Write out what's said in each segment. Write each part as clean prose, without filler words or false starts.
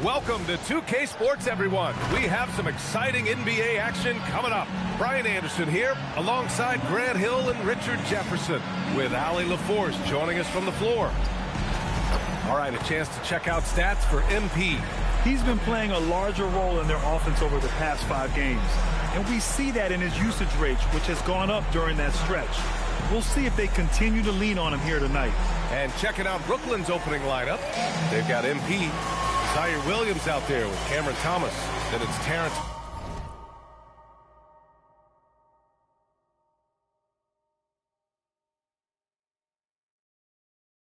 Welcome to 2K Sports, everyone. We have some exciting NBA action coming up. Brian Anderson here, alongside Grant Hill and Richard Jefferson, with Allie LaForce joining us from the floor. All right, a chance to check out stats for MP. He's been playing a larger role in their offense over the past 5 games. And we see that in his usage rate, which has gone up during that stretch. We'll see if they continue to lean on him here tonight. And checking out Brooklyn's opening lineup, they've got MP, Zaire Williams out there with Cameron Thomas. Then it's Terrence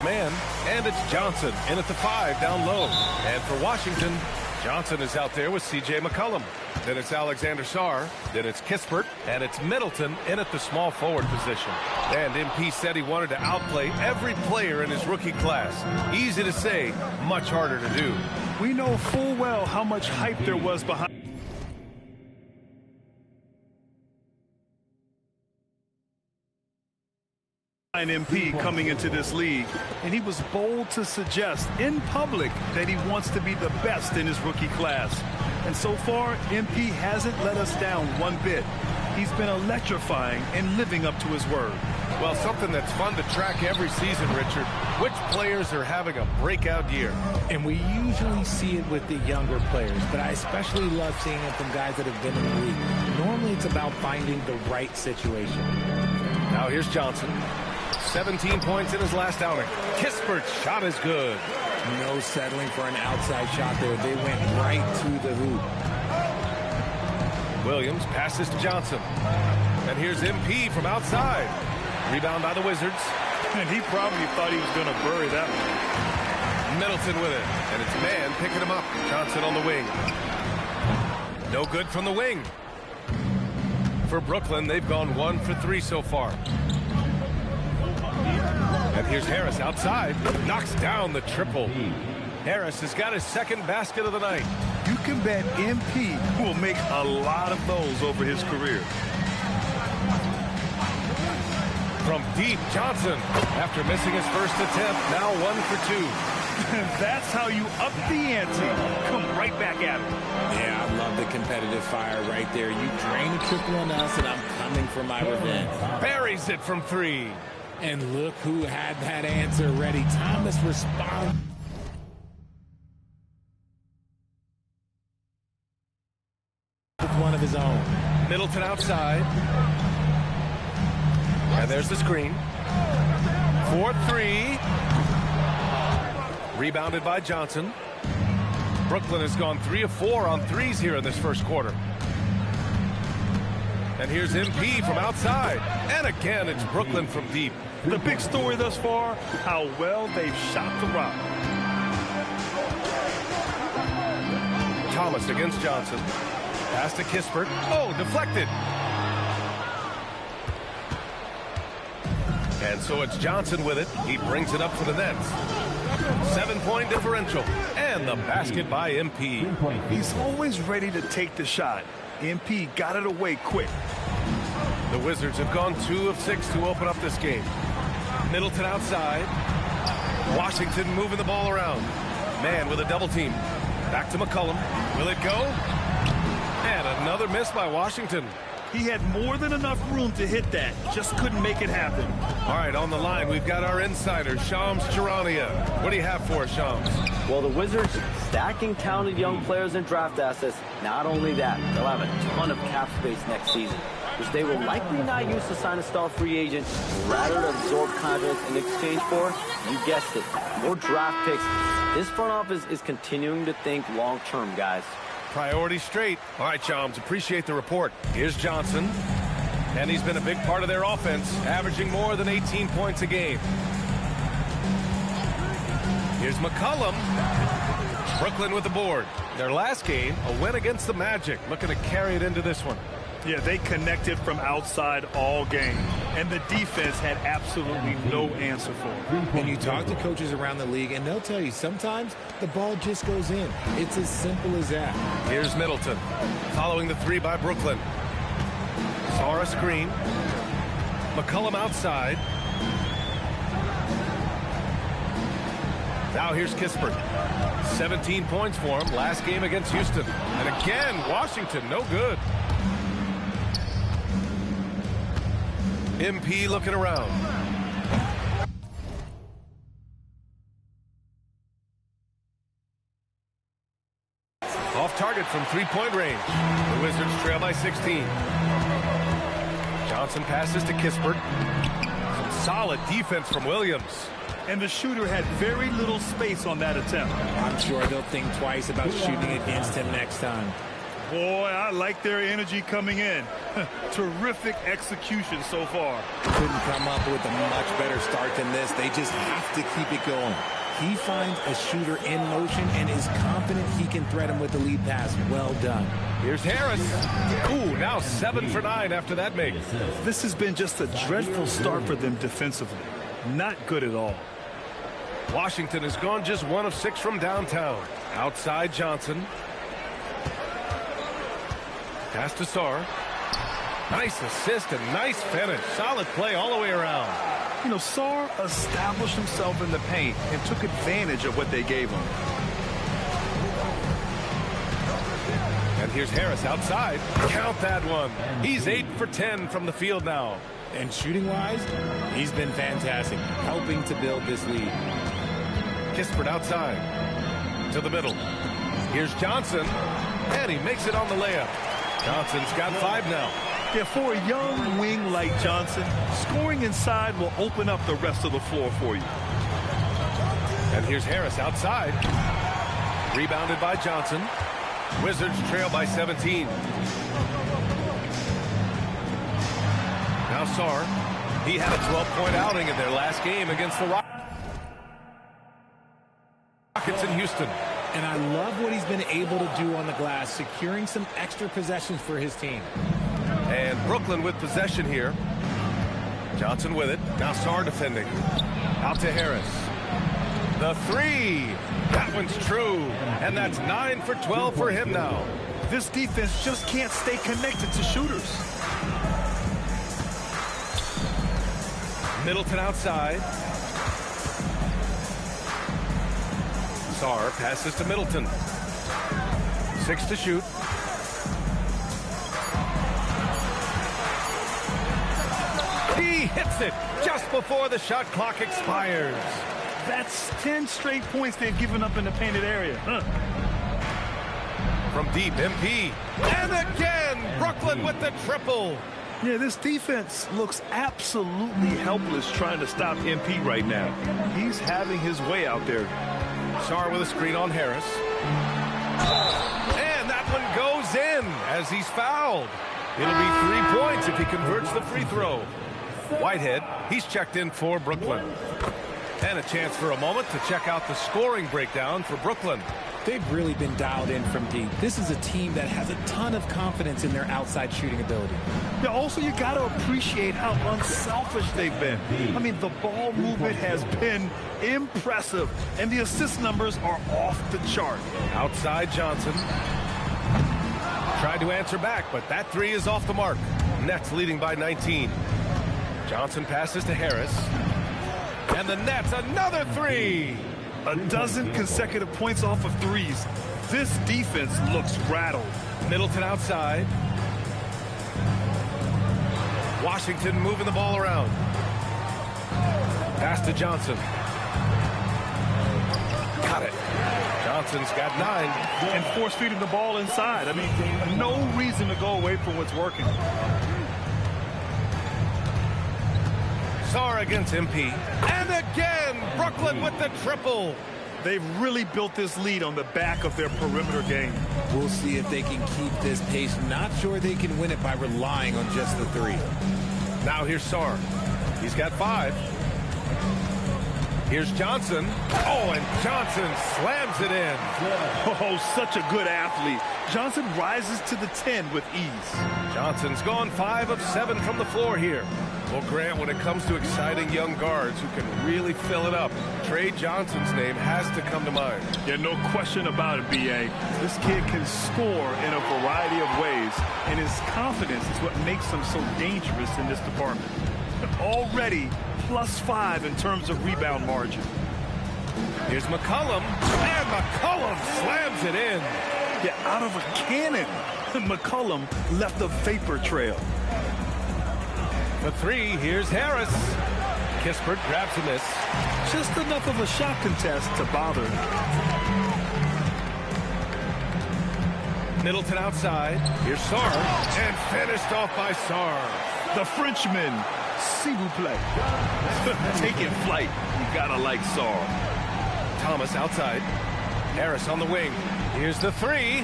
Mann, and it's Johnson in at the 5 down low. And for Washington, Johnson is out there with C.J. McCollum. Then it's Alexander Sarr. Then it's Kispert. And it's Middleton in at the small forward position. And MP said he wanted to outplay every player in his rookie class. Easy to say, much harder to do. We know full well how much hype there was behind MP coming into this league, and he was bold to suggest in public that he wants to be the best in his rookie class. And so far, MP hasn't let us down one bit. He's been electrifying and living up to his word. Well, something that's fun to track every season, Richard. Which players are having a breakout year? And we usually see it with the younger players, but I especially love seeing it from guys that have been in the league. Normally, it's about finding the right situation. Now here's Johnson. 17 points in his last outing. Kispert's shot is good. No settling for an outside shot there. They went right to the hoop. Williams passes to Johnson. And here's MP from outside. Rebound by the Wizards. And he probably thought he was going to bury that one. Middleton with it. And it's Mann picking him up. Johnson on the wing. No good from the wing. For Brooklyn, they've gone 1 for 3 so far. And here's Harris outside. Knocks down the triple. Harris has got his second basket of the night. You can bet MP will make a lot of those over his career. From deep, Johnson, after missing his first attempt, now 1 for 2. That's how you up the ante. Come right back at him. Yeah, I love the competitive fire right there. You drain a triple on us, and I'm coming for my revenge. Buries it from 3. And look who had that answer ready. Thomas responds with one of his own. Middleton outside. And there's the screen. 4-3. Rebounded by Johnson. Brooklyn has gone 3 of 4 on threes here in this first quarter. And here's MP from outside. And again, it's Brooklyn from deep. The big story thus far, how well they've shot the rock. Thomas against Johnson. Pass to Kispert. Oh, deflected. And so it's Johnson with it. He brings it up for the Nets. 7-point differential. And the basket by MP. He's always ready to take the shot. MP got it away quick. The Wizards have gone 2 of 6 to open up this game. Middleton outside. Washington moving the ball around. Mann with a double team. Back to McCollum. Will it go? And another miss by Washington. He had more than enough room to hit that. Just couldn't make it happen. All right, on the line, we've got our insider, Shams Charania. What do you have for us, Shams? Well, the Wizards stacking talented young players and draft assets. Not only that, they'll have a ton of cap space next season, which they will likely not use to sign a star free agent, rather than absorb contracts in exchange for, you guessed it, more draft picks. This front office is continuing to think long-term, guys. Priority straight. All right, Shams, appreciate the report. Here's Johnson, and he's been a big part of their offense, averaging more than 18 points a game. Here's McCollum. Brooklyn with the board. Their last game, a win against the Magic, looking to carry it into this one. Yeah, they connected from outside all game, and the defense had absolutely no answer for it. And you talk to coaches around the league, and they'll tell you sometimes the ball just goes in. It's as simple as that. Here's Middleton, following the 3 by Brooklyn. Sarr screen. McCollum outside. Now here's Kispert. 17 points for him last game against Houston. And again, Washington, no good. MP looking around. Off target from three-point range. The Wizards trail by 16. Johnson passes to Kispert. Some solid defense from Williams. And the shooter had very little space on that attempt. I'm sure they'll think twice about shooting against him next time. Boy, I like their energy coming in. Terrific execution so far. Couldn't come up with a much better start than this. They just have to keep it going. He finds a shooter in motion and is confident he can thread him with the lead pass. Well done. Here's Harris. Ooh, now 7 for 9 after that make. This has been just a dreadful start for them defensively. Not good at all. Washington has gone just 1 of 6 from downtown. Outside Johnson. Pass to Sarr. Nice assist and nice finish. Solid play all the way around. You know, Sarr established himself in the paint and took advantage of what they gave him. And here's Harris outside. Count that one. He's 8 for 10 from the field now. And shooting-wise, he's been fantastic, helping to build this lead. Kispert outside. To the middle. Here's Johnson. And he makes it on the layup. Johnson's got 5 now. Yeah, for a young wing like Johnson, scoring inside will open up the rest of the floor for you. And here's Harris outside. Rebounded by Johnson. Wizards trail by 17. Now Sarr. He had a 12-point outing in their last game against the Rockets in Houston. And I love what he's been able to do on the glass, securing some extra possessions for his team. And Brooklyn with possession here. Johnson with it. Now Sarr defending. Out to Harris. The 3. That one's true. And that's 9 for 12 for him now. This defense just can't stay connected to shooters. Middleton outside. Sarr passes to Middleton. 6 to shoot. He hits it just before the shot clock expires. That's 10 straight points they've given up in the painted area. From deep, MP. And again, Brooklyn with the triple. Yeah, this defense looks absolutely helpless trying to stop MP right now. He's having his way out there. Sarr with a screen on Harris. And that one goes in as he's fouled. It'll be 3 points if he converts the free throw. Whitehead, he's checked in for Brooklyn. And a chance for a moment to check out the scoring breakdown for Brooklyn. They've really been dialed in from deep. This is a team that has a ton of confidence in their outside shooting ability. Yeah, also, you got to appreciate how unselfish they've been. I mean, the ball movement has been impressive, and the assist numbers are off the chart. Outside Johnson. Tried to answer back, but that 3 is off the mark. Nets leading by 19. Johnson passes to Harris. And the Nets, another 3. A dozen consecutive points off of threes. This defense looks rattled. Middleton outside. Washington moving the ball around. Pass to Johnson. Got it. Johnson's got 9. And force feeding the ball inside. I mean, no reason to go away from what's working. Sarr against MP. And again, Brooklyn with the triple. They've really built this lead on the back of their perimeter game. We'll see if they can keep this pace. Not sure they can win it by relying on just the 3. Now here's Sarr. He's got 5. Here's Johnson. Oh, and Johnson slams it in. Oh, such a good athlete. Johnson rises to the 10 with ease. Johnson's gone 5 of 7 from the floor here. Well, Grant, when it comes to exciting young guards who can really fill it up, Trey Johnson's name has to come to mind. Yeah, no question about it, B.A. This kid can score in a variety of ways, and his confidence is what makes him so dangerous in this department. Already +5 in terms of rebound margin. Here's McCollum, and McCollum slams it in. Yeah, out of a cannon. McCollum left a vapor trail. The three, here's Harris. Kispert grabs a miss. Just enough of a shot contest to bother. Middleton outside. Here's Sarr, and finished off by Sarr. The Frenchman, s'il vous plaît. Taking flight. You gotta like Sarr. Thomas outside. Harris on the wing. Here's the three.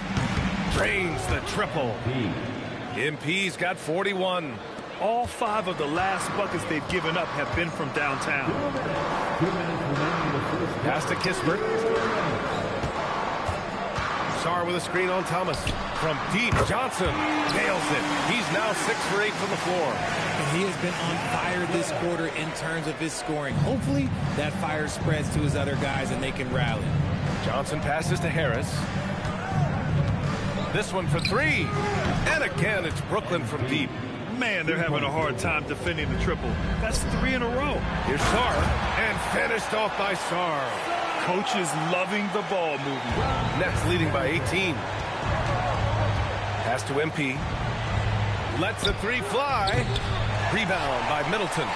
Drains the triple. MP's got 41. All 5 of the last buckets they've given up have been from downtown. Pass to Kispert. Sarr with a screen on Thomas. From deep, Johnson nails it. He's now 6 for 8 from the floor. And he has been on fire this quarter in terms of his scoring. Hopefully that fire spreads to his other guys and they can rally. Johnson passes to Harris. This one for 3. And again, it's Brooklyn from deep. Man, they're having a hard time defending the triple. That's 3 in a row. Here's Sarr, and finished off by Sarr. Coach is loving the ball movement. Nets leading by 18. Pass to MP. Lets the 3 fly. Rebound by Middleton.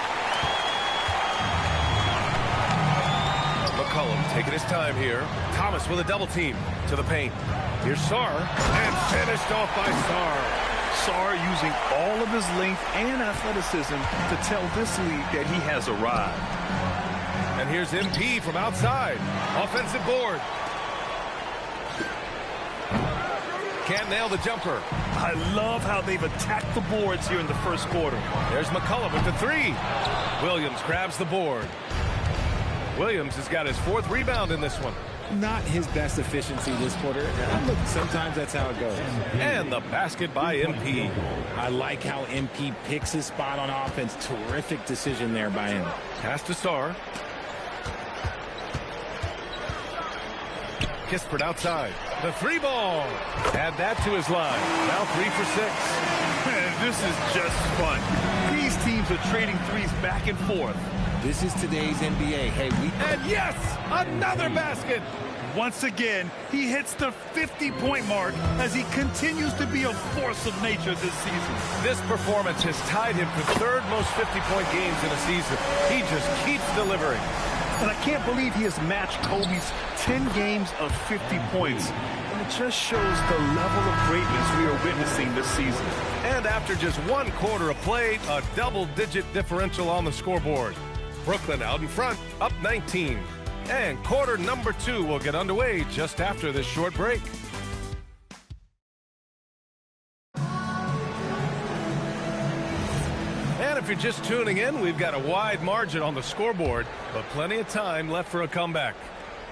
McCollum taking his time here. Thomas with a double team to the paint. Here's Sarr, and finished off by Sarr. Sarr using all of his length and athleticism to tell this league that he has arrived. And here's MP from outside. Offensive board. Can't nail the jumper. I love how they've attacked the boards here in the first quarter. There's McCollum with the 3. Williams grabs the board. Williams has got his 4th rebound in this one. Not his best efficiency this quarter. Look, sometimes that's how it goes. And the basket by MP. I like how MP picks his spot on offense. Terrific decision there by him. Pass to Sarr. Kispert outside. The 3 ball. Add that to his line. Now 3 for 6. Man, this is just fun. These teams are trading threes back and forth. This is today's NBA. Hey, and yes, another basket. Once again, he hits the 50-point mark as he continues to be a force of nature this season. This performance has tied him for 3rd most 50-point games in a season. He just keeps delivering. And I can't believe he has matched Kobe's 10 games of 50 points. And it just shows the level of greatness we are witnessing this season. And after just 1 quarter of play, a double-digit differential on the scoreboard. Brooklyn out in front, up 19. And quarter number 2 will get underway just after this short break. And if you're just tuning in, we've got a wide margin on the scoreboard, but plenty of time left for a comeback.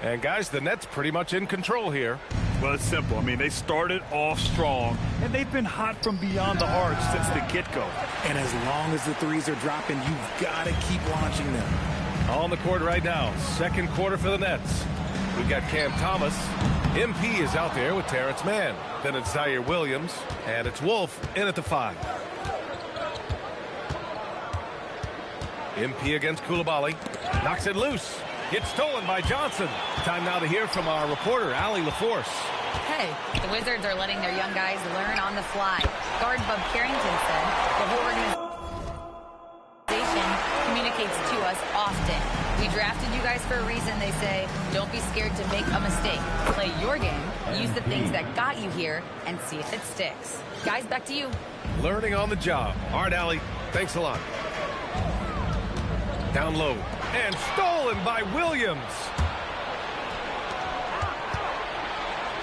And guys, the Nets pretty much in control here. Well, it's simple. I mean, they started off strong, and they've been hot from beyond the arc since the get-go. And as long as the threes are dropping, you've got to keep launching them. On the court right now, 2nd quarter for the Nets. We've got Cam Thomas. MP is out there with Terrence Mann. Then it's Zaire Williams, and it's Wolf in at the 5. MP against Coulibaly. Knocks it loose. Gets stolen by Johnson. Time now to hear from our reporter, Allie LaForce. Hey, the Wizards are letting their young guys learn on the fly. Guard Bub Carrington said the whole organization communicates to us often. We drafted you guys for a reason, they say. Don't be scared to make a mistake. Play your game, use the things that got you here, and see if it sticks. Guys, back to you. Learning on the job. All right, Allie, thanks a lot. Down low. And stolen by Williams.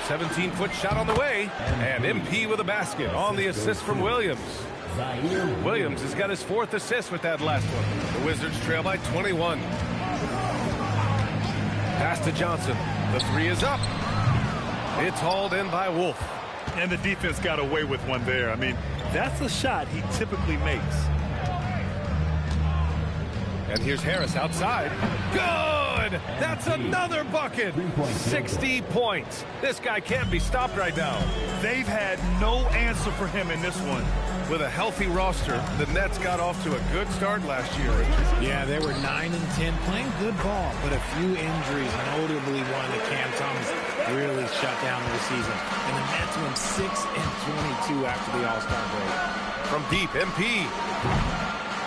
17-foot shot on the way. And MP with a basket on the assist from Williams. Williams has got his 4th assist with that last one. The Wizards trail by 21. Pass to Johnson. The 3 is up. It's hauled in by Wolf. And the defense got away with one there. I mean, that's a shot he typically makes. And here's Harris outside. Good! That's another bucket! 60 points. This guy can't be stopped right now. They've had no answer for him in this one. With a healthy roster, the Nets got off to a good start last year. Yeah, they were 9 and 10, playing good ball, but a few injuries, notably one that Cam Thomas really shut down the season. And the Nets went 6 and 22 after the All-Star break. From deep, MP.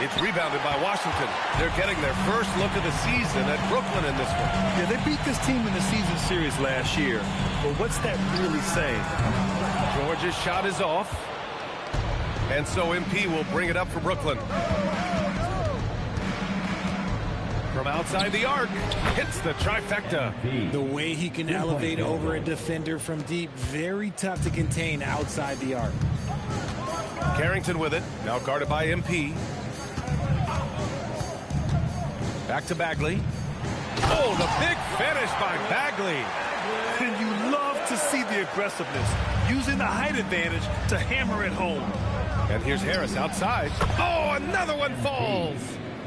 It's rebounded by Washington. They're getting their first look of the season at Brooklyn in this one. Yeah, they beat this team in the season series last year. But what's that really say? George's shot is off. And so MP will bring it up for Brooklyn. From outside the arc, hits the trifecta. The way he can elevate over a defender from deep, very tough to contain outside the arc. Carrington with it, now guarded by MP. Back to Bagley. Oh, the big finish by Bagley. And you love to see the aggressiveness, using the height advantage to hammer it home. And here's Harris outside. Oh, another one falls.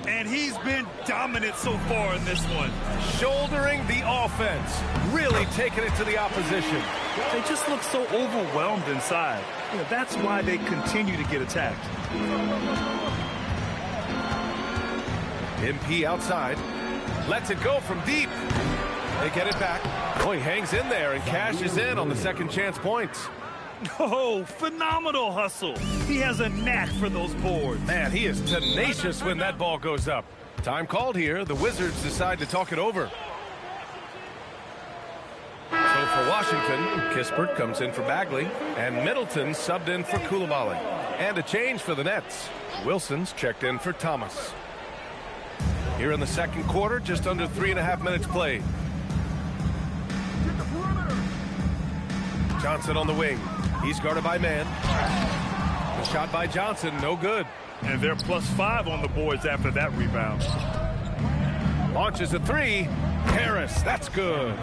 And he's been dominant so far in this one. Shouldering the offense. Really taking it to the opposition. They just look so overwhelmed inside. You know, that's why they continue to get attacked. MP outside. Lets it go from deep. They get it back. Oh, he hangs in there and cashes in on the second chance points. Oh, phenomenal hustle. He has a knack for those boards. Man, he is tenacious when that ball goes up. Time called here. The Wizards decide to talk it over. So for Washington, Kispert comes in for Bagley, and Middleton subbed in for Coulibaly. And a change for the Nets. Wilson's checked in for Thomas. Here in the second quarter, just under 3.5 minutes played. Johnson on the wing. He's guarded by Mann. The shot by Johnson, no good. And they're +5 on the boards after that rebound. Launches a three. Harris, that's good.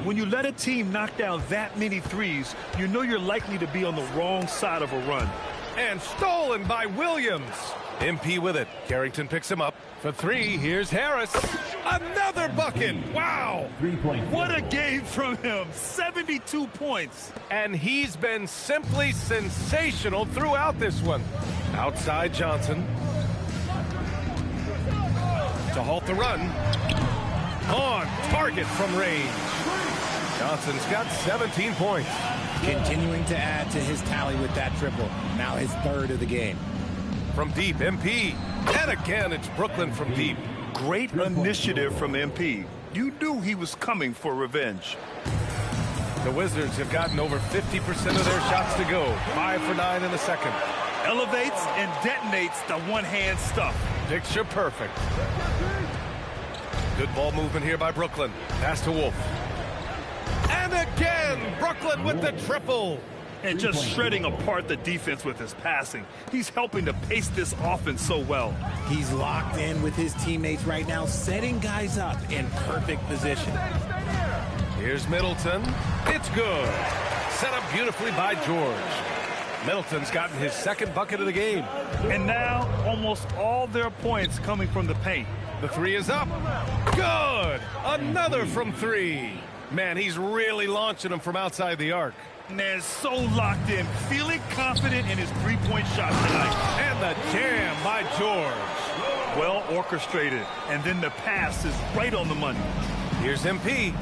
When you let a team knock down that many threes, you know you're likely to be on the wrong side of a run. And stolen by Williams. MP with it. Carrington picks him up. For three, here's Harris. Another bucket. Wow. What a game from him. 72 points. And he's been simply sensational throughout this one. Outside Johnson. To halt the run. On target from range. Johnson's got 17 points. Continuing to add to his tally with that triple. Now his third of the game. From deep, MP. And again, it's Brooklyn from deep. Great initiative from MP. You knew he was coming for revenge. The Wizards have gotten over 50% of their shots to go. 5 for 9 in the second. Elevates and detonates the one-hand stuff. Picture perfect. Good ball movement here by Brooklyn. Pass to Wolf. And again, Brooklyn with the triple. And just shredding apart the defense with his passing. He's helping to pace this offense so well. He's locked in with his teammates right now, setting guys up in perfect position. Here's Middleton. It's good. Set up beautifully by George. Middleton's gotten his second bucket of the game. And now, almost all their points coming from the paint. The three is up. Good. Another from three. Man, he's really launching them from outside the arc. Man, so locked in, feeling confident in his three-point shot tonight. And the jam by George. Well orchestrated, and then the pass is right on the money. Here's MP.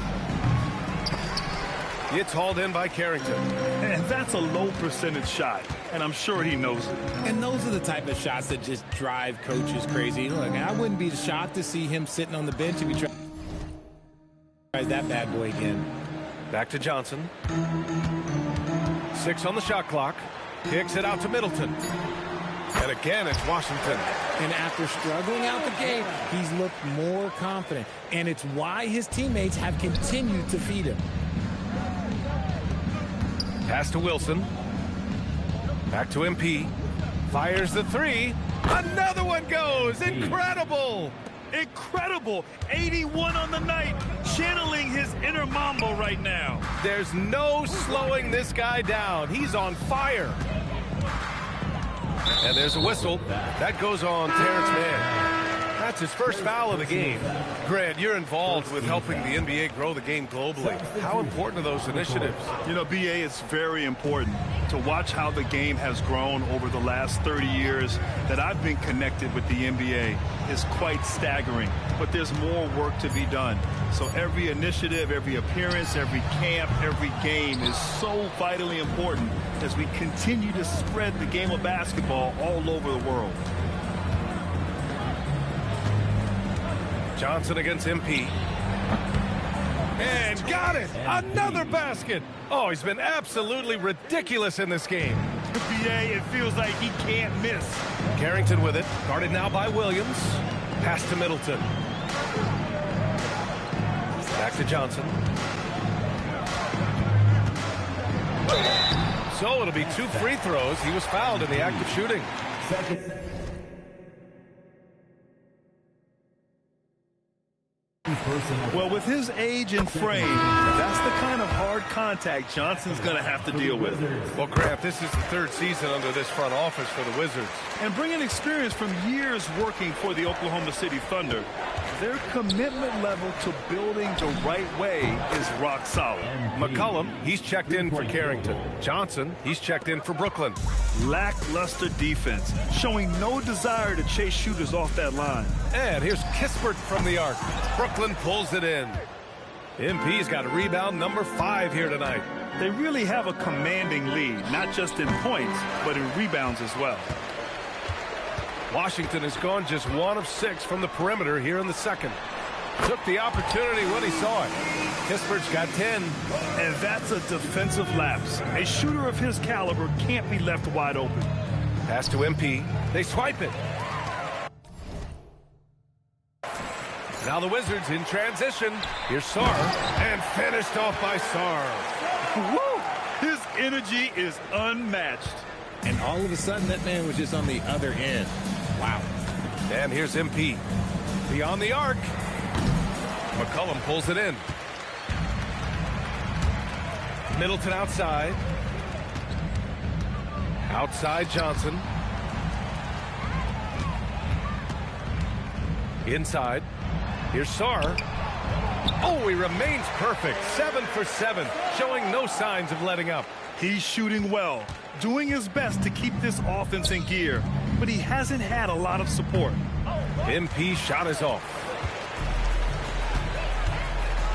It's hauled in by Carrington. And that's a low percentage shot, and I'm sure he knows it. And those are the type of shots that just drive coaches crazy. Look, I wouldn't be shocked to see him sitting on the bench if he tries that bad boy again. Back to Johnson. 6 on the shot clock. Kicks it out to Middleton. And again, it's Washington. And after struggling out the game, he's looked more confident. And it's why his teammates have continued to feed him. Pass to Wilson. Back to MP. Fires the three. Another one goes. Incredible. Incredible. 81 on the night. Channeling his inner Mambo right now. There's no slowing this guy down. He's on fire. And there's a whistle. That goes on Terrence Mann. That's his first foul of the game. Grant, you're involved with helping the NBA grow the game globally. How important are those initiatives? You know, BA, it's very important to watch how the game has grown over the last 30 years that I've been connected with the NBA. Is quite staggering, but there's more work to be done. So every initiative, every appearance, every camp, every game is so vitally important as we continue to spread the game of basketball all over the world. Johnson against MP. And got it! Another basket! Oh, he's been absolutely ridiculous in this game. BA, it feels like he can't miss. Carrington with it. Guarded now by Williams. Pass to Middleton. Back to Johnson. So it'll be 2 free throws. He was fouled in the act of shooting. Well, with his age and frame, that's the kind of hard contact Johnson's going to have to deal with. Well, Grant, this is the 3rd season under this front office for the Wizards. And bringing experience from years working for the Oklahoma City Thunder, their commitment level to building the right way is rock solid. McCollum, he's checked in for Carrington. Johnson, he's checked in for Brooklyn. Lackluster defense, showing no desire to chase shooters off that line. And here's Kispert from the arc. Brooklyn pulls it in. MP's got a rebound number 5 here tonight. They really have a commanding lead, not just in points, but in rebounds as well. Washington has gone just 1 of 6 from the perimeter here in the second. Took the opportunity when he saw it. Kispert's got 10. And that's a defensive lapse. A shooter of his caliber can't be left wide open. Pass to MP. They swipe it. Now the Wizards in transition. Here's Sarr. And finished off by Sarr. Woo! His energy is unmatched. And all of a sudden, that man was just on the other end. Wow. And here's MP. Beyond the arc. McCollum pulls it in. Middleton outside. Outside Johnson. Inside. Here's Sarr. Oh, he remains perfect. 7 for 7, showing no signs of letting up. He's shooting well, doing his best to keep this offense in gear, but he hasn't had a lot of support. MP shot is off.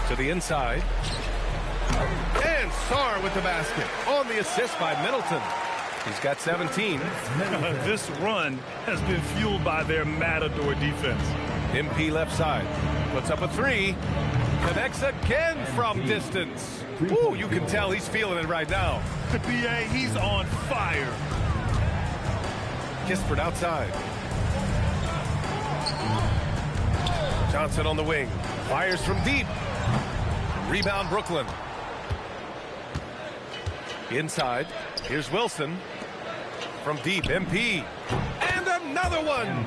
To the inside. And Sarr with the basket. On the assist by Middleton. He's got 17. This run has been fueled by their Matador defense. MP left side. Puts up a 3. Connects again from distance. Ooh, you can tell he's feeling it right now. BA, he's on fire. Kispert outside. Johnson on the wing. Fires from deep. Rebound Brooklyn. Inside. Here's Wilson. From deep, MP. And another one.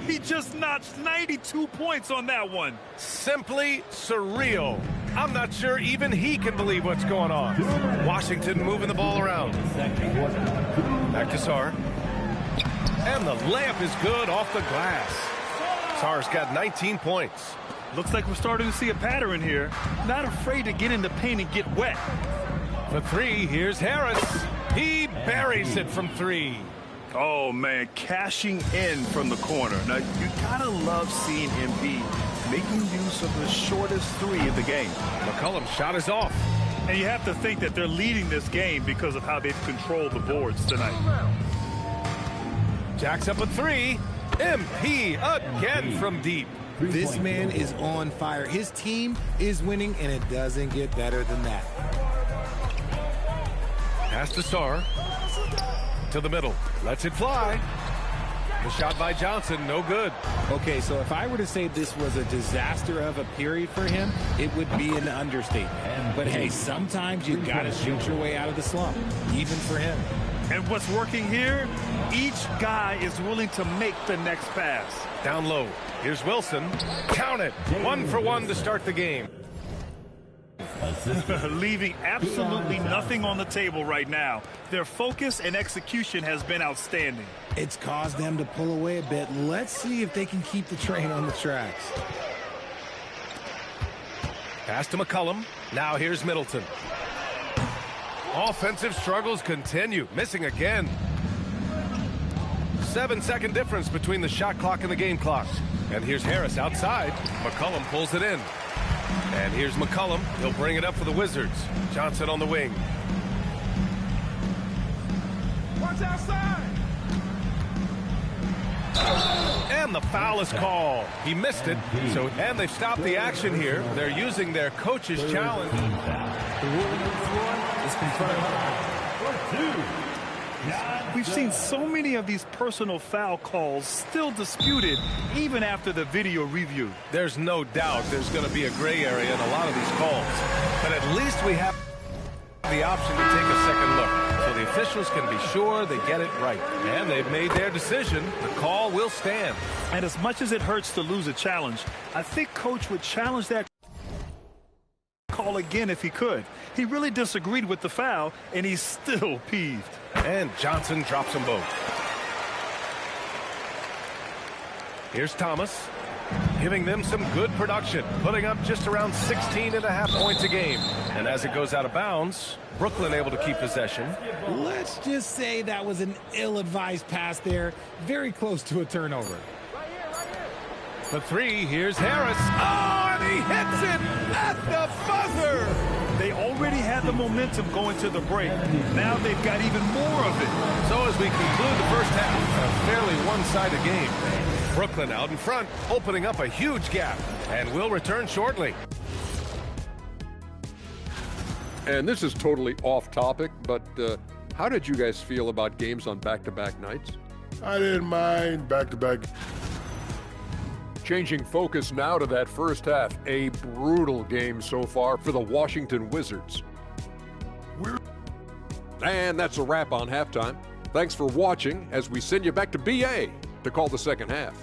He just notched 92 points on that one. Simply surreal. I'm not sure even he can believe what's going on. Washington moving the ball around. Back to Sarr. And the layup is good off the glass. Sarr's got 19 points. Looks like we're starting to see a pattern here. Not afraid to get in the paint and get wet. For 3, here's Harris. He buries it from 3. Oh, man, cashing in from the corner. Now, you gotta love seeing MP making use of the shortest 3 of the game. McCollum's shot is off. And you have to think that they're leading this game because of how they've controlled the boards tonight. Jacks up a 3. MP again from deep. This man is on fire. His team is winning, and it doesn't get better than that. Pass to Sarr. To the middle. Lets it fly. The shot by Johnson, no good. Okay, so if I were to say this was a disaster of a period for him, it would be an understatement. But hey, sometimes you got to shoot your way out of the slump, even for him. And what's working here, each guy is willing to make the next pass. Down low. Here's Wilson. Count it. 1 for 1 to start the game. Leaving absolutely nothing on the table right now. Their focus and execution has been outstanding. It's caused them to pull away a bit. Let's see if they can keep the train on the tracks. Pass to McCollum. Now here's Middleton. Offensive struggles continue. Missing again. 7-second difference between the shot clock and the game clock. And here's Harris outside. McCollum pulls it in. And here's McCollum. He'll bring it up for the Wizards. Johnson on the wing. Watch outside. And the foul is called. He missed it. And they've stopped the action here. They're using their coach's challenge. The ruling on the floor is confirmed. We've seen so many of these personal foul calls still disputed even after the video review. There's no doubt there's going to be a gray area in a lot of these calls. But at least we have the option to take a second look. So the officials can be sure they get it right. And they've made their decision. The call will stand. And as much as it hurts to lose a challenge, I think Coach would challenge that call again if he could. He really disagreed with the foul, and he's still peeved. And Johnson drops them both. Here's Thomas, giving them some good production, putting up just around 16.5 points a game. And as it goes out of bounds, Brooklyn able to keep possession. Let's just say that was an ill-advised pass there. Very close to a turnover. For three, here's Harris. Oh, and he hits it at the buzzer. They already had the momentum going to the break. Now they've got even more of it. So as we conclude the first half, a fairly one-sided game. Brooklyn out in front, opening up a huge gap. And we'll return shortly. And this is totally off topic, but how did you guys feel about games on back-to-back nights? I didn't mind back-to-back. Changing focus now to that first half. A brutal game so far for the Washington Wizards. And that's a wrap on halftime. Thanks for watching as we send you back to BA to call the second half.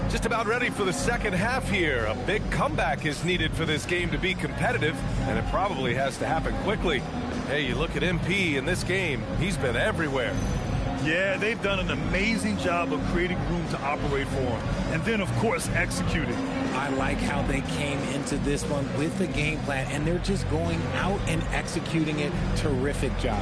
Just about ready for the second half here. A big comeback is needed for this game to be competitive, and it probably has to happen quickly. Hey, you look at MP in this game, he's been everywhere. Yeah, they've done an amazing job of creating room to operate for him. And then, of course, executing. I like how they came into this one with the game plan, and they're just going out and executing it. Terrific job.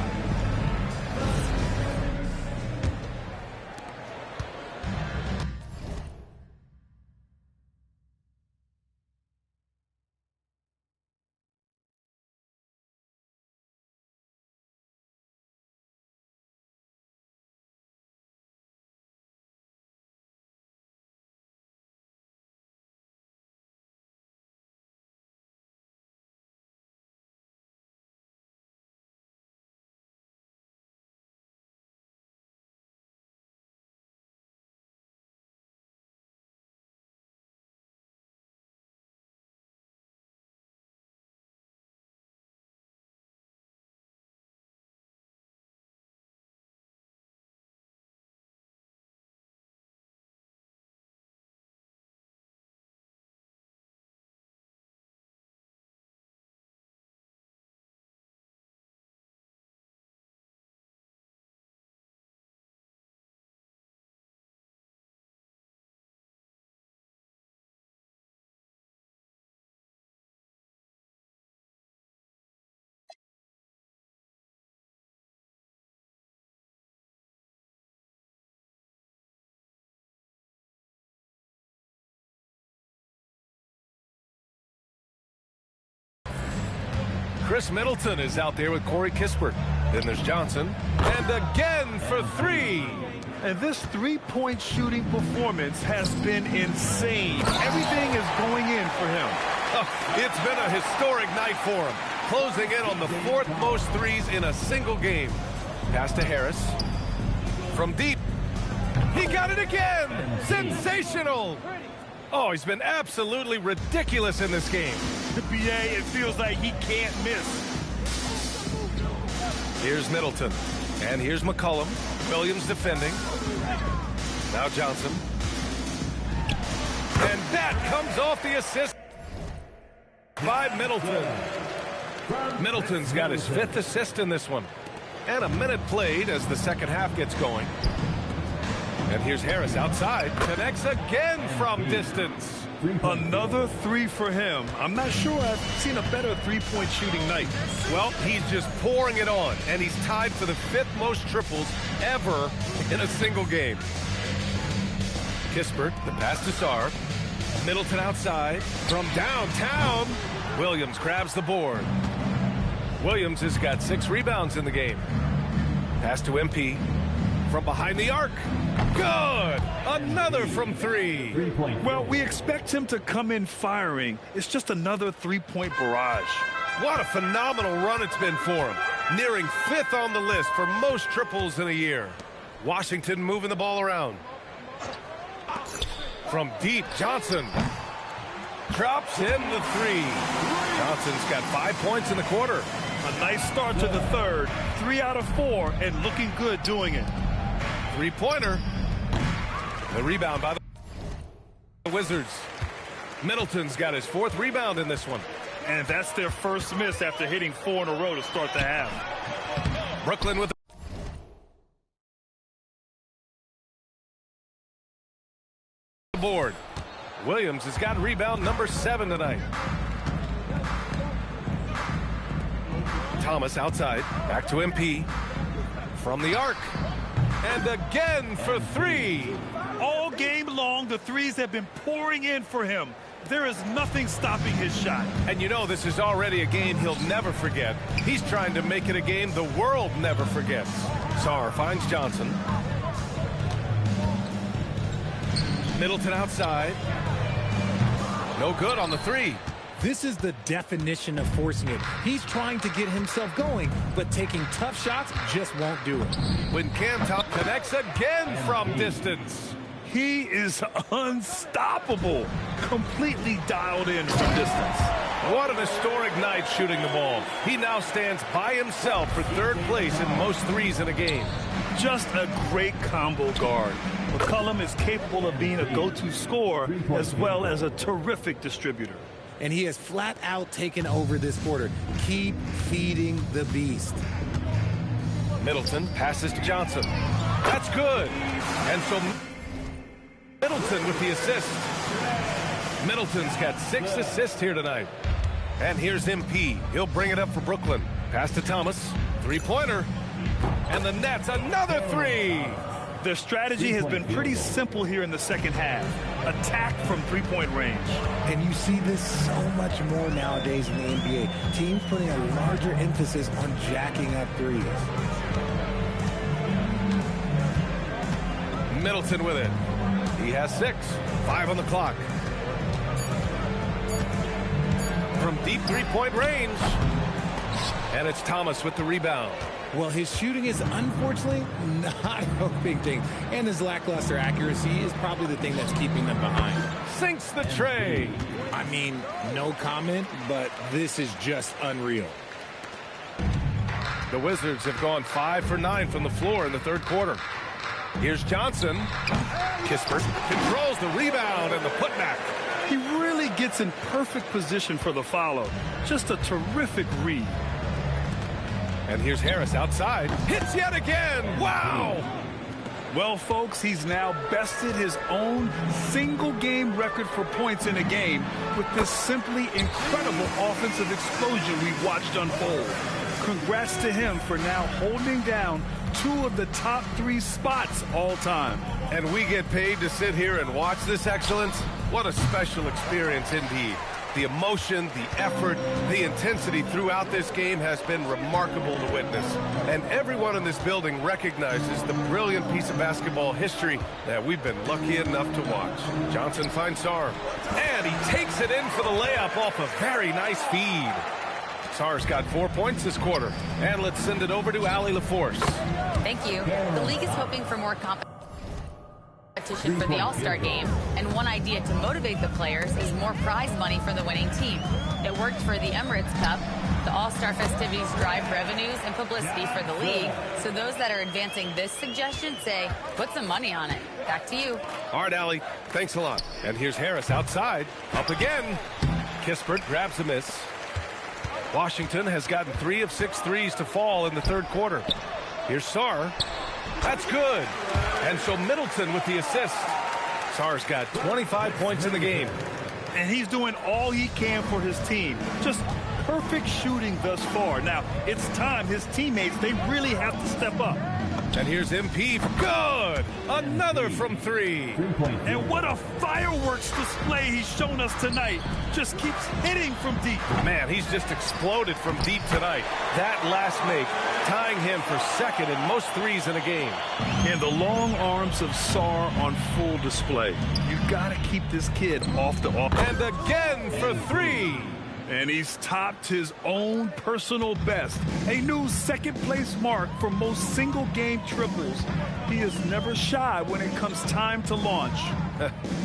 Chris Middleton is out there with Corey Kispert. Then there's Johnson. And again for three. And this three-point shooting performance has been insane. Everything is going in for him. Oh, it's been a historic night for him. Closing in on the fourth most threes in a single game. Pass to Harris. From deep. He got it again. Sensational. Oh, he's been absolutely ridiculous in this game. The BA, it feels like he can't miss. Here's Middleton. And here's McCollum. Williams defending. Now Johnson. And that comes off the assist by Middleton. Middleton's got his 5th assist in this one. And a minute played as the second half gets going. And here's Harris outside. Connects again from distance. Another 3 for him. I'm not sure I've seen a better three-point shooting night. Well, he's just pouring it on, and he's tied for the 5th most triples ever in a single game. Kispert, the pass to Sarr. Middleton outside from downtown. Williams grabs the board. Williams has got 6 rebounds in the game. Pass to MP from behind the arc. Good! Another from 3. Well, we expect him to come in firing. It's just another three-point barrage. What a phenomenal run it's been for him. Nearing 5th on the list for most triples in a year. Washington moving the ball around. From deep, Johnson drops in the 3. Johnson's got 5 points in the quarter. A nice start to the third. 3 out of 4 and looking good doing it. Three-pointer. The rebound by the Wizards. Middleton's got his 4th rebound in this one. And that's their first miss after hitting 4 in a row to start the half. Brooklyn with the board. Williams has got rebound number 7 tonight. Thomas outside. Back to MP. From the arc. And again for 3. All game long, the threes have been pouring in for him. There is nothing stopping his shot. And you know this is already a game he'll never forget. He's trying to make it a game the world never forgets. Sarr finds Johnson. Middleton outside. No good on the 3. This is the definition of forcing it. He's trying to get himself going, but taking tough shots just won't do it. When Cam Thomas connects again from distance. He is unstoppable. Completely dialed in from distance. What an historic night shooting the ball. He now stands by himself for 3rd place in most threes in a game. Just a great combo guard. McCollum is capable of being a go-to scorer as well as a terrific distributor. And he has flat out taken over this quarter. Keep feeding the beast. Middleton passes to Johnson. That's good. And so Middleton with the assist. Middleton's got 6 assists here tonight. And here's MP. He'll bring it up for Brooklyn. Pass to Thomas. 3-pointer. And the Nets, another 3. Their strategy has been pretty simple here in the second half. Attack from three-point range. And you see this so much more nowadays in the NBA. Teams putting a larger emphasis on jacking up threes. Middleton with it. He has 6. 5 on the clock. From deep three-point range. And it's Thomas with the rebound. Well, his shooting is unfortunately not helping things. And his lackluster accuracy is probably the thing that's keeping them behind. Sinks the tray. I mean, no comment, but this is just unreal. The Wizards have gone 5 for 9 from the floor in the 3rd quarter. Here's Johnson. Kispert controls the rebound and the putback. He really gets in perfect position for the follow. Just a terrific read. And here's Harris outside. Hits yet again. Wow. Well, folks, he's now bested his own single-game record for points in a game with this simply incredible offensive explosion we watched unfold. Congrats to him for now holding down 2 of the top 3 spots all time. And we get paid to sit here and watch this excellence? What a special experience indeed. The emotion, the effort, the intensity throughout this game has been remarkable to witness. And everyone in this building recognizes the brilliant piece of basketball history that we've been lucky enough to watch. Johnson finds Sarr. And he takes it in for the layup off a very nice feed. Sarr's got 4 points this quarter. And let's send it over to Allie LaForce. Thank you. The league is hoping for more competition for the All-Star game, and one idea to motivate the players is more prize money for the winning team. It worked for the Emirates Cup. The All-Star festivities drive revenues and publicity for the league, so those that are advancing this suggestion say, put some money on it. Back to you. All right, Allie, thanks a lot. And here's Harris outside, up again. Kispert grabs a miss. Washington has gotten 3 of 6 threes to fall in the third quarter. Here's Sarr. That's good. And so Middleton with the assist. Sarr's got 25 points in the game. And he's doing all he can for his team. Just perfect shooting thus far. Now, it's time his teammates, they really have to step up. And here's MP. Good. Another from 3. And what a fireworks display he's shown us tonight. Just keeps hitting from deep. Man, he's just exploded from deep tonight. That last make, tying him for second in most threes in a game. And the long arms of Sarr on full display. You got to keep this kid off the off. And again for 3. And he's topped his own personal best. A new second-place mark for most single-game triples. He is never shy when it comes time to launch.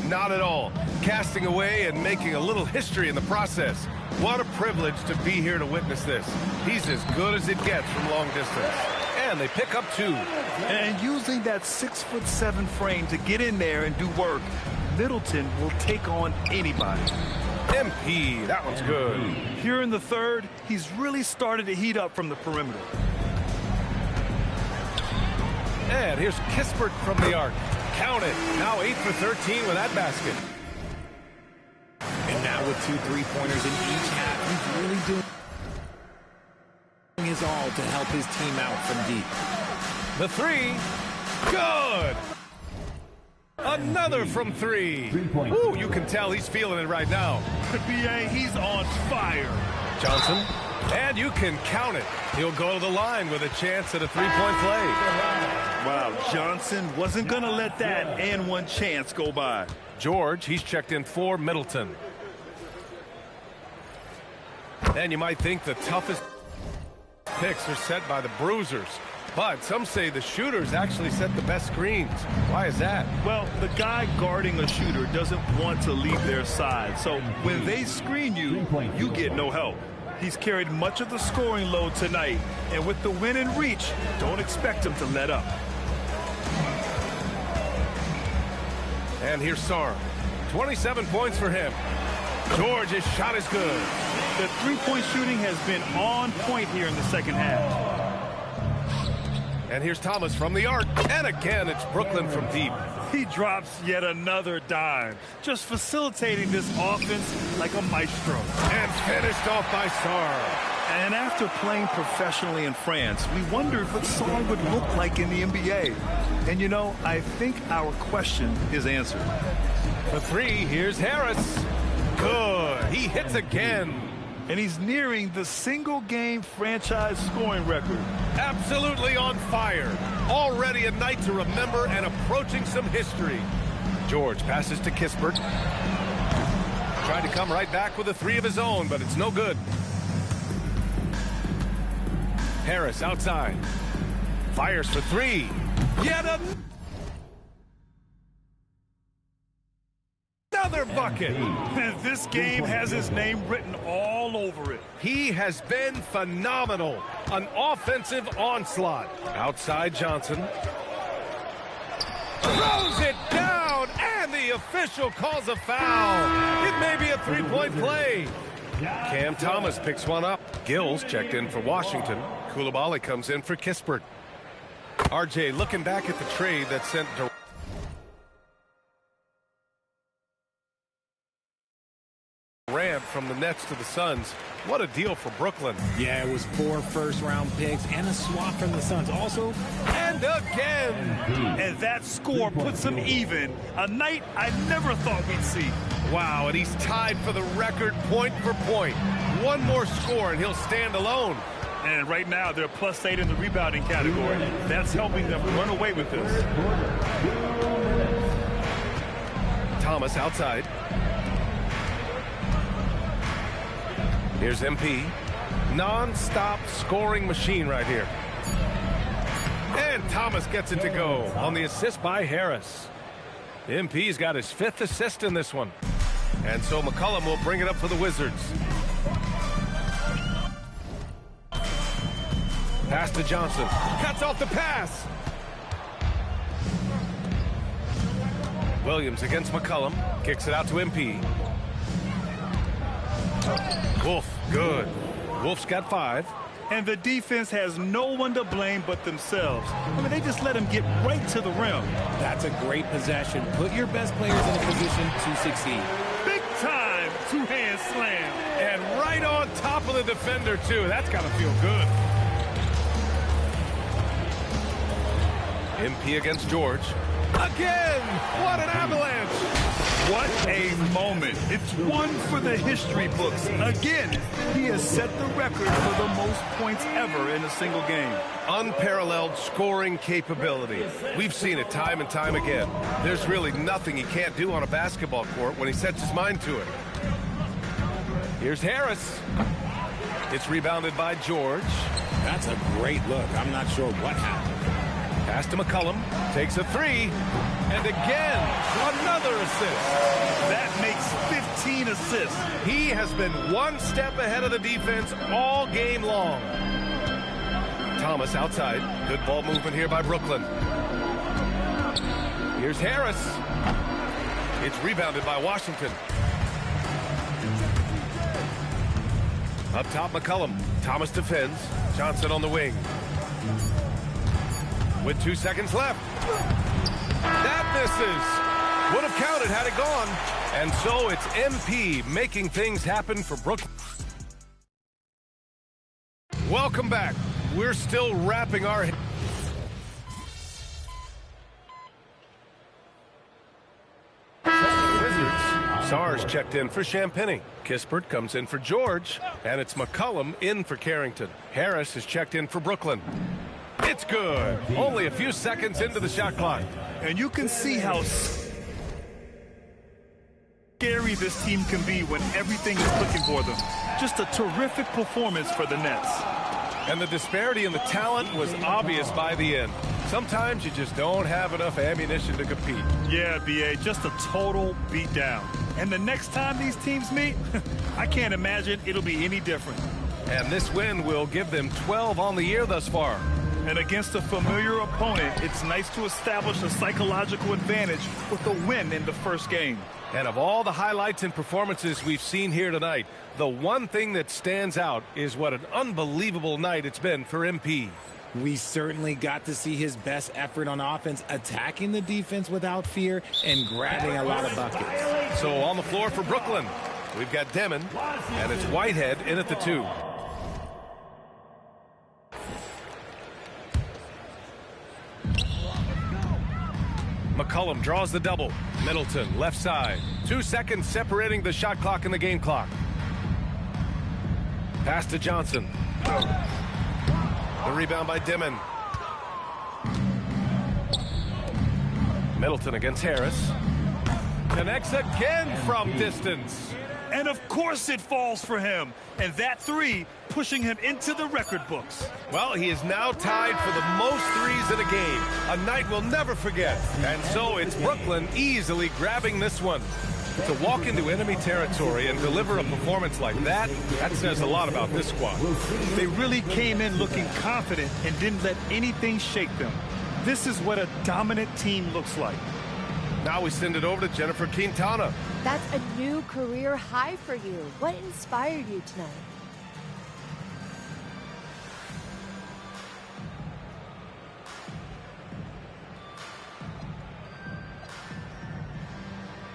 Not at all. Casting away and making a little history in the process. What a privilege to be here to witness this. He's as good as it gets from long distance. And they pick up 2. And using that 6'7" frame to get in there and do work, Middleton will take on anybody. MP, that one's good. Here in the third, he's really started to heat up from the perimeter. And here's Kispert from the arc. Count it. Now 8 for 13 with that basket. And now with 2 3-pointers in each half, he's really doing his all to help his team out from deep. The 3. Good. Another from 3. Ooh, you can tell he's feeling it right now. BA, he's on fire. Johnson. And you can count it. He'll go to the line with a chance at a 3-point play. Wow, Johnson wasn't going to let that and one chance go by. George, he's checked in for Middleton. And you might think the toughest picks are set by the bruisers. But some say the shooters actually set the best screens. Why is that? Well, the guy guarding a shooter doesn't want to leave their side. So when they screen you, you get no help. He's carried much of the scoring load tonight. And with the win in reach, don't expect him to let up. And here's Sarr. 27 points for him. George's shot is good. The three-point shooting has been on point here in the second half. And here's Thomas from the arc. And again, it's Brooklyn from deep. He drops yet another dime, just facilitating this offense like a maestro. And finished off by Sarr. And after playing professionally in France, we wondered what Sarr would look like in the NBA. And you know, I think our question is answered. For 3, here's Harris. Good. He hits again. And he's nearing the single-game franchise scoring record. Absolutely on fire. Already a night to remember and approaching some history. George passes to Kispert. Tried to come right back with a 3 of his own, but it's no good. Harris outside. Fires for 3. Yet another bucket. This game has his name written all over it. He has been phenomenal. An offensive onslaught. Outside Johnson. Throws it down, and the official calls a foul. It may be a 3-point play. Cam Thomas picks one up. Gills checked in for Washington. Coulibaly comes in for Kispert. RJ looking back at the trade that sent Durant from the Nets to the Suns. What a deal for Brooklyn. Yeah, it was 4 first-round picks and a swap from the Suns. Also, and again. And that score puts him even. A night I never thought we'd see. Wow, and he's tied for the record point for point. One more score and he'll stand alone. And right now they're +8 in the rebounding category. That's helping them run away with this. Thomas outside. Here's MP. Non-stop scoring machine right here. And Thomas gets it to go on the assist by Harris. MP's got his 5th assist in this one. And so McCollum will bring it up for the Wizards. Pass to Johnson. Cuts off the pass. Williams against McCollum. Kicks it out to MP. Wolf, good. Wolf's got 5. And the defense has no one to blame but themselves. I mean, they just let him get right to the rim. That's a great possession. Put your best players in a position to succeed. Big time two-hand slam. And right on top of the defender, too. That's got to feel good. MP against George. Again! What an avalanche! What a moment. It's one for the history books. Again, he has set the record for the most points ever in a single game. Unparalleled scoring capability. We've seen it time and time again. There's really nothing he can't do on a basketball court when he sets his mind to it. Here's Harris. It's rebounded by George. That's a great look. I'm not sure what happened. Pass to McCollum. Takes a 3. And again, another assist. That makes 15 assists. He has been one step ahead of the defense all game long. Thomas outside. Good ball movement here by Brooklyn. Here's Harris. It's rebounded by Washington. Up top, McCollum. Thomas defends. Johnson on the wing. With 2 seconds left. That misses. Would have counted had it gone. And so it's MP making things happen for Brooklyn. Welcome back. We're still wrapping our... Wizards. Sarge checked in for Champagny. Kispert comes in for George. And it's McCollum in for Carrington. Harris is checked in for Brooklyn. It's good. Only a few seconds into the shot clock. And you can see how scary this team can be when everything is clicking for them. Just a terrific performance for the Nets. And the disparity in the talent was obvious by the end. Sometimes you just don't have enough ammunition to compete. Yeah, B.A., just a total beatdown. And the next time these teams meet, I can't imagine it'll be any different. And this win will give them 12 on the year thus far. And against a familiar opponent, it's nice to establish a psychological advantage with a win in the first game. And of all the highlights and performances we've seen here tonight, the one thing that stands out is what an unbelievable night it's been for MP. We certainly got to see his best effort on offense, attacking the defense without fear and grabbing a lot of buckets. So on the floor for Brooklyn, we've got Demon, and it's Whitehead in at the 2. McCollum draws the double. Middleton, left side. 2 seconds separating the shot clock and the game clock. Pass to Johnson. The rebound by Dimon. Middleton against Harris. Connects again from distance. And of course it falls for him. And that 3 pushing him into the record books. Well, he is now tied for the most threes in a game. A night we'll never forget. And so it's Brooklyn easily grabbing this one. To walk into enemy territory and deliver a performance like that, that says a lot about this squad. They really came in looking confident and didn't let anything shake them. This is what a dominant team looks like. Now we send it over to Jennifer Quintana. That's a new career high for you. What inspired you tonight?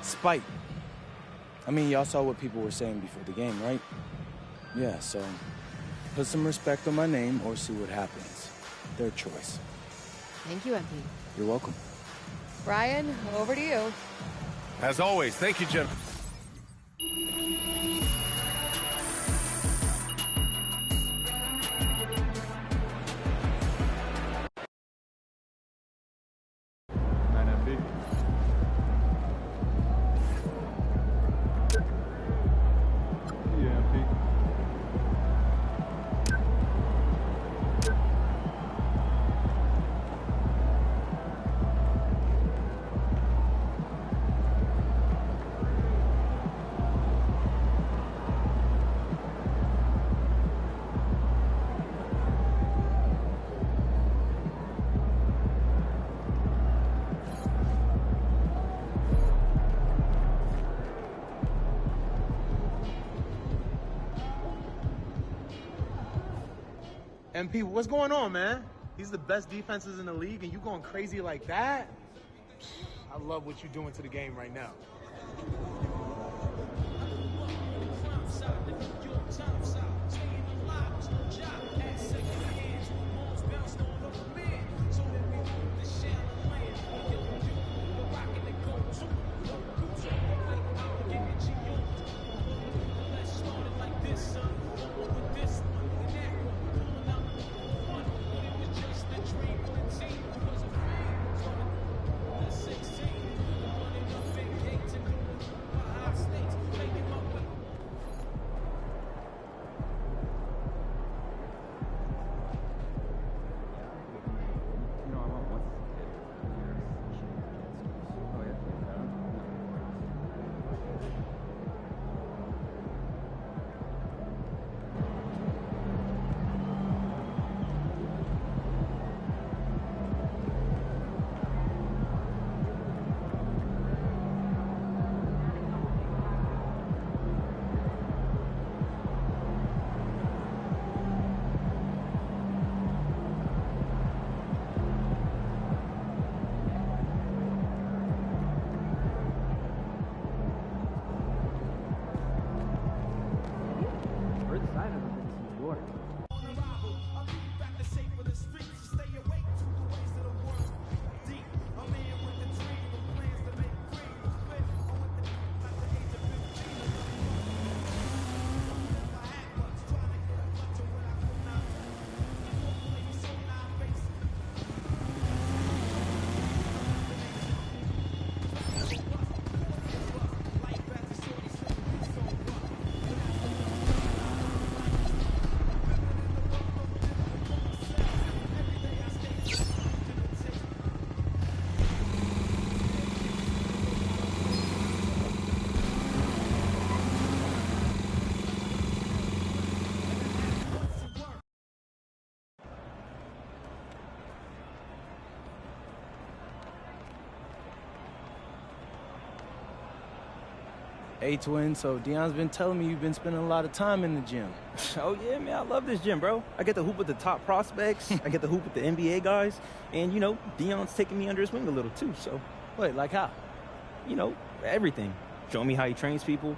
Spite. I mean, y'all saw what people were saying before the game, right? Yeah, so put some respect on my name or see what happens. Their choice. Thank you, MP. You're welcome. Brian, over to you. As always, thank you, Jennifer. MP, what's going on, man? These are the best defenses in the league, and you going crazy like that? I love what you're doing to the game right now. Hey, twin, so Deion's been telling me you've been spending a lot of time in the gym. Oh, yeah, man, I love this gym, bro. I get to hoop with the top prospects. I get to hoop with the NBA guys. And, you know, Deion's taking me under his wing a little, too, so. Wait, like how? You know, everything. Showing me how he trains people,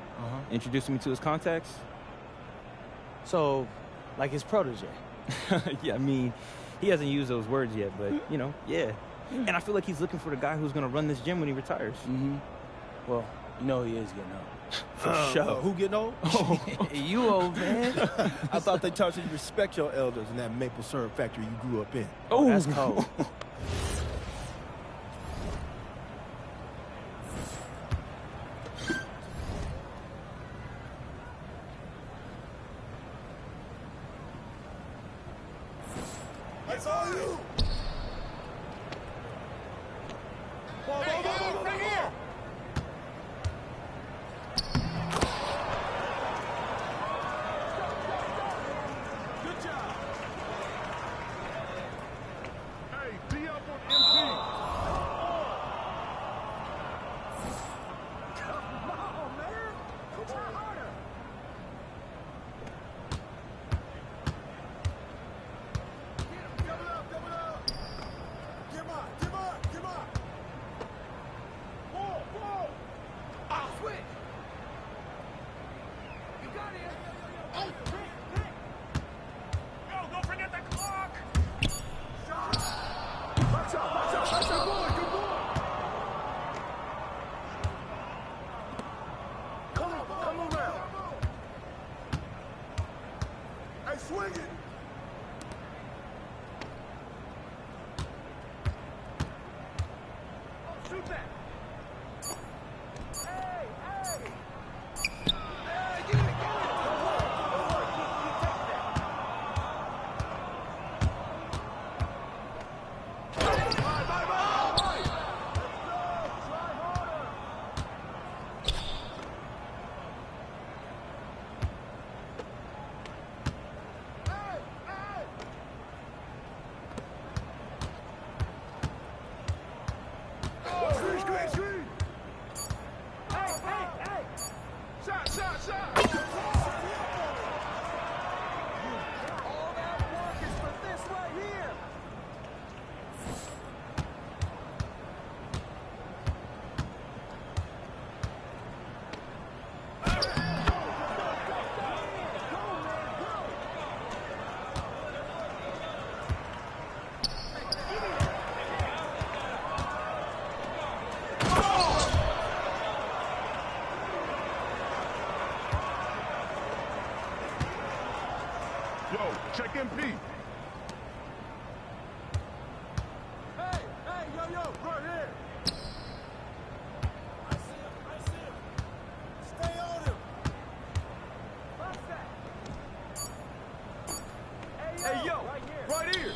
introducing me to his contacts. So, like his protege? Yeah, I mean, he hasn't used those words yet, but, you know, yeah. And I feel like he's looking for the guy who's going to run this gym when he retires. Well, you know he is getting old. For sure. Who getting old? You old, man. I thought they taught you to respect your elders in that maple syrup factory you grew up in. Oh, that's cold. That's all you. Right here. Good job. Hey, be up on MP. Come on, man. Try harder. Double up, double up. Give up, give up, give up. Ball, ball. Ah, switch. You got it. Oh, hit. Go, don't forget the clock. Shot. Watch out, watch out, watch out. Good boy, good boy. Come around. Hey, swing it. Shoot that. Hey, hey. Hey, get it, get it. Hey! check MP. Hey, yo, right here. I see him. Stay on him. Hey, yo, right here.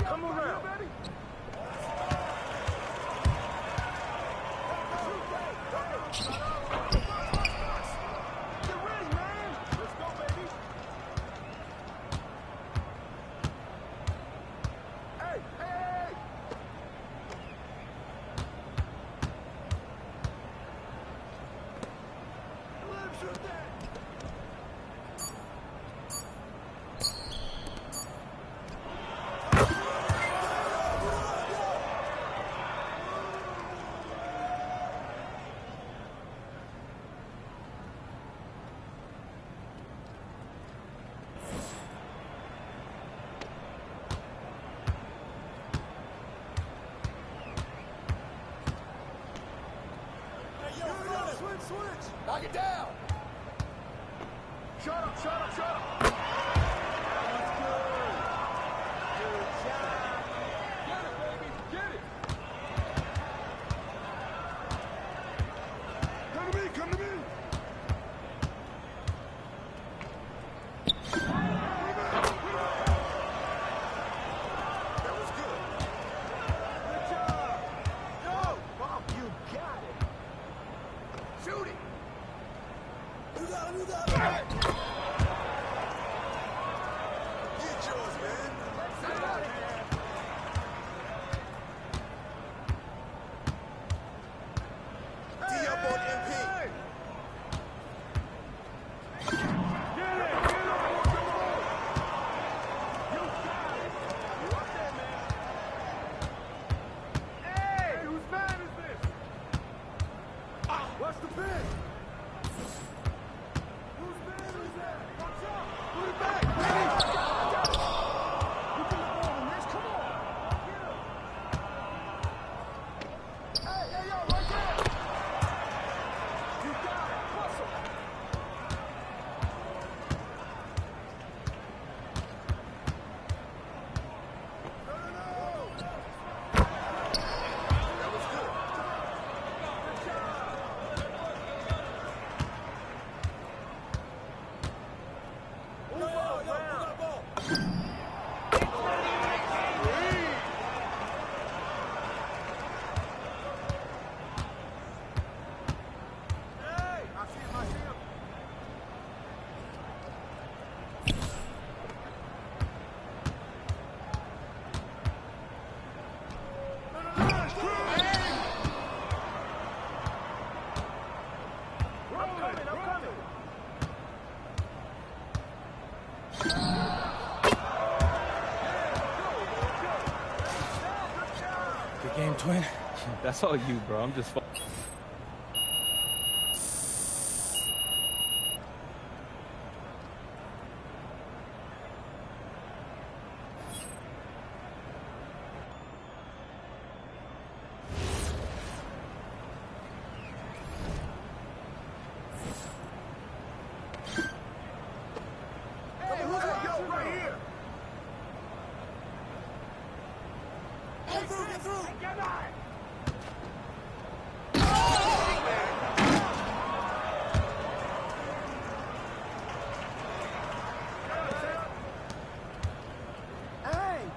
Come around. Get ready, man. Let's go, baby. Hey, hey, hey. Let him shoot that. Switch! Knock it down! Shut up, shut up, shut up! That's good! Good job! Get it, baby! Get it! Come to me, come to me! That was good! Good job! Yo! Bob, you got it! Shoot it! Game, twin. That's all you, bro. I'm just...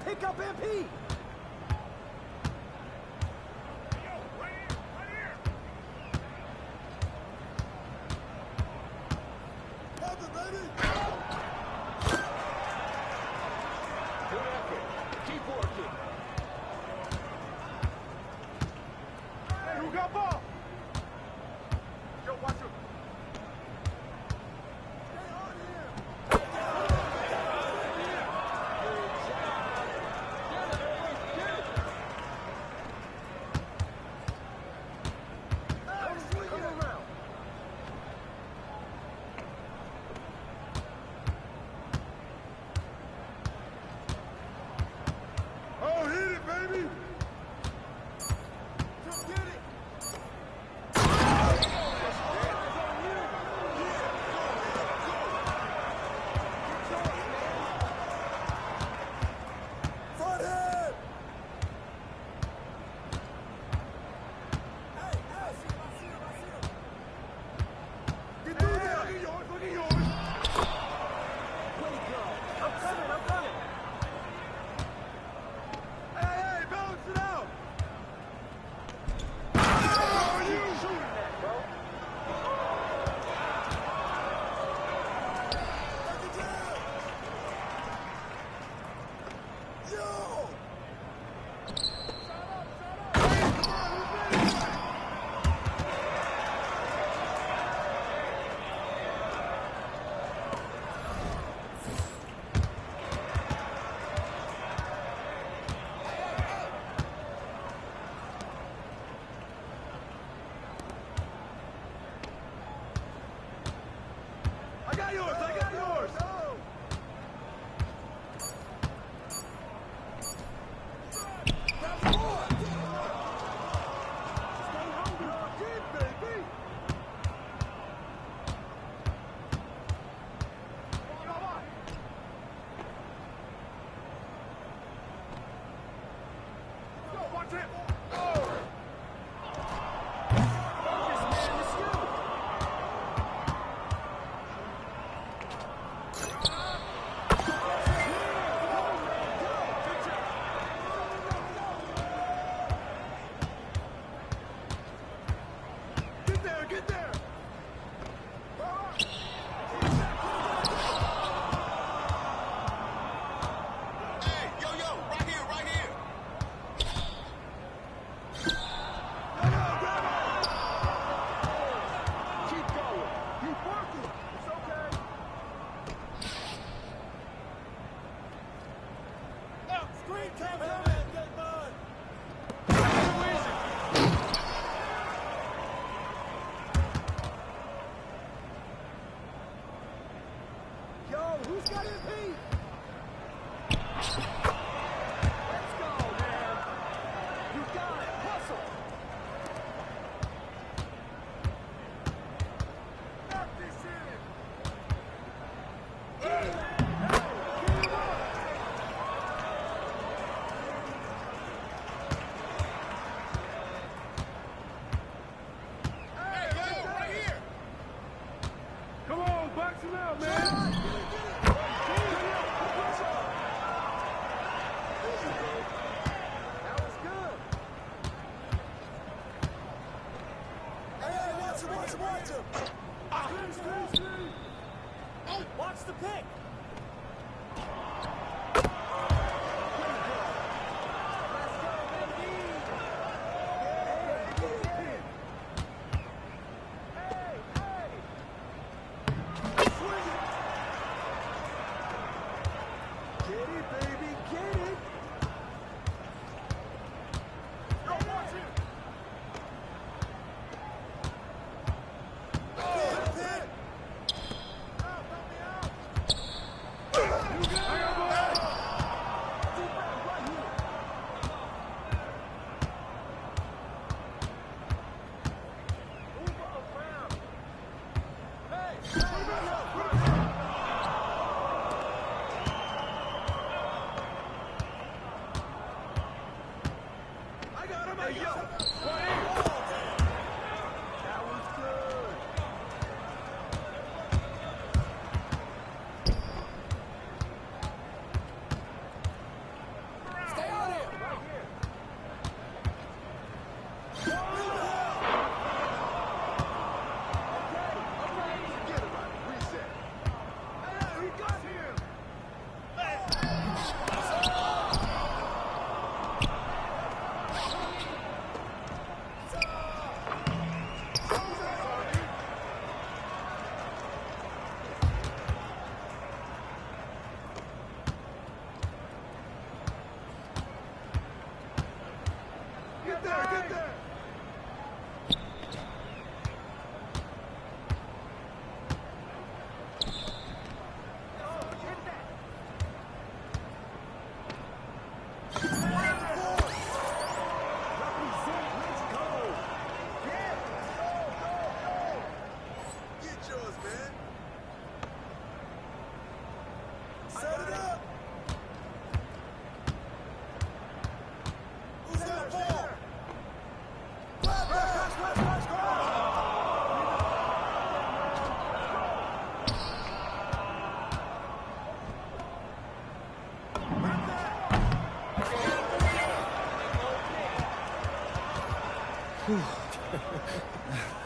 Pick up MP! Who's got MP? Let's go, man. You got it. Hustle. Knock this in. Get it. Come on, box him out, man. Watch the pick. Get it, baby, get it. Go,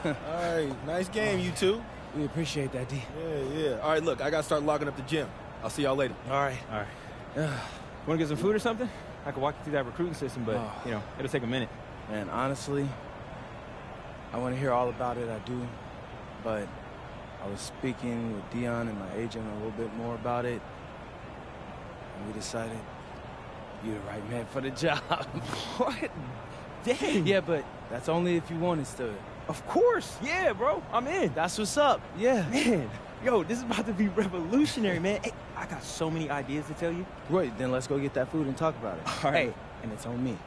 All right, nice game, you two. We appreciate that, D. Yeah. All right, look, I got to start logging up the gym. I'll see y'all later. All right. Want to get some food or something? I could walk you through that recruiting system, but, you know, it'll take a minute. Man, honestly, I want to hear all about it, I do. But I was speaking with Dion and my agent a little bit more about it, and we decided you're the right man for the job. What? Dang. Yeah, but that's only if you want us to. Of course. Yeah, bro. I'm in. That's what's up. Yeah. Man, yo, this is about to be revolutionary, man. Hey, I got so many ideas to tell you. Right, then let's go get that food and talk about it. All right. Hey, and it's on me.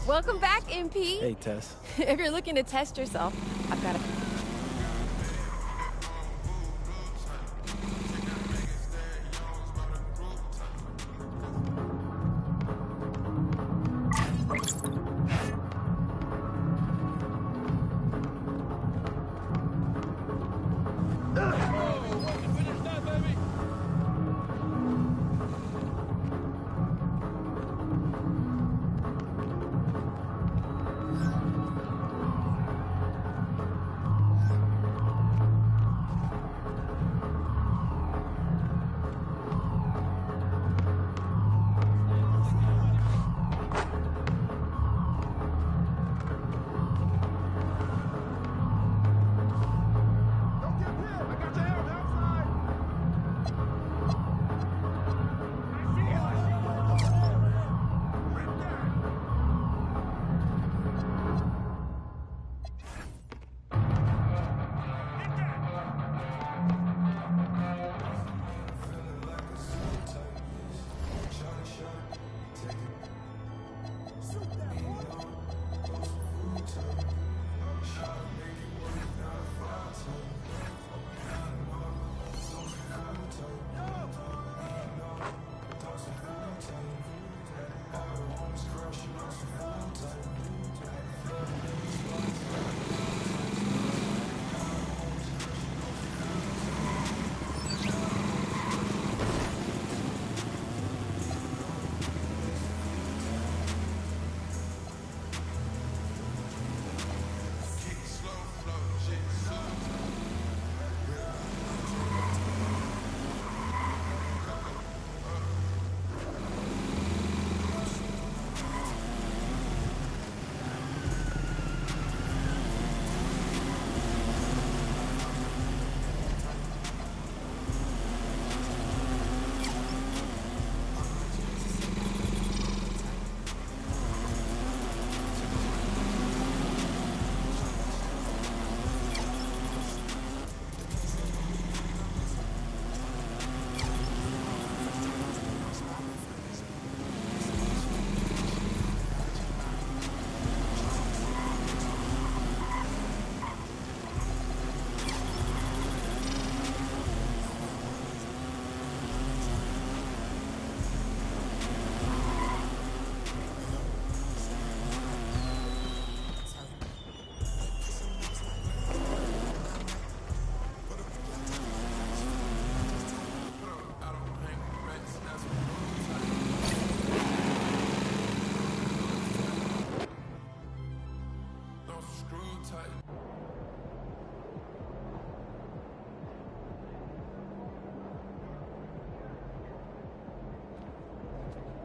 Welcome back, MP. Hey, Tess. If you're looking to test yourself, I've got a...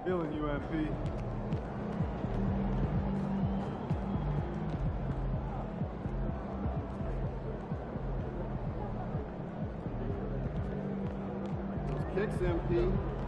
Feeling you, MP. Kicks, MP.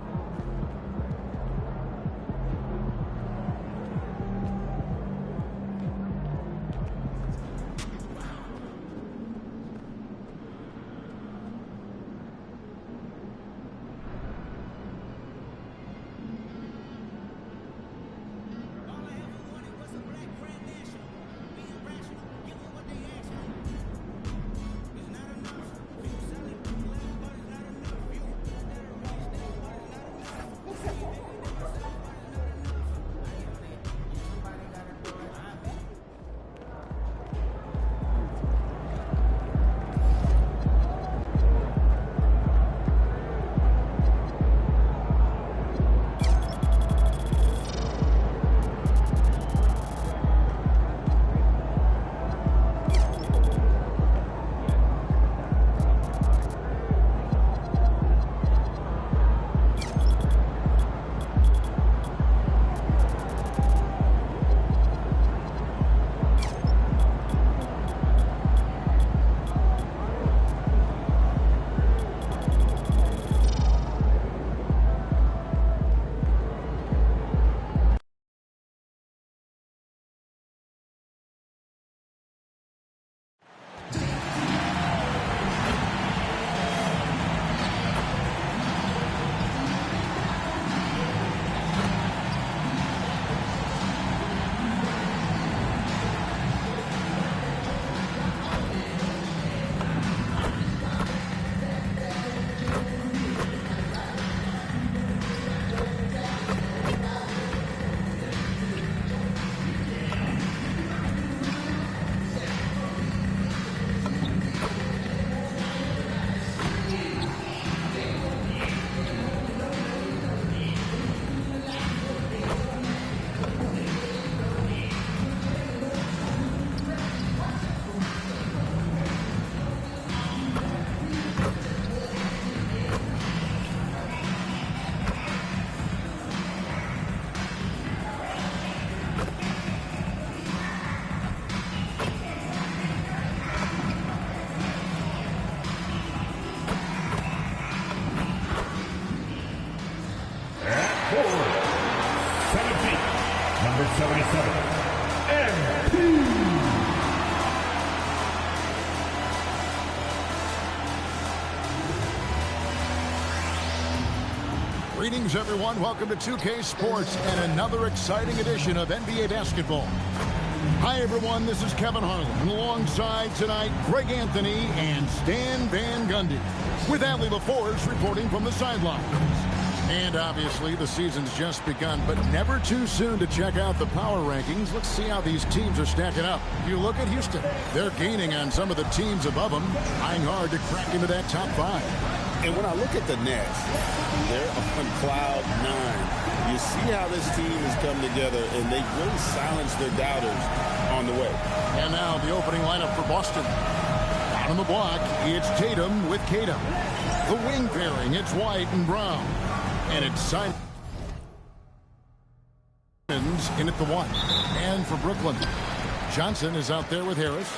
for 17, number 77, MP. Greetings, everyone. Welcome to 2K Sports and another exciting edition of NBA basketball. Hi, everyone. This is Kevin Harlan. And alongside tonight, Greg Anthony and Stan Van Gundy. With Allie LaForce reporting from the sidelines. And obviously, the season's just begun, but never too soon to check out the power rankings. Let's see how these teams are stacking up. You look at Houston. They're gaining on some of the teams above them, trying hard to crack into that top 5. And when I look at the Nets, they're on cloud 9. You see how this team has come together, and they really silenced their doubters on the way. And now the opening lineup for Boston. On the block, it's Tatum with Tatum. The wing pairing, it's White and Brown. And it's Simons in at the 1. And for Brooklyn, Johnson is out there with Harris.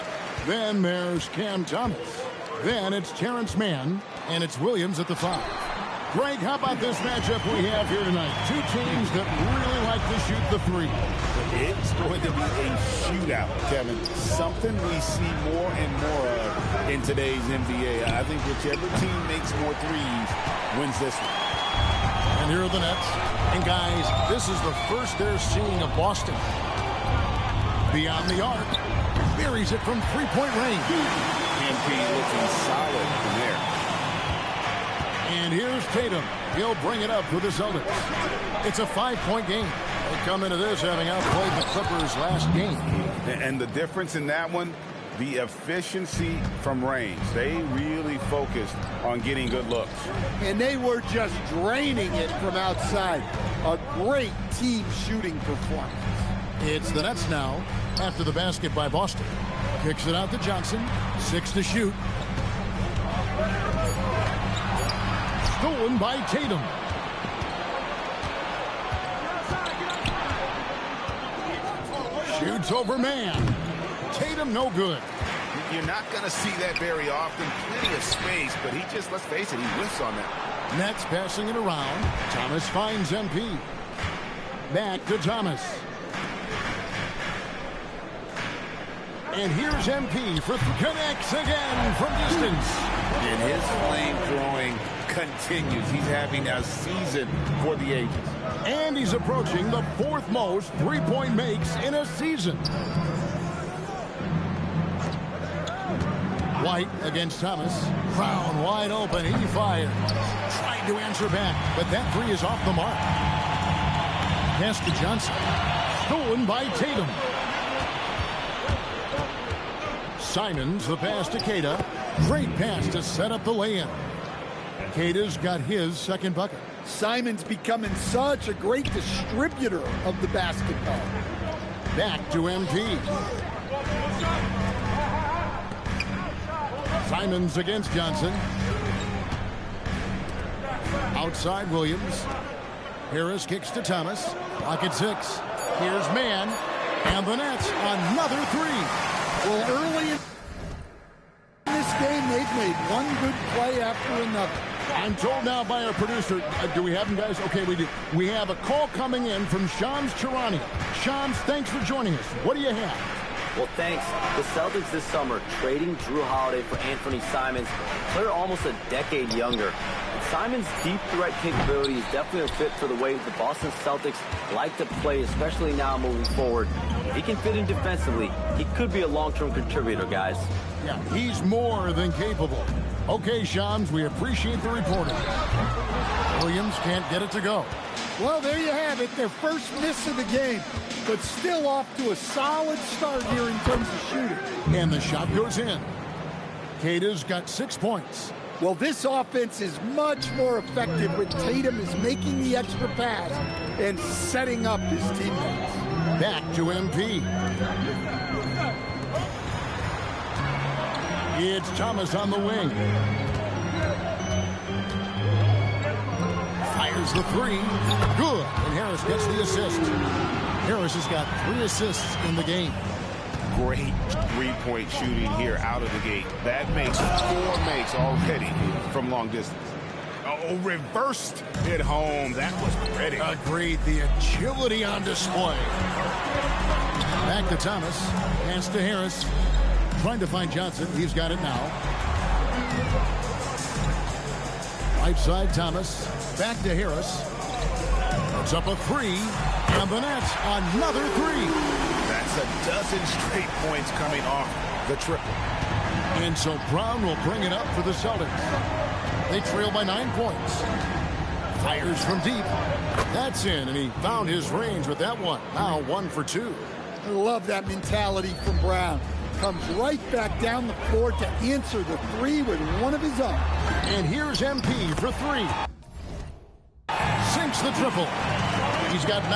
Then there's Cam Thomas. Then it's Terrence Mann, and it's Williams at the 5. Greg, how about this matchup we have here tonight? Two teams that really like to shoot the 3. It's going to be a shootout, Kevin. Something we see more and more of in today's NBA. I think whichever team makes more threes wins this one. And here are the Nets. And guys, this is the first they're seeing of Boston. Beyond the arc. Buries it from three-point range. MP looking solid from there. And here's Tatum. He'll bring it up for the Celtics. It's a 5-point game. They come into this having outplayed the Clippers last game. And the difference in that one, the efficiency from range. They really focused on getting good looks. And they were just draining it from outside. A great team shooting performance. It's the Nets now after the basket by Boston. Kicks it out to Johnson. 6 to shoot. Stolen by Tatum. Shoots over man. Tatum no good. You're not going to see that very often. Plenty of space, but he just, let's face it, he whiffs on that. Nets passing it around. Thomas finds MP. Back to Thomas. And here's MP for connects again from distance. And his flame throwing continues. He's having a season for the ages. And he's approaching the 4th most three-point makes in a season. White against Thomas. Brown wide open. He fired. Tried to answer back, but that 3 is off the mark. Pass to Johnson. Stolen by Tatum. Simons, the pass to Queta. Great pass to set up the lay-in. Queta's got his second bucket. Simons becoming such a great distributor of the basketball. Back to MP. Simons against Johnson. Outside Williams. Harris kicks to Thomas. Pocket 6. Here's Mann. And the Nets, another 3. Well, early in this game, they've made one good play after another. I'm told now by our producer, do we have him, guys? Okay, we do. We have a call coming in from Shams Charania. Shams, thanks for joining us. What do you have? Well, thanks. The Celtics this summer trading Drew Holiday for Anthony Simons, player almost a decade younger. Simons' deep threat capability is definitely a fit for the way the Boston Celtics like to play, especially now moving forward. If he can fit in defensively, he could be a long-term contributor, guys. Yeah, he's more than capable. Okay, Shams, we appreciate the reporting. Williams can't get it to go. Well, there you have it. Their first miss of the game, but still off to a solid start here in terms of shooting. And the shot goes in. Queta's got 6 points. Well, this offense is much more effective when Tatum is making the extra pass and setting up his teammates. Back to MP. It's Thomas on the wing. Fires the 3. Good. And Harris gets the assist. Harris has got 3 assists in the game. Great three-point shooting here out of the gate. That makes 4 makes already from long distance. Oh, reversed it home. That was pretty. Agreed. The agility on display. Back to Thomas. Pass to Harris. Trying to find Johnson. He's got it now. Right side, Thomas. Back to Harris. Puts up a three. And the net, another three. That's a dozen straight points coming off the triple. And so Brown will bring it up for the Celtics. They trail by 9 points. Fires from deep. That's in, and he found his range with that one. Now 1 for 2. I love that mentality from Brown. Comes right back down the floor to answer the three with one of his own. And here's MP for 3. Sinks the triple. He's got 9.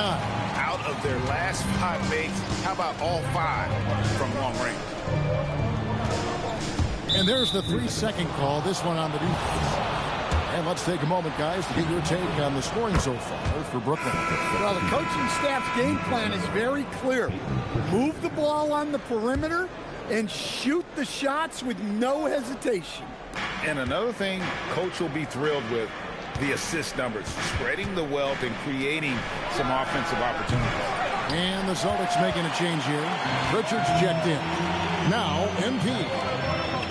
Out of their last 5 makes, how about all 5 from long range? And there's the 3-second call, this one on the defense. And let's take a moment, guys, to get your take on the scoring so far for Brooklyn. Well, the coaching staff's game plan is very clear. Move the ball on the perimeter and shoot the shots with no hesitation. And another thing Coach will be thrilled with, the assist numbers, spreading the wealth and creating some offensive opportunities. And the Celtics making a change here. Richards checked in. Now, MP.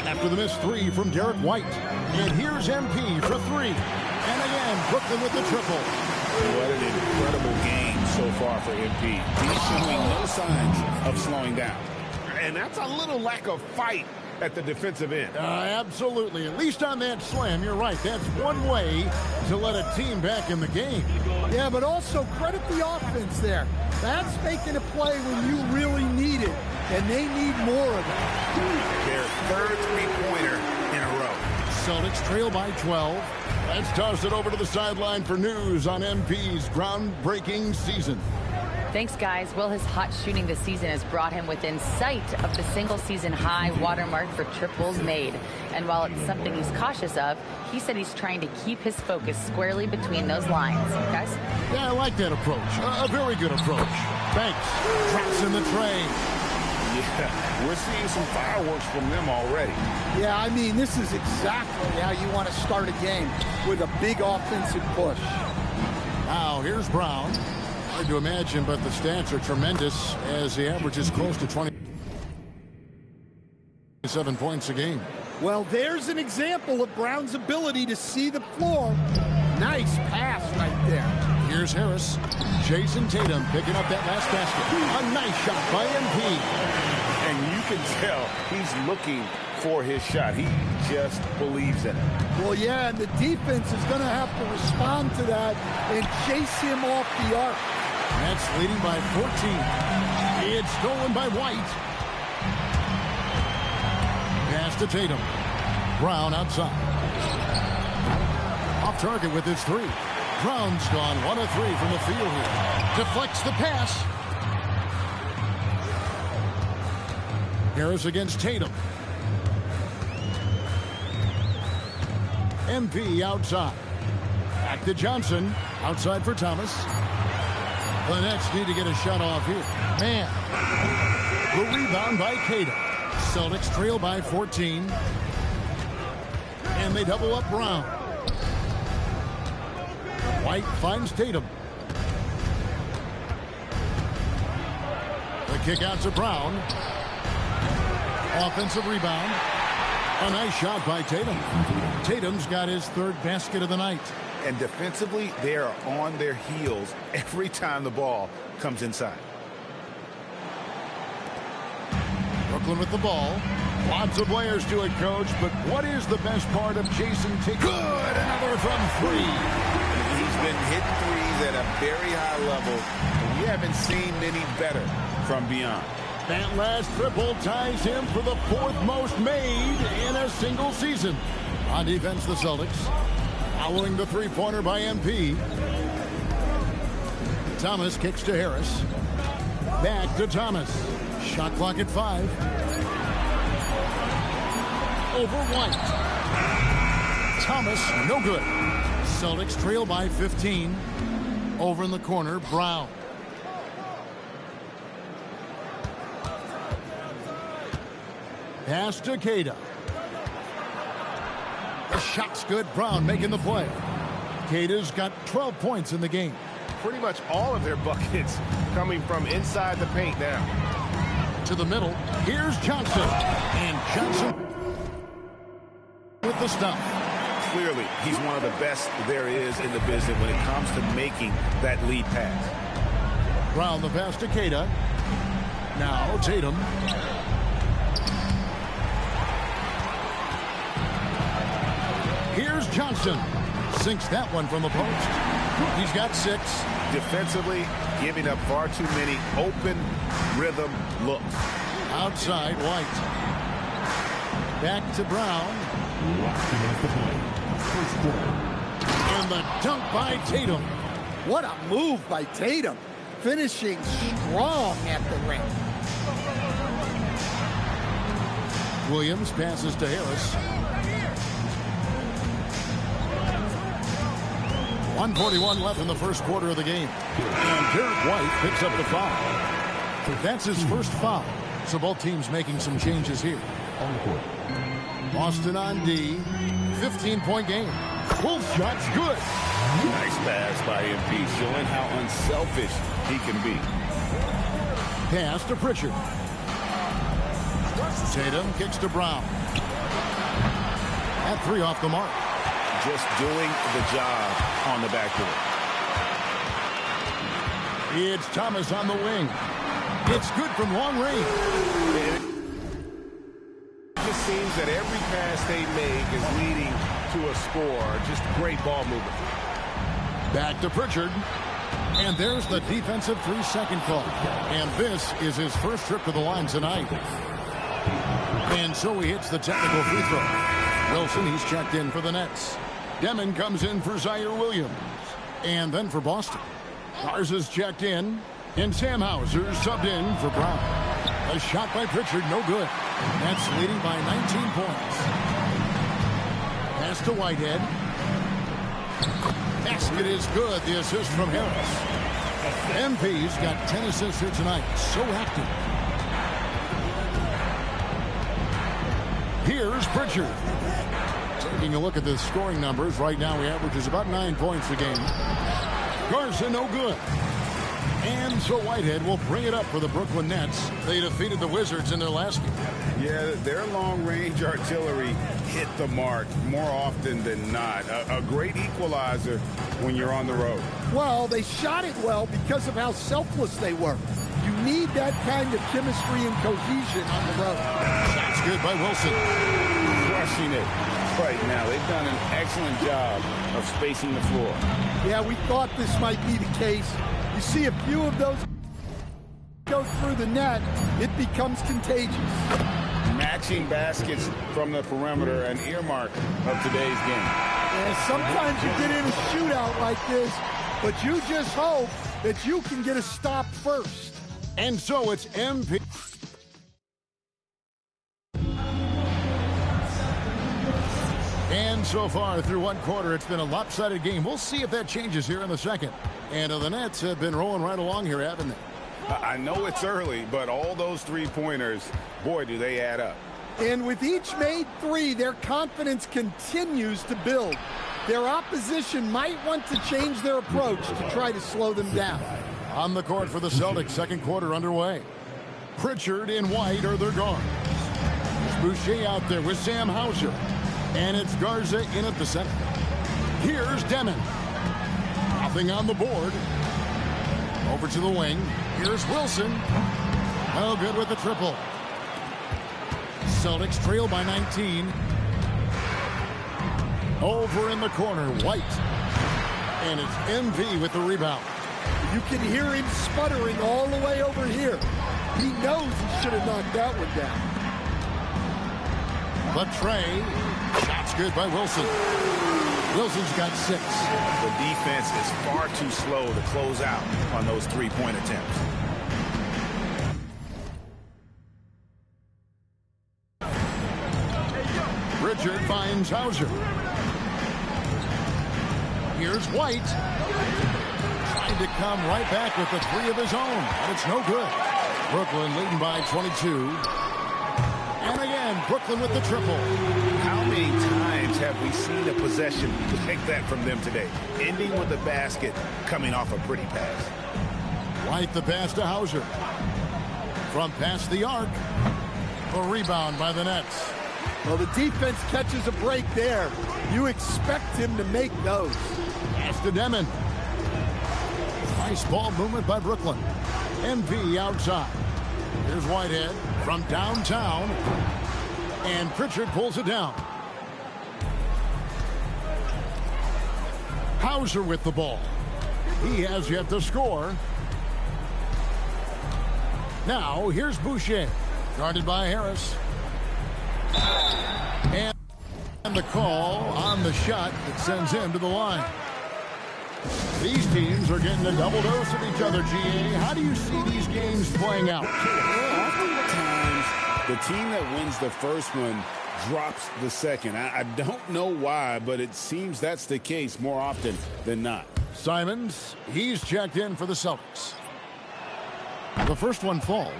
After the missed 3 from Derek White. And here's MP for 3. And again, Brooklyn with the triple. What an incredible game so far for MP. He's showing no signs of slowing down. And that's a little lack of fight at the defensive end. Absolutely. At least on that slam, you're right. That's one way to let a team back in the game. Yeah, but also credit the offense there. That's making a play when you really need it, and they need more of it. Their third three-pointer in a row. Celtics trail by 12. Let's toss it over to the sideline for news on MP's groundbreaking season. Thanks, guys. Well, his hot shooting this season has brought him within sight of the single-season high watermark for triples made. And while it's something he's cautious of, he said he's trying to keep his focus squarely between those lines. Guys? Yeah, I like that approach. A very good approach. Banks drops in the tray. Yeah, we're seeing some fireworks from them already. Yeah, I mean, this is exactly how you want to start a game, with a big offensive push. Now, here's Brown. Hard to imagine, but the stats are tremendous as he averages close to 27 points a game. Well, there's an example of Brown's ability to see the floor. Nice pass right there. Here's Harris. Jason Tatum picking up that last basket. A nice shot by MP. And you can tell he's looking for his shot. He just believes in it. Well, yeah, and the defense is going to have to respond to that and chase him off the arc. That's leading by 14. It's stolen by White. Pass to Tatum. Brown outside. Off target with his 3. Brown's gone 1 of 3 from the field here. Deflects the pass. Harris against Tatum. MP outside. Back to Johnson. Outside for Thomas. The Nets need to get a shot off here. Man. The rebound by Tatum. Celtics trail by 14. And they double up Brown. White finds Tatum. The kick out to Brown. Offensive rebound. A nice shot by Tatum. Tatum's got his 3rd basket of the night. And defensively, they are on their heels every time the ball comes inside. Brooklyn with the ball. Lots of players do it, Coach, but what is the best part of Jason Tatum? Good! Another from 3. He's been hitting threes at a very high level, and we haven't seen any better from beyond. That last triple ties him for the 4th most made in a single season. On defense, the Celtics. Following the 3-pointer by MP. Thomas kicks to Harris. Back to Thomas. Shot clock at 5. Over White. Thomas, no good. Celtics trail by 15. Over in the corner, Brown. Pass to Queta. The shot's good. Brown making the play. Queta's got 12 points in the game. Pretty much all of their buckets coming from inside the paint now. To the middle. Here's Johnson. And Johnson with the stop. Clearly, he's one of the best there is in the business when it comes to making that lead pass. Brown the pass to Queta. Now Tatum. Here's Johnson. Sinks that one from the post. He's got 6. Defensively, giving up far too many open rhythm looks. Outside, White. Back to Brown. And the dunk by Tatum. What a move by Tatum. Finishing strong at the rim. Williams passes to Harris. 1:41 left in the first quarter of the game. And Derek White picks up the foul. That's his first foul. So both teams making some changes here. Boston on D. 15-point game. Wolf shot's good. Nice pass by MP, showing how unselfish he can be. Pass to Pritchard. Tatum kicks to Brown. At 3 off the mark. Just doing the job on the backboard. It's Thomas on the wing. It's good from long range. It just seems that every pass they make is leading to a score. Just great ball movement. Back to Pritchard. And there's the defensive 3-second call. And this is his first trip to the line tonight. And so he hits the technical free throw. Wilson, he's checked in for the Nets. Demon comes in for Zaire Williams. And then for Boston. Garza's checked in. And Sam Hauser subbed in for Brown. A shot by Pritchard, no good. That's leading by 19 points. Pass to Whitehead. Basket is good. The assist from Harris. MP's got 10 assists here tonight. So active. Here's Pritchard. Taking a look at the scoring numbers. Right now he averages about 9 points a game. Garza no good. And so Whitehead will bring it up for the Brooklyn Nets. They defeated the Wizards in their last game. Yeah, their long-range artillery hit the mark more often than not. A great equalizer when you're on the road. Well, they shot it well because of how selfless they were. You need that kind of chemistry and cohesion on the road. That's good by Wilson. Crushing it right now. They've done an excellent job of spacing the floor. Yeah, we thought this might be the case. You see a few of those go through the net, it becomes contagious. Matching baskets from the perimeter, an earmark of today's game. Yeah, sometimes you get in a shootout like this, but you just hope that you can get a stop first. And so it's MP. And so far through one quarter, it's been a lopsided game. We'll see if that changes here in the second. And the Nets have been rolling right along here, haven't they? I know it's early, but all those three-pointers, boy, do they add up. And with each made 3, their confidence continues to build. Their opposition might want to change their approach to try to slow them down. On the court for the Celtics, second quarter underway. Pritchard and White are their guards. It's Boucher out there with Sam Hauser. And it's Garza in at the center. Here's Demon. Nothing on the board. Over to the wing. Here's Wilson. Well, good with the triple. Celtics trail by 19. Over in the corner, White. And it's MP with the rebound. You can hear him sputtering all the way over here. He knows he should have knocked that one down. But Trey, shot's good by Wilson. Wilson's got 6. The defense is far too slow to close out on those three-point attempts. Pritchard finds Hauser. Here's White. Trying to come right back with the 3 of his own, but it's no good. Brooklyn leading by 22. And again, Brooklyn with the triple. How many times vintage have we seen a possession like that from them today? Ending with a basket, coming off a pretty pass. White the pass to Hauser. From past the arc. A rebound by the Nets. Well, the defense catches a break there. You expect him to make those. Pass to Demon. Nice ball movement by Brooklyn. MP outside. Here's Whitehead from downtown. And Pritchard pulls it down. Hauser with the ball. He has yet to score. Now, here's Boucher. Guarded by Harris. And the call on the shot that sends him to the line. These teams are getting a double dose of each other, GA. How do you see these games playing out? Oftentimes, the team that wins the first one drops the second. I don't know why, but it seems that's the case more often than not. Simons, he's checked in for the Celtics. The first one falls.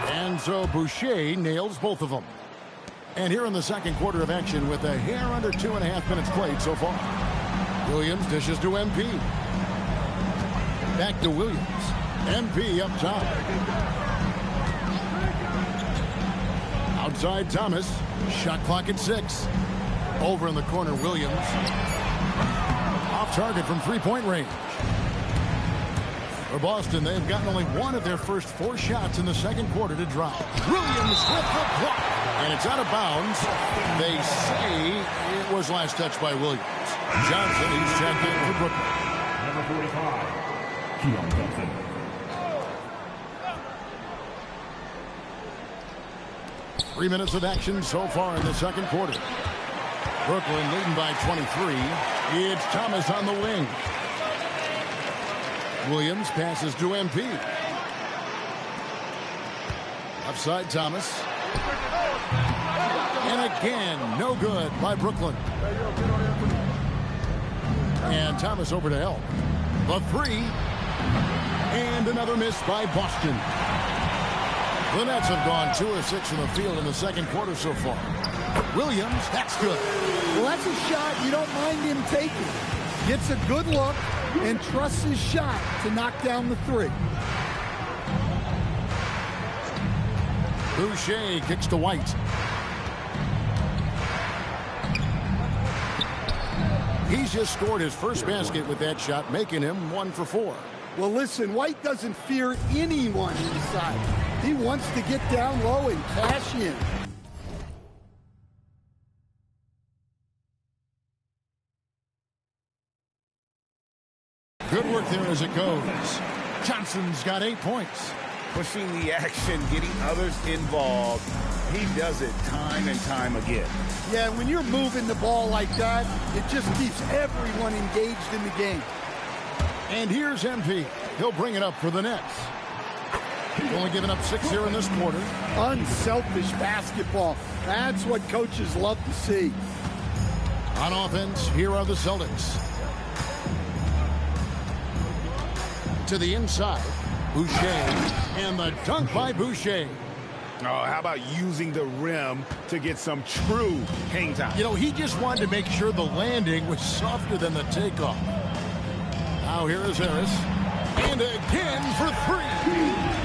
And so Boucher nails both of them. And here in the second quarter of action with a hair under 2.5 minutes played so far. Williams dishes to MP. Back to Williams. MP up top. Outside Thomas. Shot clock at 6. Over in the corner, Williams. Off target from three-point range. For Boston, they've gotten only one of their first 4 shots in the second quarter to drop. Williams with the block. And it's out of bounds. They say it was last touched by Williams. Johnson, he's checked in for Brooklyn. Number 45, Keon Johnson. Three minutes of action so far in the second quarter. Brooklyn leading by 23. It's Thomas on the wing. Williams passes to MP. Upside Thomas. And again, no good by Brooklyn. And Thomas over to help. The 3. And another miss by Boston. The Nets have gone 2 of 6 from the field in the second quarter so far. Williams, that's good. Well, that's a shot you don't mind him taking. Gets a good look and trusts his shot to knock down the 3. Boucher kicks to White. He's just scored his first basket with that shot, making him 1 for 4. Well, listen, White doesn't fear anyone inside. He wants to get down low and cash in. Good work there as it goes. Johnson's got 8 points. Pushing the action, getting others involved. He does it time and time again. Yeah, when you're moving the ball like that, it just keeps everyone engaged in the game. And here's MP. He'll bring it up for the Nets. He's only given up 6 here in this quarter. Unselfish basketball. That's what coaches love to see. On offense, here are the Celtics. To the inside, Boucher, and the dunk by Boucher. Oh, how about using the rim to get some true hang time? You know, he just wanted to make sure the landing was softer than the takeoff. Now here is Harris. And again for 3.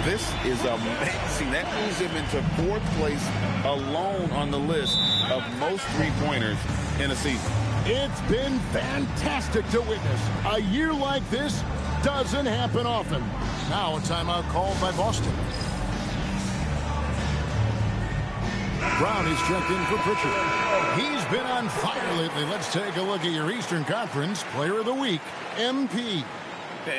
This is amazing. That moves him into 4th place alone on the list of most three-pointers in a season. It's been fantastic to witness. A year like this doesn't happen often. Now a timeout called by Boston. Brown is checked in for Pritchard. He's been on fire lately. Let's take a look at your Eastern Conference Player of the Week, MP.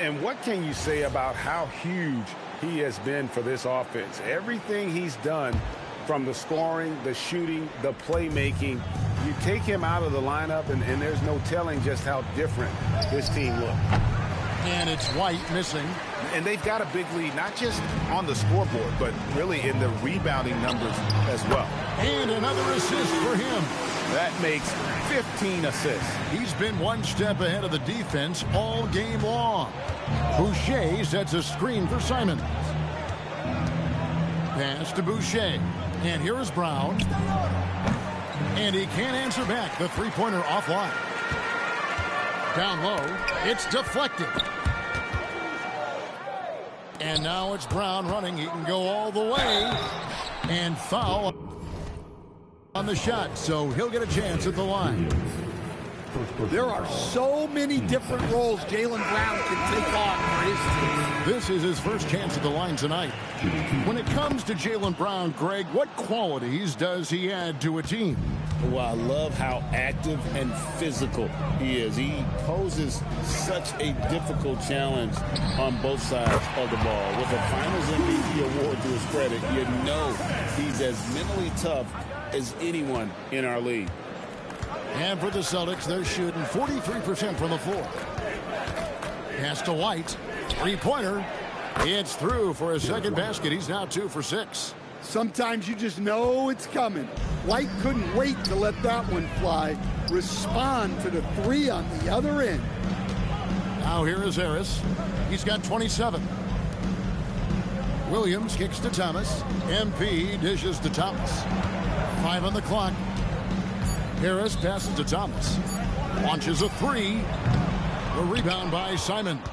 And what can you say about how huge he has been for this offense? Everything he's done, from the scoring, the shooting, the playmaking, you take him out of the lineup, and there's no telling just how different this team looks. And it's White missing. And they've got a big lead, not just on the scoreboard, but really in the rebounding numbers as well. And another assist for him. That makes 15 assists. He's been 1 step ahead of the defense all game long. Boucher sets a screen for Simons. pass to Boucher. And here is Brown. And he can't answer back. The three-pointer offline. Down low. It's deflected. And now it's Brown running. He can go all the way. And foul on the shot. So he'll get a chance at the line. There are so many different roles Jaylen Brown can take on for his team. This is his first chance at the line tonight. When it comes to Jaylen Brown, Greg, what qualities does he add to a team? Well, I love how active and physical he is. He poses such a difficult challenge on both sides of the ball. With a Finals MVP award to his credit, you know he's as mentally tough as anyone in our league. And for the Celtics, they're shooting 43% from the floor. Pass to White. Three-pointer. It's through for his second basket. He's now 2 for 6. Sometimes you just know it's coming. White couldn't wait to let that one fly. Respond to the three on the other end. Now here is Harris. He's got 27. Williams kicks to Thomas. MP dishes to Thomas. 5 on the clock. Harris passes to Thomas. Launches a three. The rebound by Simons.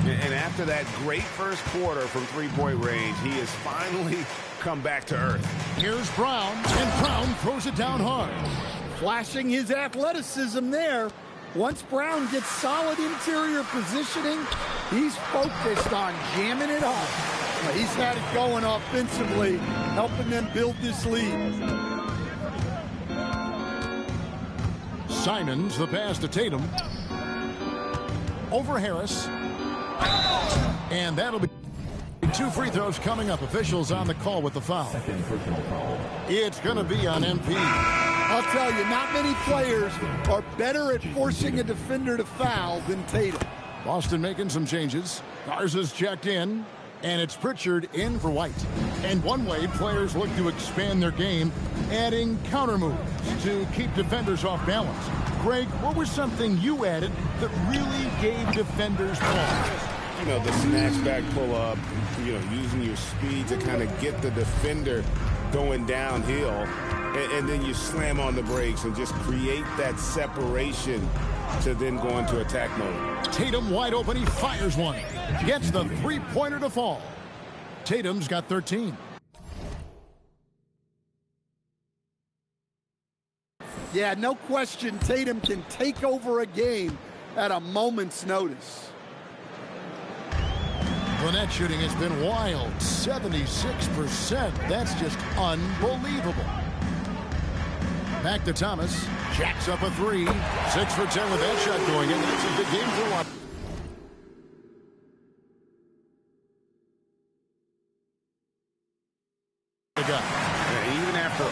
And after that great first quarter from three-point range, he has finally come back to earth. Here's Brown, and Brown throws it down hard. Flashing his athleticism there. Once Brown gets solid interior positioning, he's focused on jamming it hard. He's had it going offensively, helping them build this lead. Simons, the pass to Tatum. Over Harris. And that'll be 2 free throws coming up. Officials on the call with the foul. It's going to be on MP. I'll tell you, not many players are better at forcing a defender to foul than Tatum. Boston making some changes. Garza's checked in. And it's Pritchard in for White. And one way players look to expand their game, adding counter moves to keep defenders off balance. Greg, what was something you added that really gave defenders pause? You know, the snatchback pull-up, you know, using your speed to kind of get the defender going downhill, and then you slam on the brakes and just create that separation to then go into attack mode. Tatum wide open, he fires one. Gets the three-pointer to fall. Tatum's got 13. Yeah, no question Tatum can take over a game at a moment's notice. Well, that shooting has been wild. 76%. That's just unbelievable. Back to Thomas. Jacks up a three. 6 for 10 with that shot going in. That's a big game for one. Even after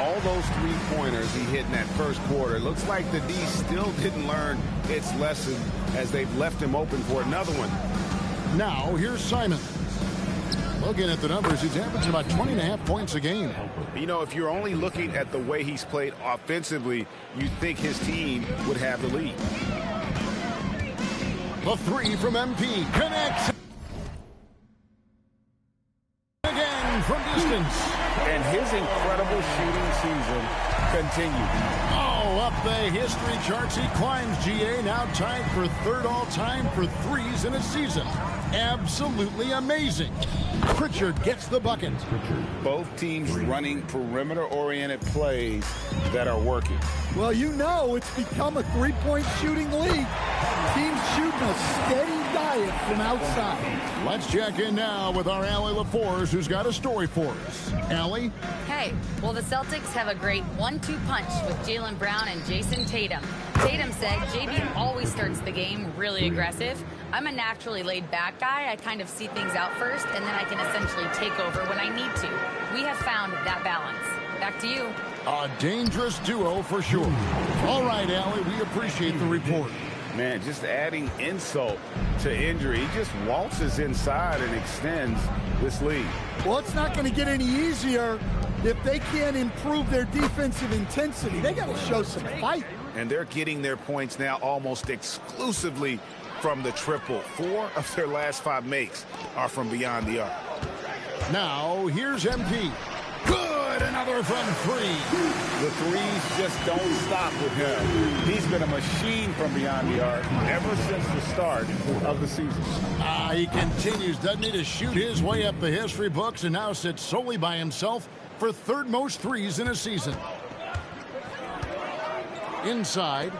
all those three-pointers he hit in that first quarter, it looks like the D still didn't learn its lesson as they've left him open for another one. Now, here's Simon. Looking at the numbers, he's averaging about 20.5 points a game. You know, if you're only looking at the way he's played offensively, you'd think his team would have the lead. The three from MP connects. Again from distance. And his incredible shooting season continues. Oh, up the history charts he climbs, GA. Now tied for 3rd all-time for threes in a season. Absolutely amazing. Pritchard gets the bucket. Both teams running perimeter-oriented plays that are working. Well, you know it's become a three-point shooting league. Teams shooting a steady diet from outside. Let's check in now with our Allie LaForce, who's got a story for us. Allie? Hey, well, the Celtics have a great 1-2 punch with Jaylen Brown and Jason Tatum. Tatum said JB always starts the game really aggressive. I'm a naturally laid-back guy. I kind of see things out first, and then I can essentially take over when I need to. We have found that balance. Back to you. A dangerous duo for sure. All right, Allie, we appreciate the report. Man, just adding insult to injury. He just waltzes inside and extends this lead. Well, it's not going to get any easier if they can't improve their defensive intensity. They got to show some fight. And they're getting their points now almost exclusively from the triple. 4 of their last 5 makes are from beyond the arc. Now, here's MP. Good, another from three. The threes just don't stop with him. He's been a machine from beyond the arc ever since the start of the season. He continues, doesn't he, to shoot his way up the history books and now sits solely by himself for third most threes in a season. Inside.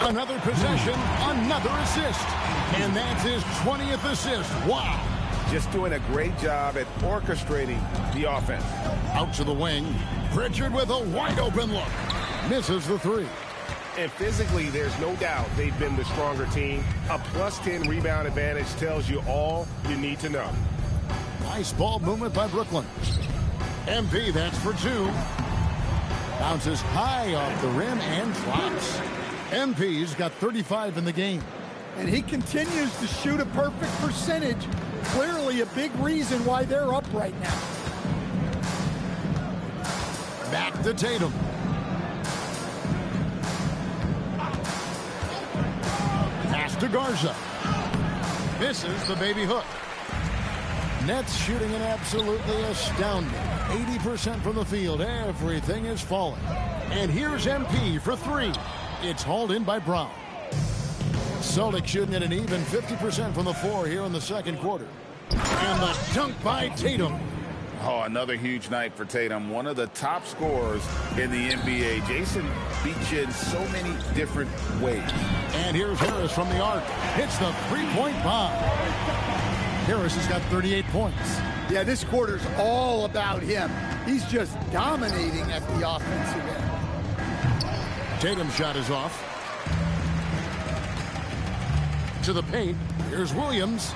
Another possession, another assist. And that's his 20th assist. Wow. Just doing a great job at orchestrating the offense. Out to the wing. Pritchard with a wide open look. Misses the three. And physically, there's no doubt they've been the stronger team. A +10 rebound advantage tells you all you need to know. Nice ball movement by Brooklyn. MP, that's for two. Bounces high off the rim and drops. MP's got 35 in the game. And he continues to shoot a perfect percentage. Clearly a big reason why they're up right now. Back to Tatum. Pass to Garza. Misses the baby hook. Nets shooting an absolutely astounding 80% from the field. Everything is falling. And here's MP for three. It's hauled in by Brown. Celtics shooting at an even 50% from the floor here in the second quarter. And the dunk by Tatum. Oh, another huge night for Tatum. One of the top scorers in the NBA. Jason beats you in so many different ways. And here's Harris from the arc. Hits the three-point bomb. Harris has got 38 points. Yeah, this quarter's all about him. He's just dominating at the offensive end. Tatum's shot is off. To the paint. Here's Williams.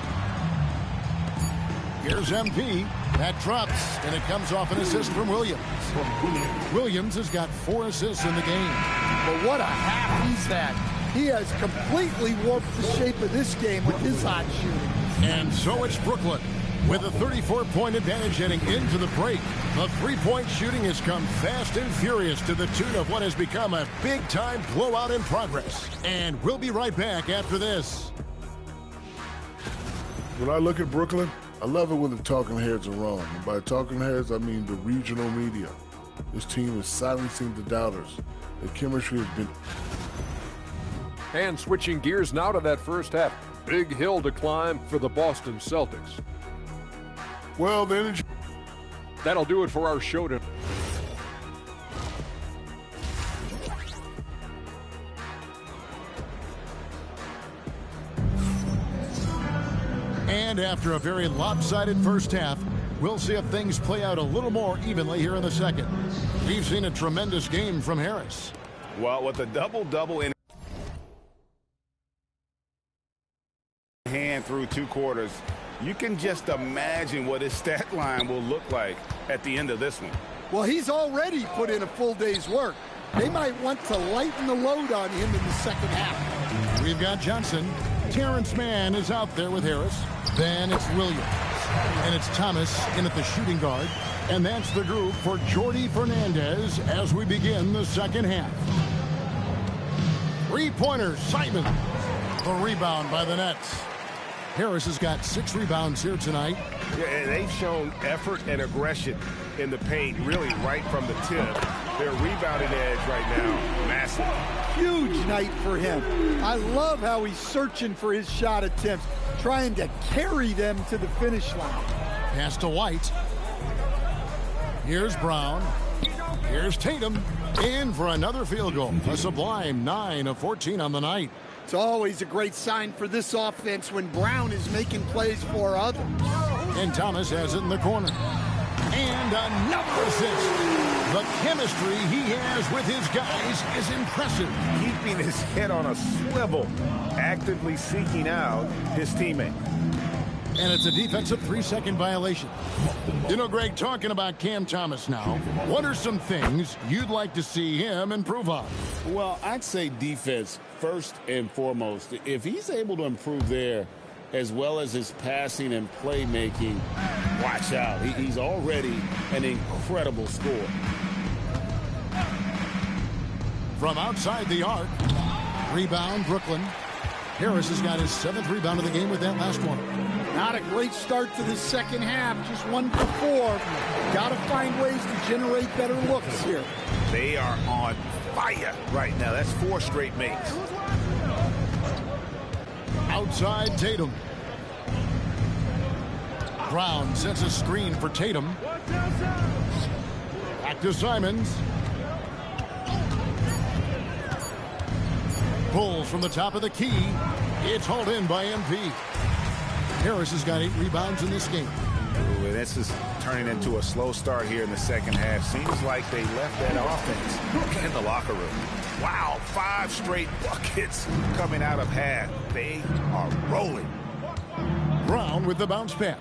Here's MP. That drops, and it comes off an assist from Williams. Williams has got 4 assists in the game. But what a half he's had. He has completely warped the shape of this game with his hot shooting. And so it's Brooklyn with a 34-point advantage heading into the break. The three-point shooting has come fast and furious to the tune of what has become a big-time blowout in progress. And we'll be right back after this. When I look at Brooklyn, I love it when the talking heads are wrong. And by talking heads, I mean the regional media. This team is silencing the doubters. The chemistry has been... And switching gears now to that first half. Big hill to climb for the Boston Celtics. Well, then... That'll do it for our show tonight. And after a very lopsided first half, we'll see if things play out a little more evenly here in the second. We've seen a tremendous game from Harris. Well, with a double-double in hand through 2 quarters, you can just imagine what his stat line will look like at the end of this one. Well, he's already put in a full day's work. They might want to lighten the load on him in the second half. We've got Johnson. Terrence Mann is out there with Harris. Then it's Williams. And it's Thomas in at the shooting guard. And that's the group for Jordi Fernandez as we begin the second half. Three-pointer, Simon. The rebound by the Nets. Harris has got 6 rebounds here tonight. Yeah, and they've shown effort and aggression in the paint, really right from the tip. Their rebounding edge right now, massive. Huge night for him. I love how he's searching for his shot attempts, trying to carry them to the finish line. Pass to White. Here's Brown. Here's Tatum. In for another field goal. A sublime 9 of 14 on the night. It's always a great sign for this offense when Brown is making plays for others. And Thomas has it in the corner. And another assist. The chemistry he has with his guys is impressive. Keeping his head on a swivel, actively seeking out his teammate. And it's a defensive 3-second violation. You know, Greg, talking about Cam Thomas now, what are some things you'd like to see him improve on? Well, I'd say defense first and foremost. If he's able to improve there, as well as his passing and playmaking, watch out. He's already an incredible scorer. From outside the arc, rebound Brooklyn. Harris has got his 7th rebound of the game with that last one. Not a great start to the second half, just 1 for 4. Got to find ways to generate better looks here. They are on fire right now. That's 4 straight makes. Outside Tatum. Brown sets a screen for Tatum. Back to Simons. Pulls from the top of the key. It's hauled in by MP. Harris has got 8 rebounds in this game. Ooh, and this is turning into a slow start here in the second half. Seems like they left that offense in the locker room. Wow, 5 straight buckets coming out of half. They are rolling. Brown with the bounce pass.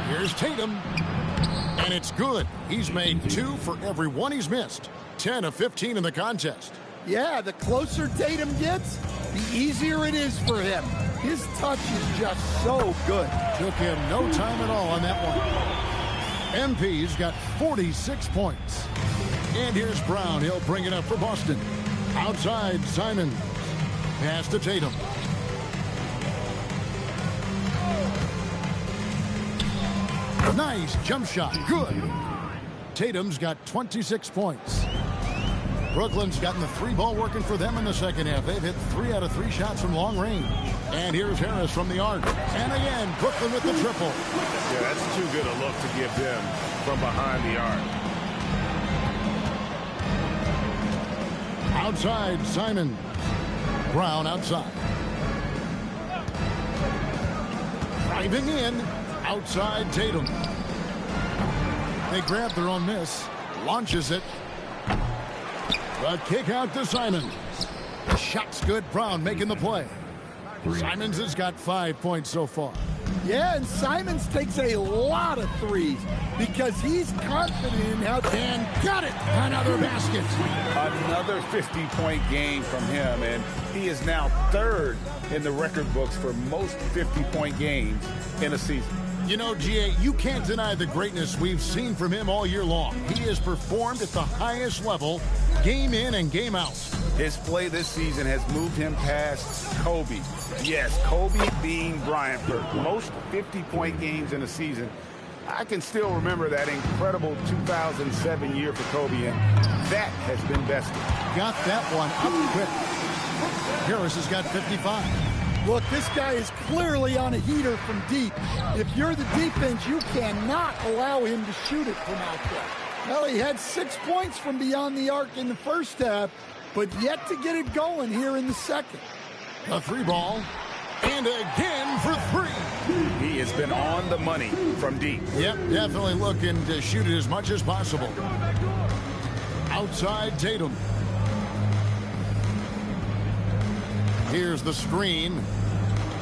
Here's Tatum. And it's good. He's made 2 for every 1 he's missed. 10 of 15 in the contest. Yeah, the closer Tatum gets, the easier it is for him. His touch is just so good. Took him no time at all on that one. MP's got 46 points. And here's Brown. He'll bring it up for Boston. Outside, Simon. Pass to Tatum. Nice jump shot. Good. Tatum's got 26 points. Brooklyn's gotten the 3-ball working for them in the second half. They've hit 3 out of 3 shots from long range. And here's Harris from the arc. And again, Brooklyn with the triple. Yeah, that's too good a look to give them from behind the arc. Outside, Simon. Brown outside. Driving in. Outside, Tatum. They grab their own miss. Launches it. The kick out to Simons. The shot's good. Brown making the play. Simons has got 5 points so far. Yeah, and Simons takes a lot of threes because he's confident in how. And got it. Another basket. Another 50-point game from him, and he is now 3rd in the record books for most 50-point games in a season. You know, G.A., you can't deny the greatness we've seen from him all year long. He has performed at the highest level, game in and game out. His play this season has moved him past Kobe. Yes, Kobe being Bryant for most 50-point games in a season. I can still remember that incredible 2007 year for Kobe, and that has been bested. Got that one up quick. Harris has got 55. Look, this guy is clearly on a heater from deep. If you're the defense, you cannot allow him to shoot it from out there. Well, he had 6 points from beyond the arc in the first half, but yet to get it going here in the second. A 3-ball, and again for 3. He has been on the money from deep. Yep, definitely looking to shoot it as much as possible. Outside Tatum. Here's the screen.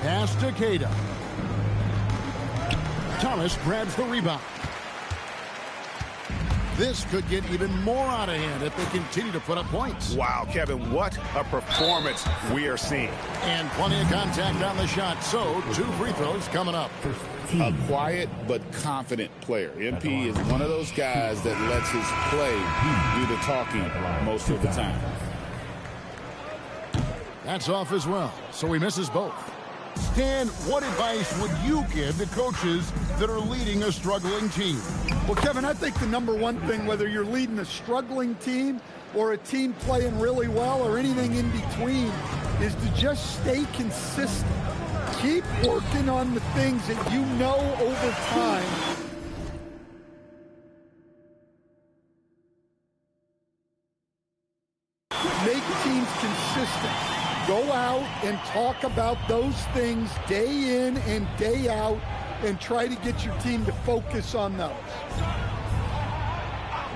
Pass to Queta. Thomas grabs the rebound. This could get even more out of hand if they continue to put up points. Wow, Kevin, what a performance we are seeing. And plenty of contact on the shot, so 2 free throws coming up. A quiet but confident player. MP is one of those guys that lets his play do the talking most of the time. That's off as well, so he misses both. Stan, what advice would you give to coaches that are leading a struggling team? Well, Kevin, I think the number one thing, whether you're leading a struggling team or a team playing really well or anything in between, is to just stay consistent. Keep working on the things that you know over time. Make teams consistent. Go out and talk about those things day in and day out and try to get your team to focus on those.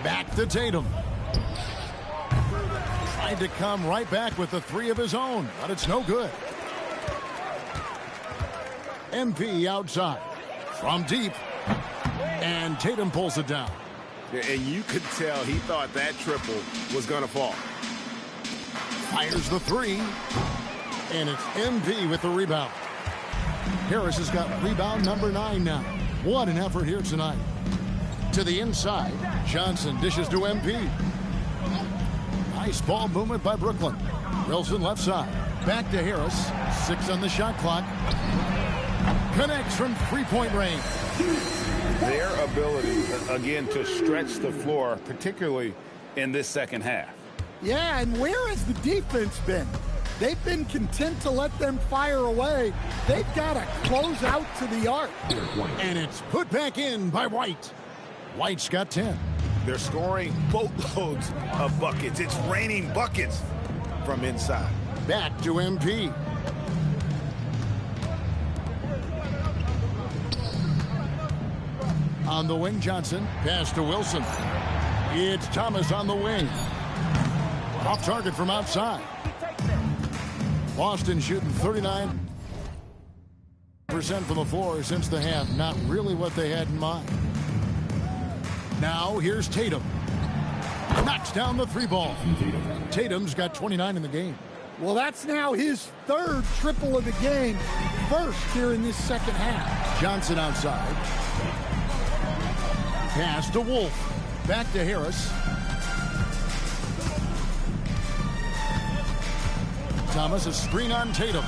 Back to Tatum. Tried to come right back with the 3 of his own, but it's no good. MP outside. From deep. And Tatum pulls it down. And you could tell he thought that triple was going to fall. Fires the 3. And it's MP with the rebound. Harris has got rebound number 9 now. What an effort here tonight. To the inside. Johnson dishes to MP. Nice ball movement by Brooklyn. Wilson left side. Back to Harris. 6 on the shot clock. Connects from three-point range. Their ability, again, to stretch the floor, particularly in this second half. Yeah, and where has the defense been? They've been content to let them fire away. They've got to close out to the arc. And it's put back in by White. White's got 10. They're scoring boatloads of buckets. It's raining buckets from inside. Back to MP. On the wing, Johnson. Pass to Wilson. It's Thomas on the wing. Off target from outside. Boston shooting 39% from the floor since the half. Not really what they had in mind. Now here's Tatum. Knocks down the three ball. Tatum's got 29 in the game. Well, that's now his third triple of the game. First here in this second half. Johnson outside. Pass to Wolf. Back to Harris. Thomas, a screen on Tatum.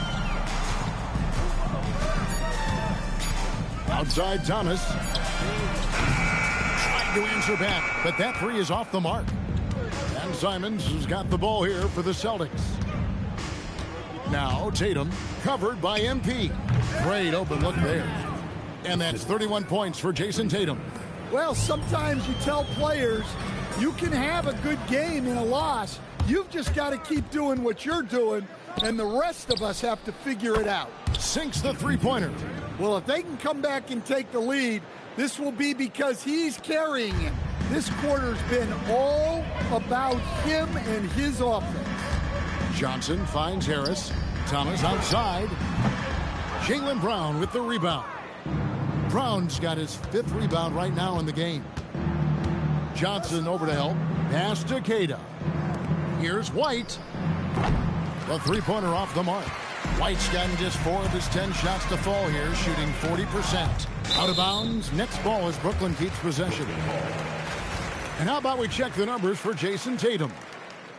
Outside Thomas. Trying to answer back, but that three is off the mark. And Simons has got the ball here for the Celtics. Now Tatum, covered by MP. Great open look there. And that's 31 points for Jason Tatum. Well, sometimes you tell players you can have a good game in a loss. You've just got to keep doing what you're doing, and the rest of us have to figure it out. Sinks the three-pointer. Well, if they can come back and take the lead, this will be because he's carrying him. This quarter's been all about him and his offense. Johnson finds Harris. Thomas outside. Jaylen Brown with the rebound. Brown's got his 5th rebound right now in the game. Johnson over to help. Pass to Queta. Here's White. The three-pointer off the mark. White's gotten just 4 of his 10 shots to fall here, shooting 40%. Out of bounds. Next ball as Brooklyn keeps possession. And how about we check the numbers for Jason Tatum?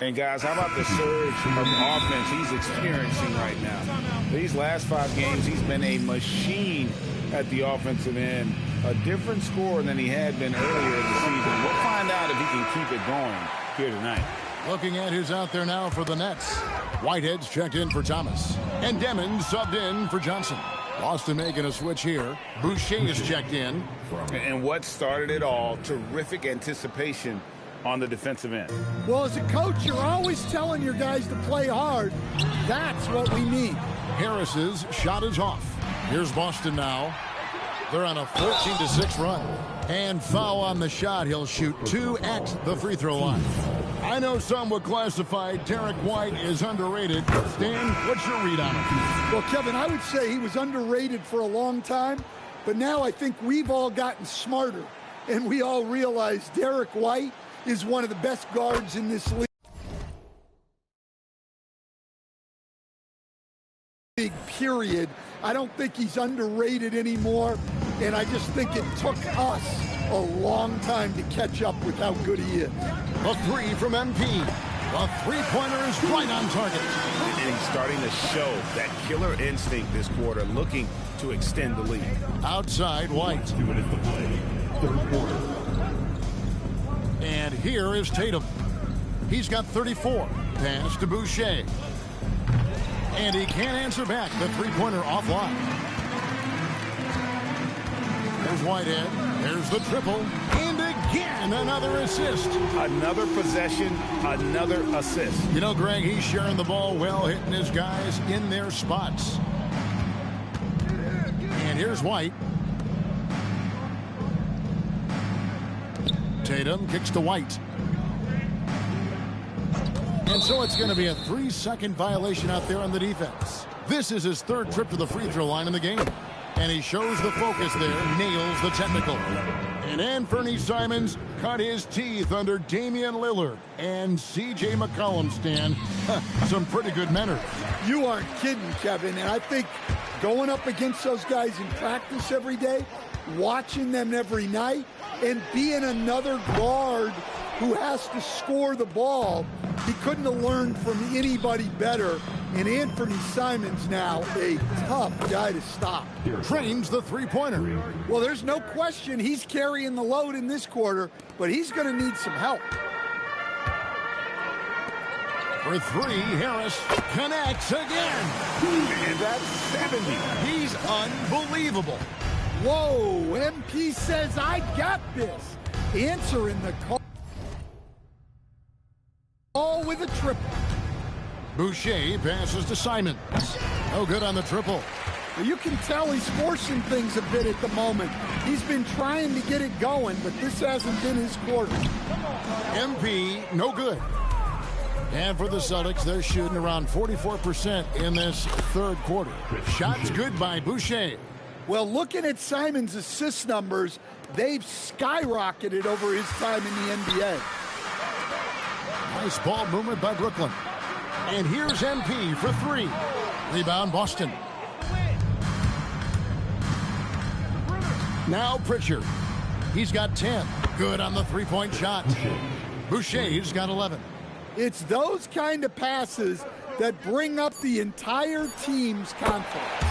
And guys, how about the surge of offense he's experiencing right now? These last 5 games, he's been a machine at the offensive end. A different scorer than he had been earlier in the season. We'll find out if he can keep it going here tonight. Looking at who's out there now for the Nets. Whitehead's checked in for Thomas. And Demons subbed in for Johnson. Boston making a switch here. Boucher is checked in. And what started it all, terrific anticipation on the defensive end. Well, as a coach, you're always telling your guys to play hard. That's what we need. Harris's shot is off. Here's Boston now. They're on a 14-6 run. And foul on the shot. He'll shoot 2 at the free throw line. I know some would classify Derek White as underrated. Stan, what's your read on him? Well, Kevin, I would say he was underrated for a long time. But now I think we've all gotten smarter. And we all realize Derek White is one of the best guards in this league. Period. I don't think he's underrated anymore, and I just think it took us a long time to catch up with how good he is. A 3 from MP. The three-pointer is right on target. And he's starting to show that killer instinct this quarter, looking to extend the lead. Outside White. 2 minutes to play. Third quarter. And here is Tatum. He's got 34. Pass to Boucher. And he can't answer back. The three-pointer offline. There's Whitehead. There's the triple. And again, another assist. Another possession, another assist. You know, Greg, he's sharing the ball well, hitting his guys in their spots. And here's White. Tatum kicks to White. And so it's going to be a 3-second violation out there on the defense. This is his 3rd trip to the free throw line in the game. And he shows the focus there, nails the technical. And Anthony Simons cut his teeth under Damian Lillard and C.J. McCollum, Stan. Some pretty good manners. You aren't kidding, Kevin. And I think going up against those guys in practice every day, watching them every night, and being another guard who has to score the ball. He couldn't have learned from anybody better. And Anthony Simons now a tough guy to stop. Trains the three-pointer. Well, there's no question he's carrying the load in this quarter, but he's going to need some help. For three, Harris connects again. And that's 70. He's unbelievable. Whoa, MP says, I got this. Answering the call with a triple. Boucher passes to Simons. No good on the triple. You can tell he's forcing things a bit at the moment. He's been trying to get it going, but this hasn't been his quarter. MP, no good. And for the Celtics, they're shooting around 44% in this third quarter. Shots good by Boucher. Well, looking at Simons' assist numbers, they've skyrocketed over his time in the NBA. Nice ball movement by Brooklyn. And here's MP for three. Rebound, Boston. Now Pritchard. He's got 10. Good on the three-point shot. Boucher's got 11. It's those kind of passes that bring up the entire team's confidence.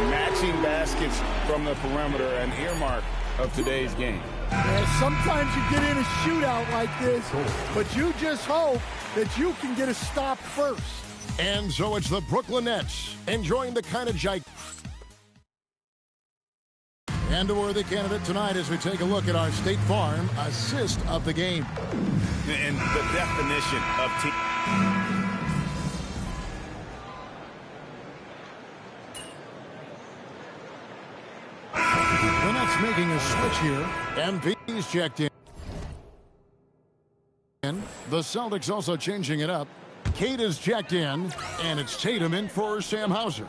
Matching baskets from the perimeter, an earmark of today's game. Yeah, sometimes you get in a shootout like this, but you just hope that you can get a stop first. And so it's the Brooklyn Nets enjoying the kind of and a worthy candidate tonight as we take a look at our State Farm assist of the game. And the definition of team. The Nets making a switch here. MP's checked in. The Celtics also changing it up. Kate is checked in, and it's Tatum in for Sam Hauser.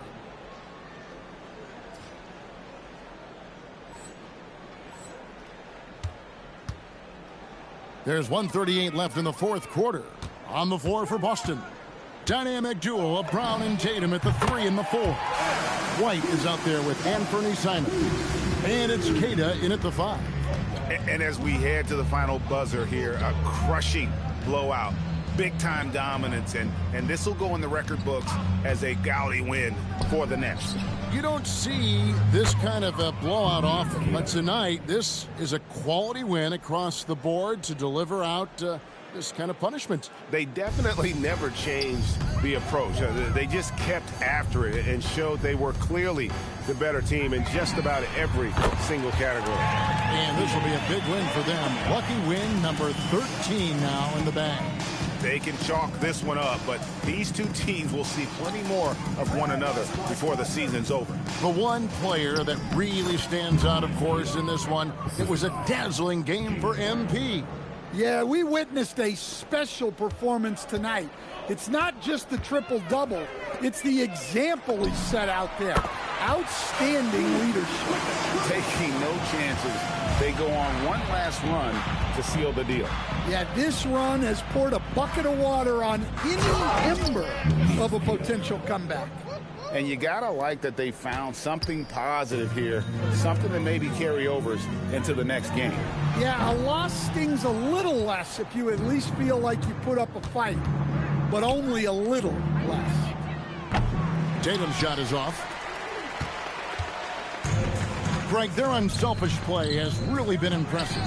There's 1:38 left in the fourth quarter. On the floor for Boston. Dynamic duo of Brown and Tatum at the 3 and the 4. White is out there with Anthony Simons. And it's Queta in at the 5. And as we head to the final buzzer here, a crushing blowout. Big-time dominance, and this will go in the record books as a gaudy win for the Nets. You don't see this kind of a blowout often, but tonight this is a quality win across the board to deliver out this kind of punishment. They definitely never changed the approach. They just kept after it and showed they were clearly the better team in just about every single category. And this will be a big win for them. Lucky win number 13 now in the bag. They can chalk this one up, but these two teams will see plenty more of one another before the season's over. The one player that really stands out, of course, in this one, it was a dazzling game for MP. Yeah, we witnessed a special performance tonight. It's not just the triple-double. It's the example he set out there. Outstanding leadership. Taking no chances. They go on one last run to seal the deal. Yeah, this run has poured a bucket of water on any ember of a potential comeback. And you gotta like that they found something positive here, something that maybe carry overs into the next game. Yeah, a loss stings a little less if you at least feel like you put up a fight, but only a little less. Tatum's shot is off. Greg, their unselfish play has really been impressive.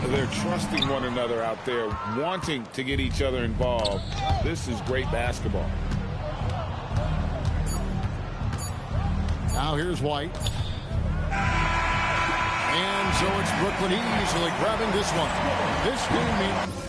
They're trusting one another out there, wanting to get each other involved. This is great basketball. Now here's White. And so it's Brooklyn easily grabbing this one. This game means...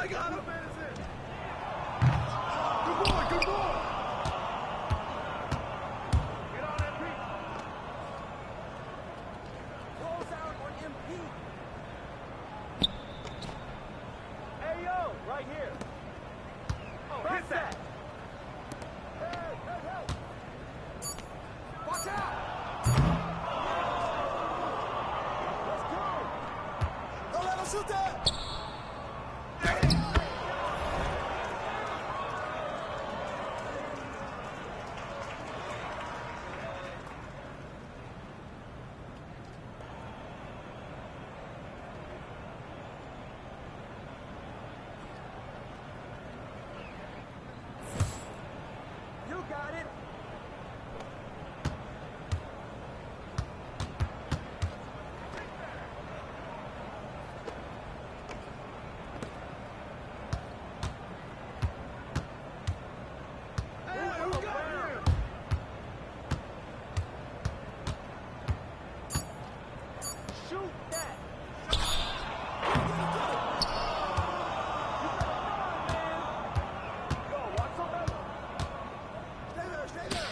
I got him. Good boy, good boy. Get on MP. Close out on MP. Hey, yo, right here. Oh, hit that. Hey, hey, hey. Watch out. Let's go. Don't let him shoot that. You got it. Hey, who got him? Shoot that. Go, watch somebody. Stay there, stay there.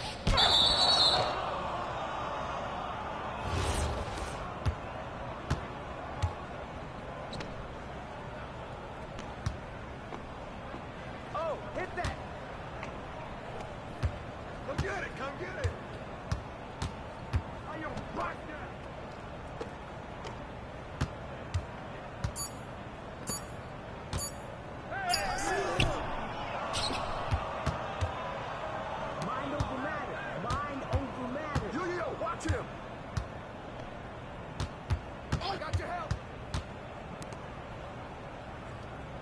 Oh, hit that. Come get it, come get it. Are you rock that? Mind over matter. Mind over matter. Yo, watch him. Oh, I got your help.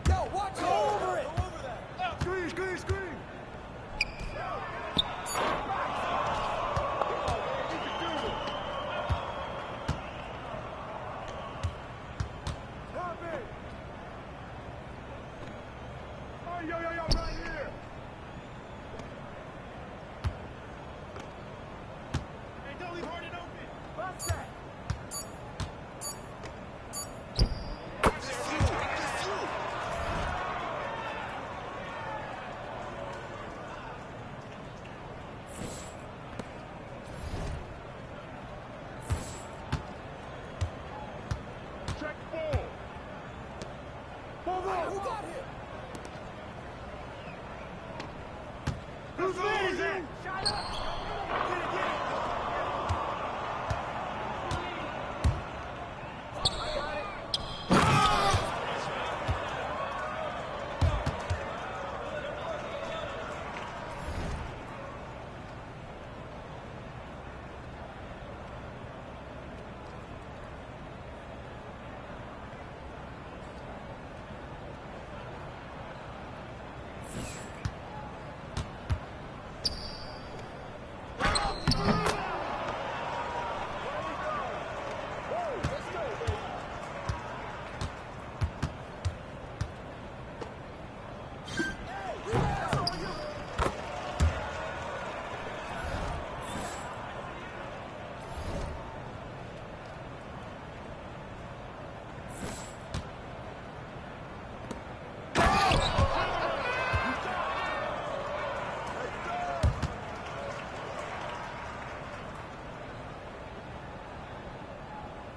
Yo, watch him. Go over it. Go over that. Screen, screen, screen. Stop it. Oh, yo, right here. Hey, don't leave Harden open. Bust that. Check ball. Ball. Who got him? Who's leading? Shut up. Get it, get it. I got it.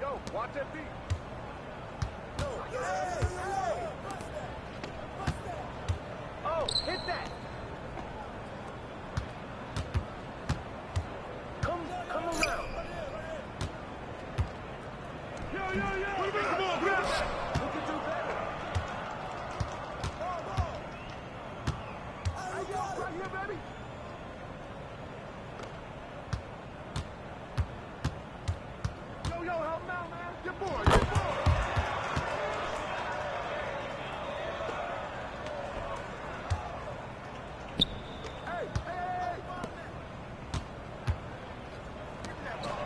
Yo, watch that beat. Oh, hit that. Come around. Yo. Come on, grab that. Who can do better? Hey, yo, right here, baby. Yo, help him out, man. Your boy. Hey. Give me that ball.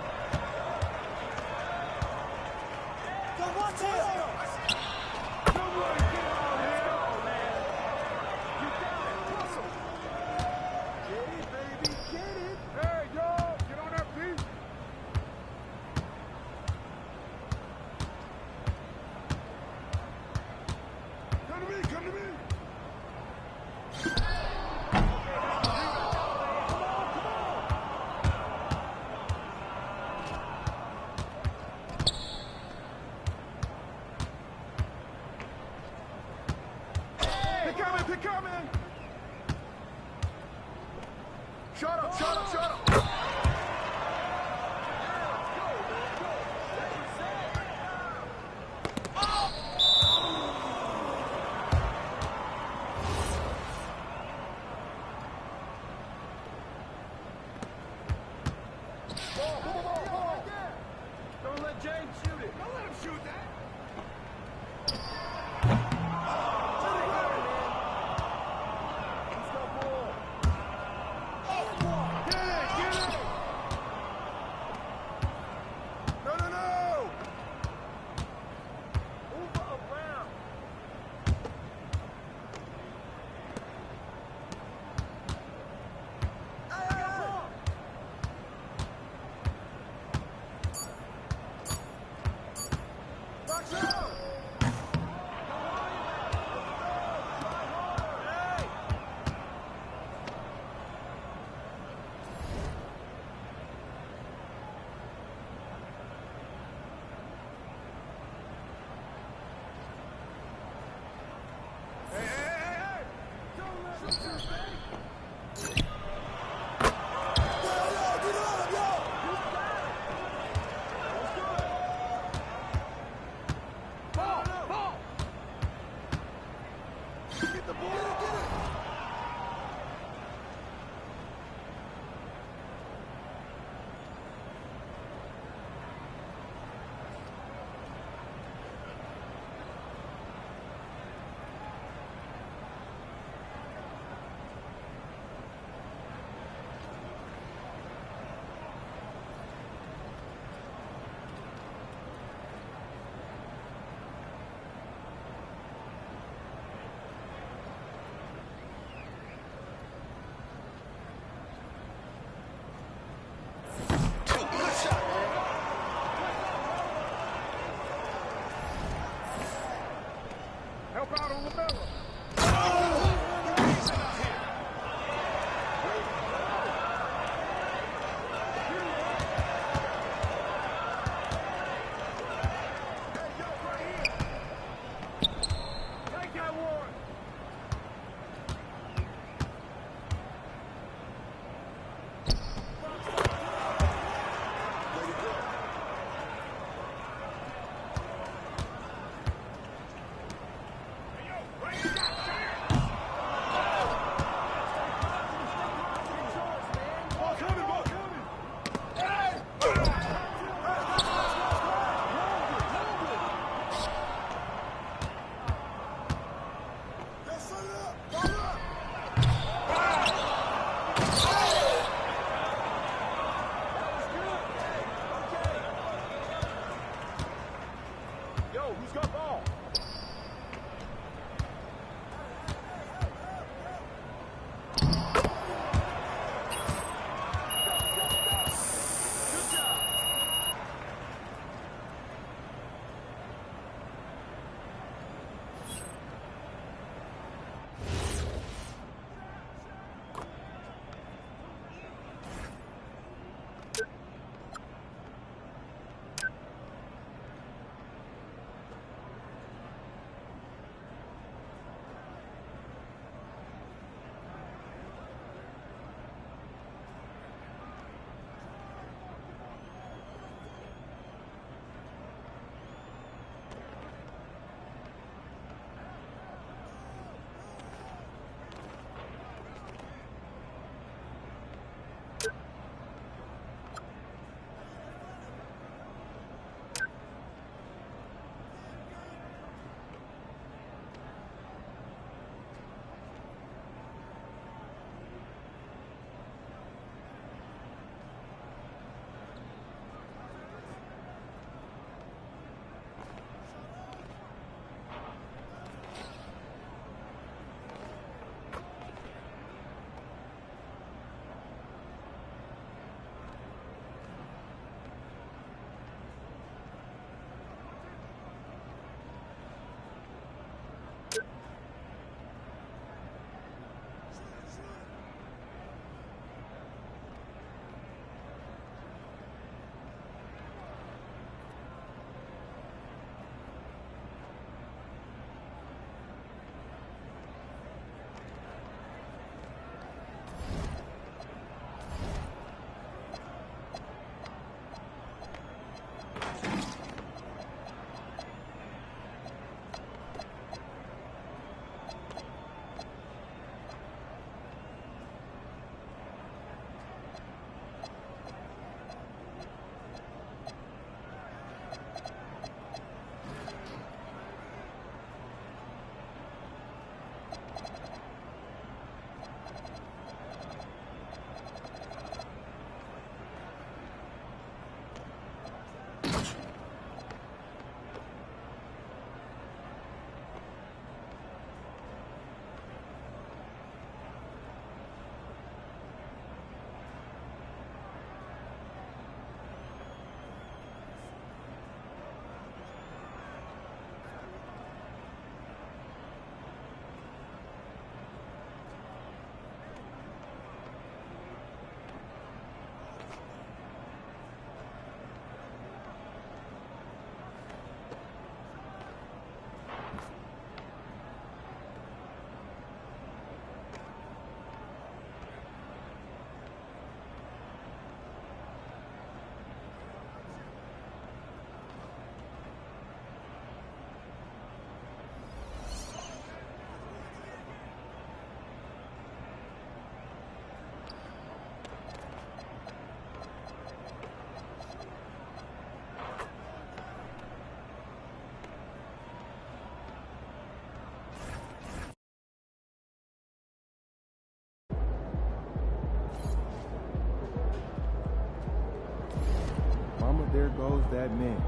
goes that man.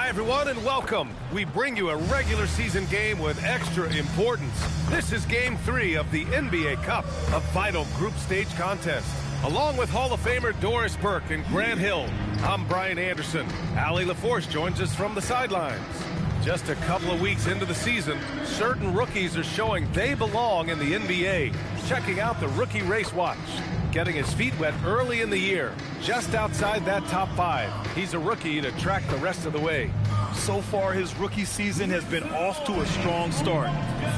Hi, everyone, and welcome. We bring you a regular season game with extra importance. This is Game 3 of the NBA Cup, a vital group stage contest. Along with Hall of Famer Doris Burke and Grant Hill, I'm Brian Anderson. Allie LaForce joins us from the sidelines. Just a couple of weeks into the season, certain rookies are showing they belong in the NBA. Checking out the Rookie Race Watch. Getting his feet wet early in the year, just outside that top 5. He's a rookie to track the rest of the way. So far, his rookie season has been off to a strong start.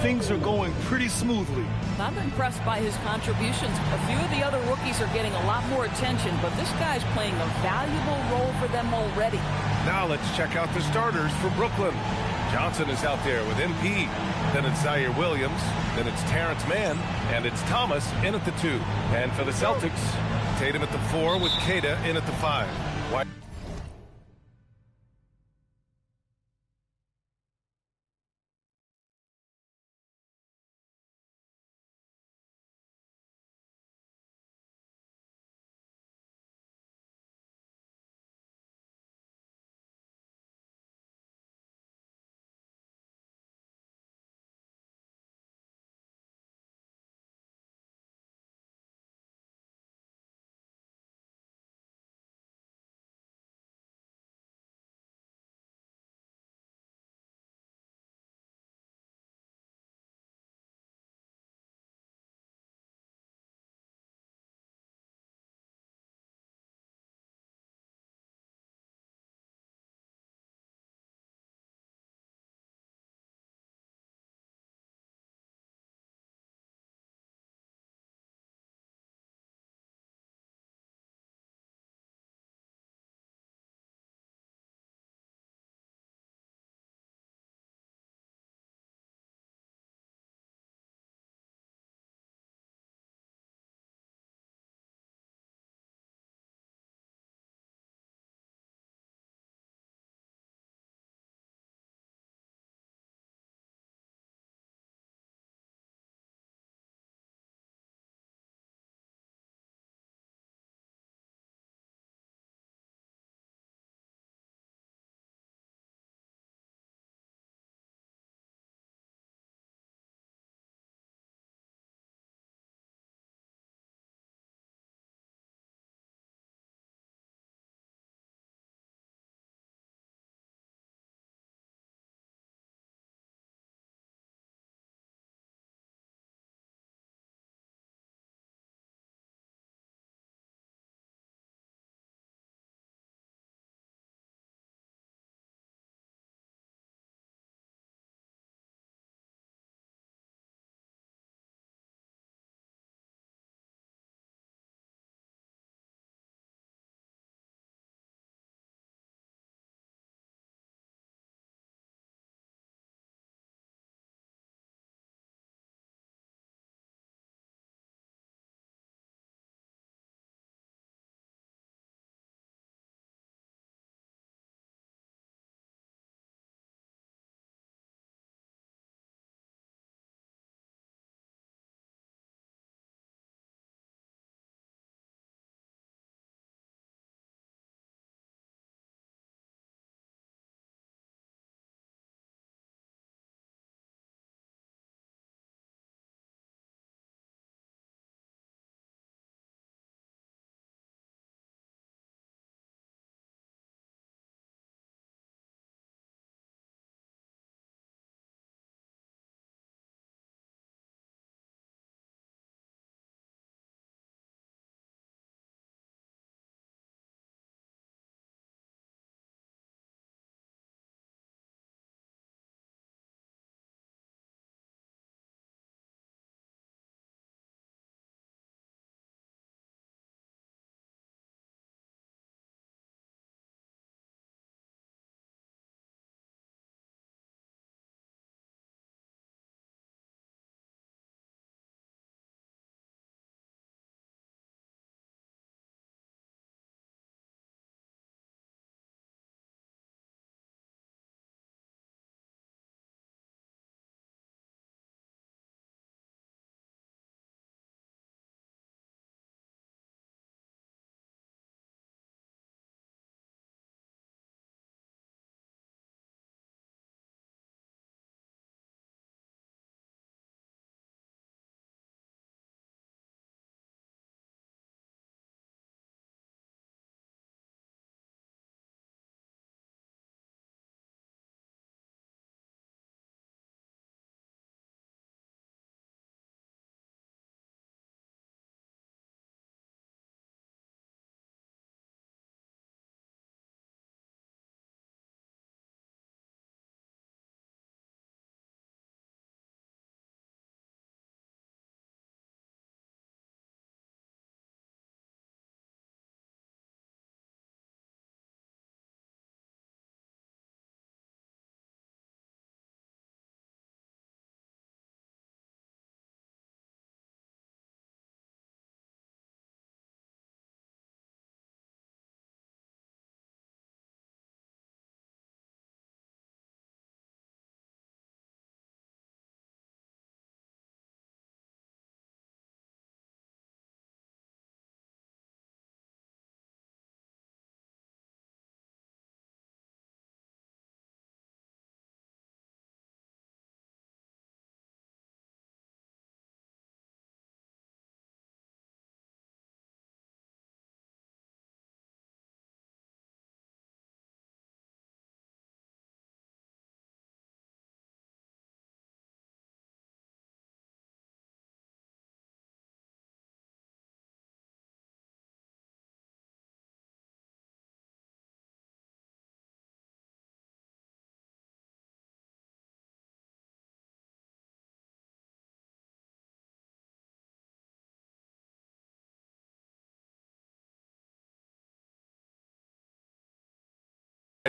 Things are going pretty smoothly. I'm impressed by his contributions. A few of the other rookies are getting a lot more attention, but this guy's playing a valuable role for them already. Now let's check out the starters for Brooklyn. Johnson is out there with MP. Then it's Zaire Williams. Then it's Terrence Mann. And it's Thomas in at the 2. And for the Celtics, Tatum at the 4 with Queta in at the 5.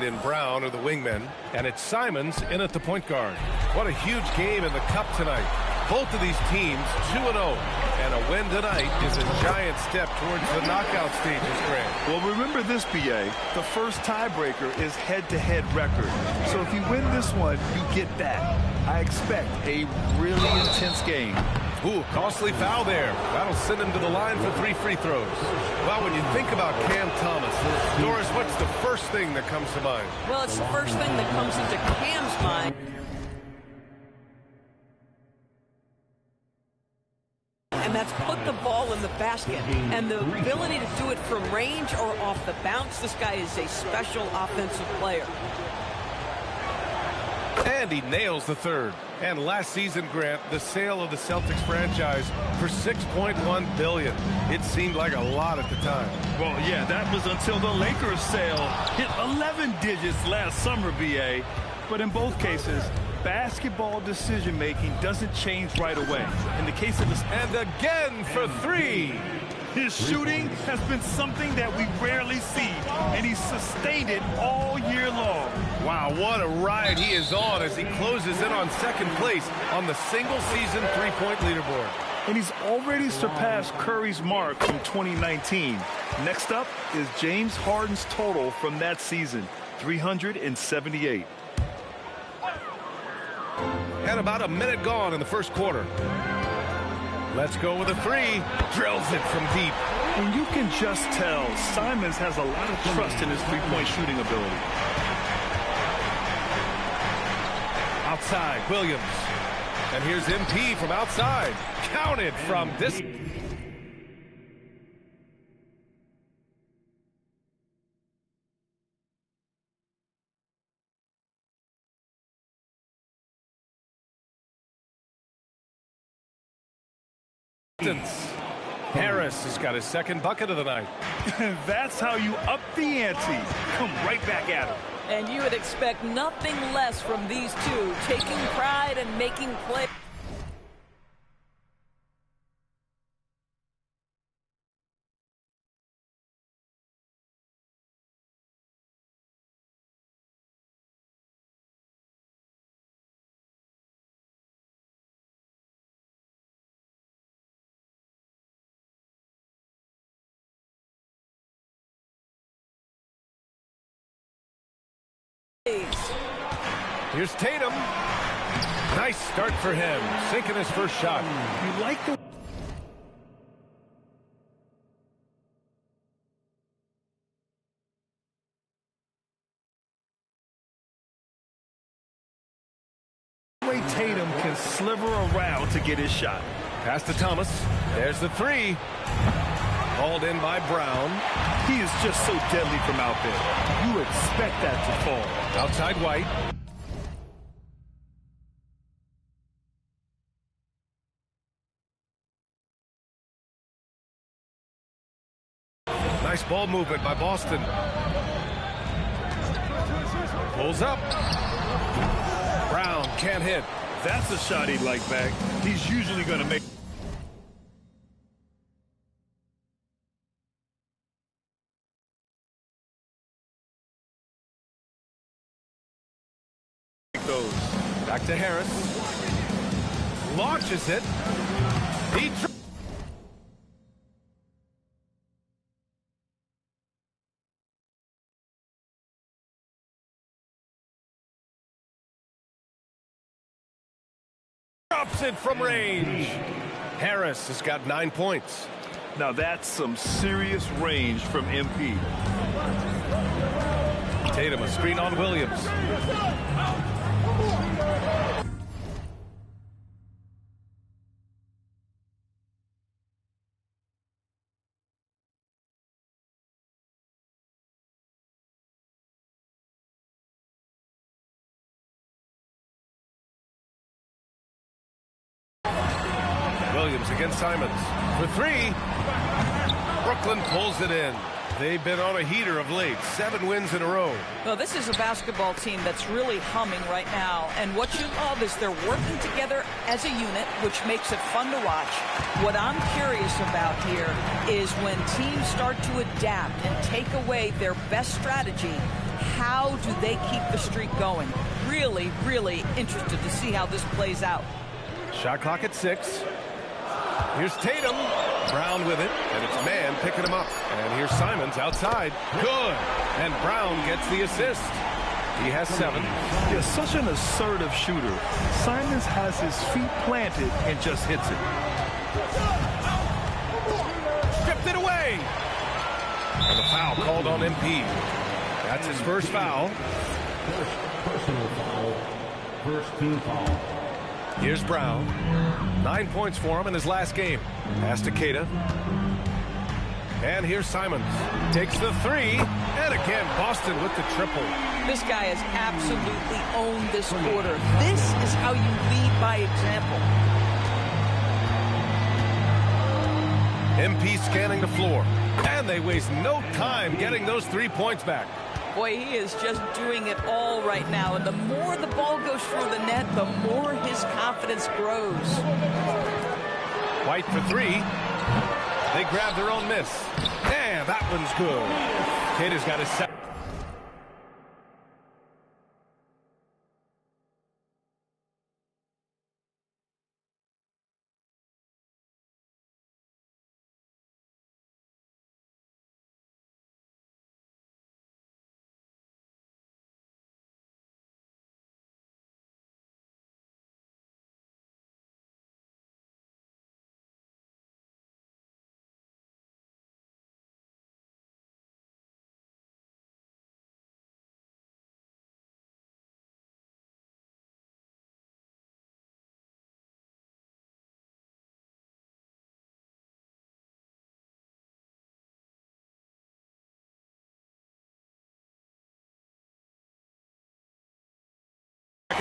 And Brown are the wingmen, and it's Simons in at the point guard. What a huge game in the Cup tonight. Both of these teams 2-0, and a win tonight is a giant step towards the knockout stages, Grant. Well, remember this, BA. The first tiebreaker is head-to-head record. So if you win this one, you get that. I expect a really intense game. Ooh, costly foul there. That'll send him to the line for 3 free throws. Well, when you think about Cam Thomas, Doris, what's the first thing that comes to mind? Well, it's the first thing that comes into Cam's mind. And that's put the ball in the basket. And the ability to do it from range or off the bounce, this guy is a special offensive player. And he nails the third. And last season, Grant, the sale of the Celtics franchise for $6.1 billion. It seemed like a lot at the time. Well, yeah, that was until the Lakers sale hit 11 digits last summer, BA. But in both cases, basketball decision-making doesn't change right away. In the case of this... And again for 3. His shooting has been something that we rarely see, and he's sustained it all year long. Wow, what a ride he is on as he closes in on second place on the single-season three-point leaderboard. And he's already surpassed Curry's mark from 2019. Next up is James Harden's total from that season, 378. And about a minute gone in the first quarter. Let's go with a 3. Drills it from deep. And you can just tell Simons has a lot of trust in his three-point shooting ability. Outside, Williams. And here's MP from outside. Counted from this. Harris has got his second bucket of the night. That's how you up the ante. Come right back at him. And you would expect nothing less from these two, taking pride and making plays. Here's Tatum. Nice start for him, sinking his first shot. You like the way Tatum can sliver around to get his shot. Pass to Thomas. There's the 3. Called in by Brown. He is just so deadly from out there. You expect that to fall. Outside White. Nice ball movement by Boston. Pulls up. Brown can't hit. That's a shot he'd like back. He's usually going to make those. Back to Harris. Launches it. He drops it from range. Harris has got 9 points. Now that's some serious range from MP. Tatum, a screen on Williams. Williams against Simons for 3. Brooklyn pulls it in. They've been on a heater of late. 7 wins in a row. Well, this is a basketball team that's really humming right now. And what you love is they're working together as a unit, which makes it fun to watch. What I'm curious about here is when teams start to adapt and take away their best strategy, how do they keep the streak going? Really, really interested to see how this plays out. Shot clock at 6. Here's Tatum. Brown with it, and it's Mann picking him up. And here's Simons outside. Good. And Brown gets the assist. He has 7. Yeah, such an assertive shooter. Simons has his feet planted and just hits it. Stripped it away. And the foul called on MP. That's his first foul. Personal foul. First team foul. Here's Brown. 9 points for him in his last game. Pass to Queta. And here's Simons. Takes the 3. And again, Boston with the triple. This guy has absolutely owned this quarter. This is how you lead by example. MP scanning the floor. And they waste no time getting those 3 points back. Boy, he is just doing it all right now. And the more the ball goes through the net, the more his confidence grows. White for 3. They grab their own miss. And that one's good. Queta's got his second.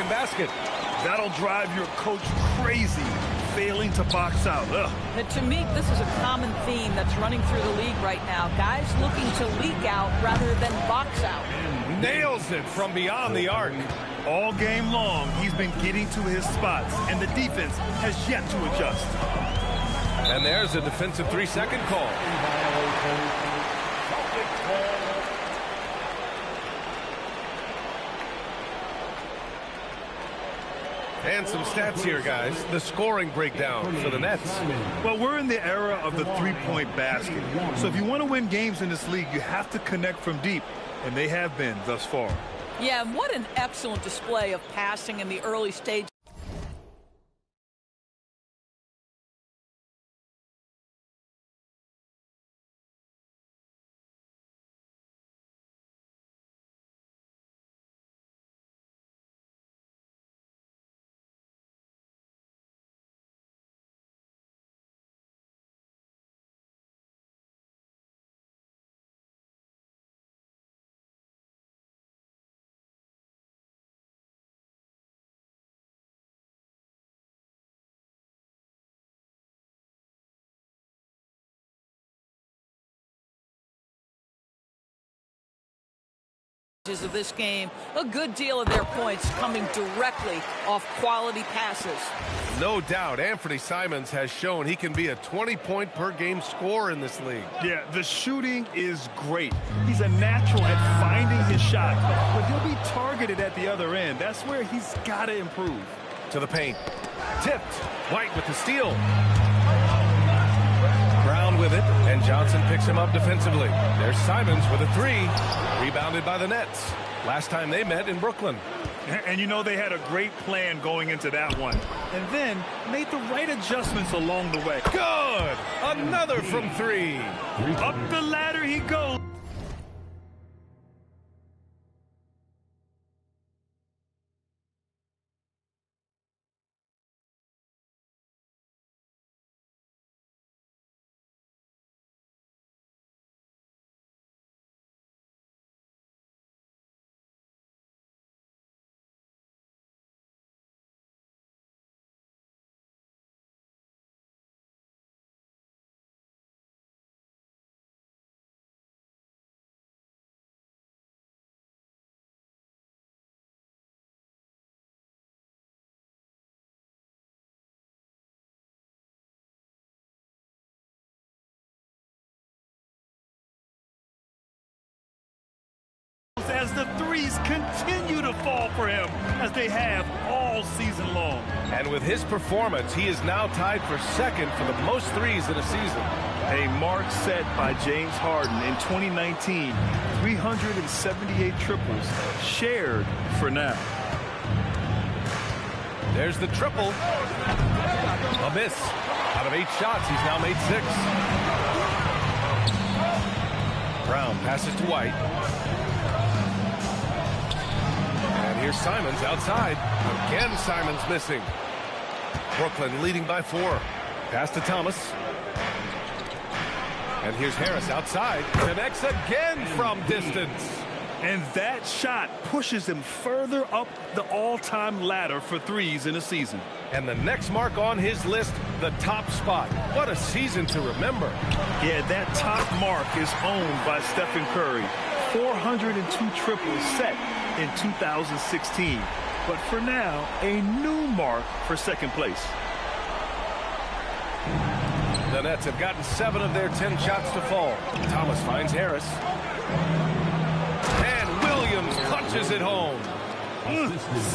Basket. That'll drive your coach crazy, failing to box out. Ugh. And to me, this is a common theme that's running through the league right now. Guys looking to leak out rather than box out. Nails it from beyond the arc. All game long, he's been getting to his spots, and the defense has yet to adjust. And there's a defensive 3-second call. And some stats here, guys. The scoring breakdown for the Nets. Well, we're in the era of the three-point basket. So if you want to win games in this league, you have to connect from deep, and they have been thus far. Yeah, and what an excellent display of passing in the early stage. Of this game, a good deal of their points coming directly off quality passes. No doubt, Anthony Simons has shown he can be a 20-point-per-game scorer in this league. Yeah, the shooting is great. He's a natural at finding his shot, but he'll be targeted at the other end. That's where he's got to improve. To the paint. Tipped. White with the steal. Brown with it, and Johnson picks him up defensively. There's Simons with a 3. Rebounded by the Nets. Last time they met in Brooklyn. And you know they had a great plan going into that one. And then made the right adjustments along the way. Good! Another from 3. Up the ladder he goes. threes continue to fall for him as they have all season long. And with his performance, he is now tied for second for the most threes in a season. A mark set by James Harden in 2019, 378 triples shared for now. There's the triple. A miss. Out of 8 shots, he's now made 6. Brown passes to White. And here's Simons outside. Again, Simons missing. Brooklyn leading by 4. Pass to Thomas. And here's Harris outside. Connects again from distance. And that shot pushes him further up the all-time ladder for threes in a season. And the next mark on his list, the top spot. What a season to remember. Yeah, that top mark is owned by Stephen Curry. 402 triples set in 2016. But for now, a new mark for second place. The Nets have gotten 7 of their 10 shots to fall. Thomas finds Harris. And Williams punches it home.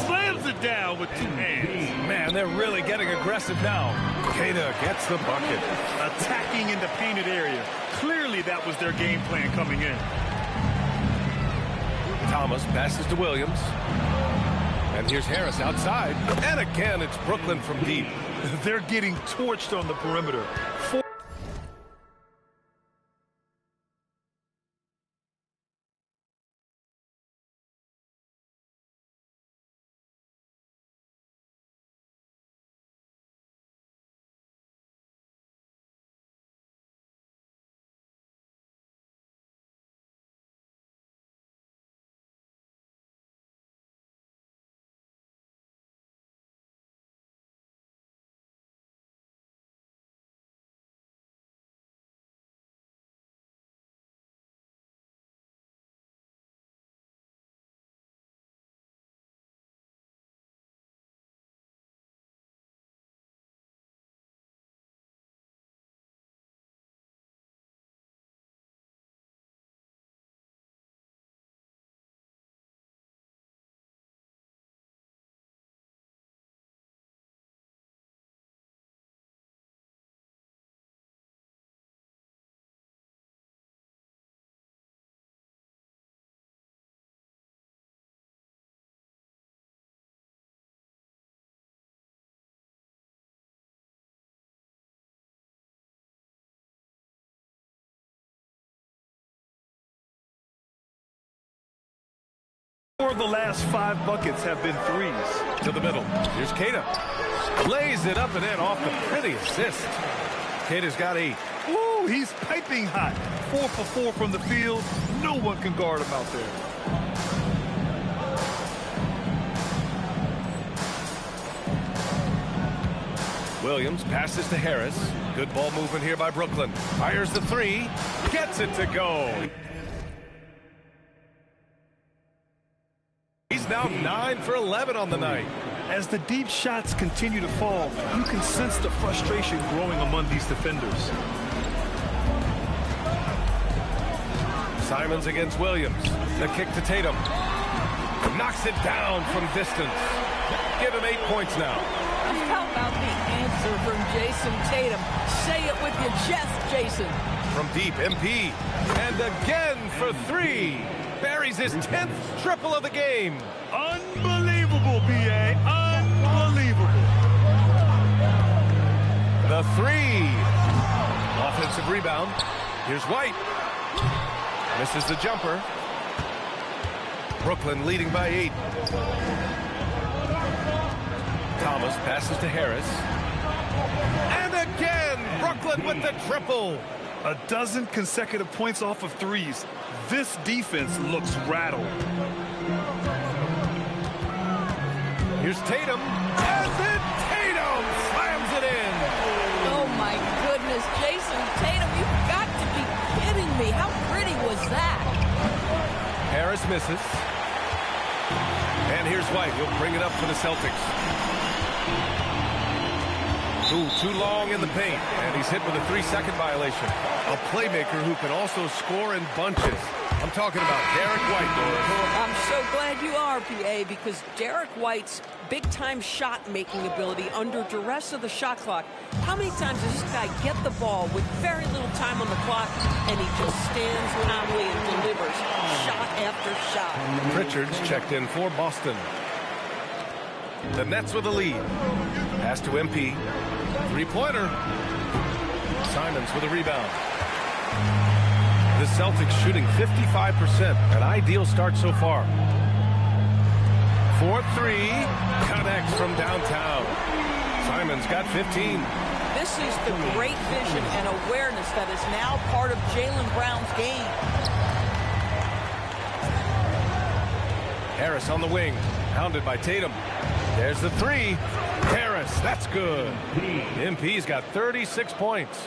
Slams it down with 2 hands. Man, they're really getting aggressive now. Queta gets the bucket. Attacking in the painted area. Clearly that was their game plan coming in. Thomas passes to Williams. And here's Harris outside. And again, it's Brooklyn from deep. They're getting torched on the perimeter. Four of the last 5 buckets have been threes. To the middle. Here's Queta. Lays it up and in off the pretty assist. Queta's got 8. Ooh, he's piping hot. 4 for 4 from the field. No one can guard him out there. Williams passes to Harris. Good ball movement here by Brooklyn. Fires the 3. Gets it to go. He's now 9 for 11 on the night. As the deep shots continue to fall, you can sense the frustration growing among these defenders. Simons against Williams. The kick to Tatum. Knocks it down from distance. Give him 8 points now. How about the answer from Jason Tatum? Say it with your chest, Jason. From deep, MP. And again for 3. Buries his 10th triple of the game. Unbelievable, B.A. Unbelievable. The 3. Offensive rebound. Here's White. Misses the jumper. Brooklyn leading by 8. Thomas passes to Harris. And again, Brooklyn with the triple. A dozen consecutive points off of threes. This defense looks rattled. Here's Tatum. And then Tatum slams it in. Oh, my goodness. Jason Tatum, you've got to be kidding me. How pretty was that? Harris misses. And here's White. He'll bring it up for the Celtics. Ooh, too long in the paint, and he's hit with a 3-second violation. A playmaker who can also score in bunches. I'm talking about Derek White, Doris. I'm so glad you are, PA, because Derek White's big-time shot-making ability under duress of the shot clock. How many times does this guy get the ball with very little time on the clock, and he just stands calmly and delivers shot after shot? Pritchard's checked in for Boston. The Nets with the lead. Pass to MP. Three-pointer. Simons with a rebound. The Celtics shooting 55%. An ideal start so far. 4-3. Connects from downtown. Simons got 15. This is the great vision and awareness that is now part of Jaylen Brown's game. Harris on the wing. Hounded by Tatum. There's the three. Harris, that's good. MP's got 36 points.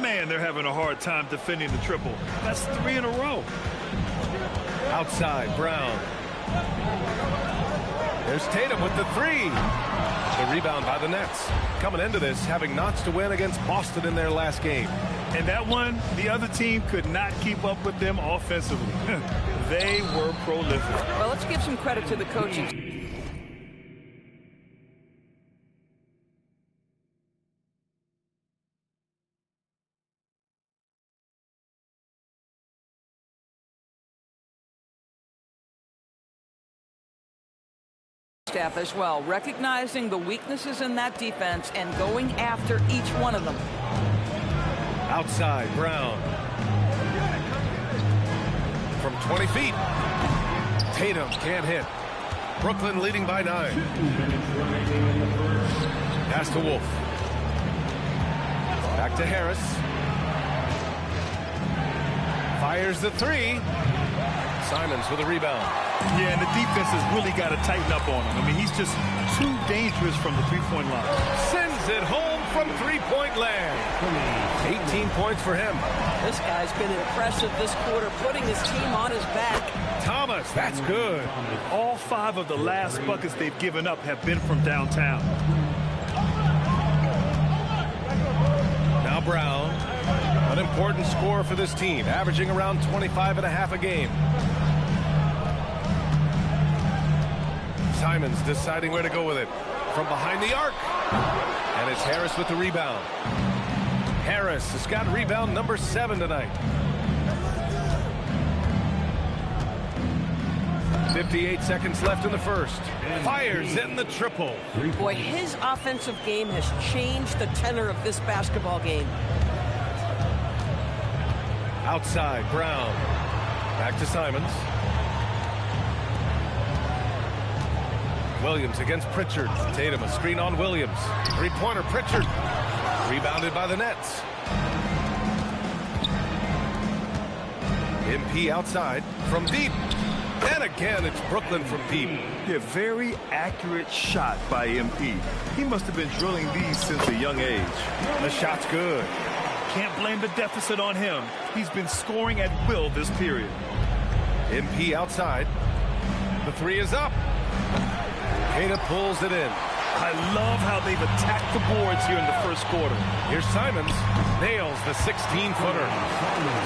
Man, they're having a hard time defending the triple. That's 3 in a row. Outside, Brown. There's Tatum with the three. The rebound by the Nets. Coming into this, having knots to win against Boston in their last game. And that one, the other team could not keep up with them offensively. They were prolific. Well, let's give some credit to the coaching. Staff as well, recognizing the weaknesses in that defense and going after each one of them. Outside, Brown. From 20 feet. Tatum can't hit. Brooklyn leading by 9. Pass to Wolf. Back to Harris. Fires the three. Simons with a rebound. Yeah, and the defense has really got to tighten up on him. I mean, he's just too dangerous from the three-point line. Sends it home from three-point land. 18 points for him. This guy's been impressive this quarter, putting his team on his back. Thomas, that's good. All 5 of the last buckets they've given up have been from downtown. Now Brown, an important scorer for this team, averaging around 25.5 a game. Simons deciding where to go with it. From behind the arc. And it's Harris with the rebound. Harris has got rebound number 7 tonight. 58 seconds left in the first. Fires in the triple. Boy, his offensive game has changed the tenor of this basketball game. Outside, Brown. Back to Simons. Williams against Pritchard. Tatum, a screen on Williams. Three-pointer, Pritchard. Rebounded by the Nets. MP outside from deep. And again, it's Brooklyn from deep. Yeah, very accurate shot by MP. He must have been drilling these since a young age. The shot's good. Can't blame the deficit on him. He's been scoring at will this period. MP outside. The three is up. Tatum pulls it in. I love how they've attacked the boards here in the first quarter. Here's Simons. Nails the 16-footer.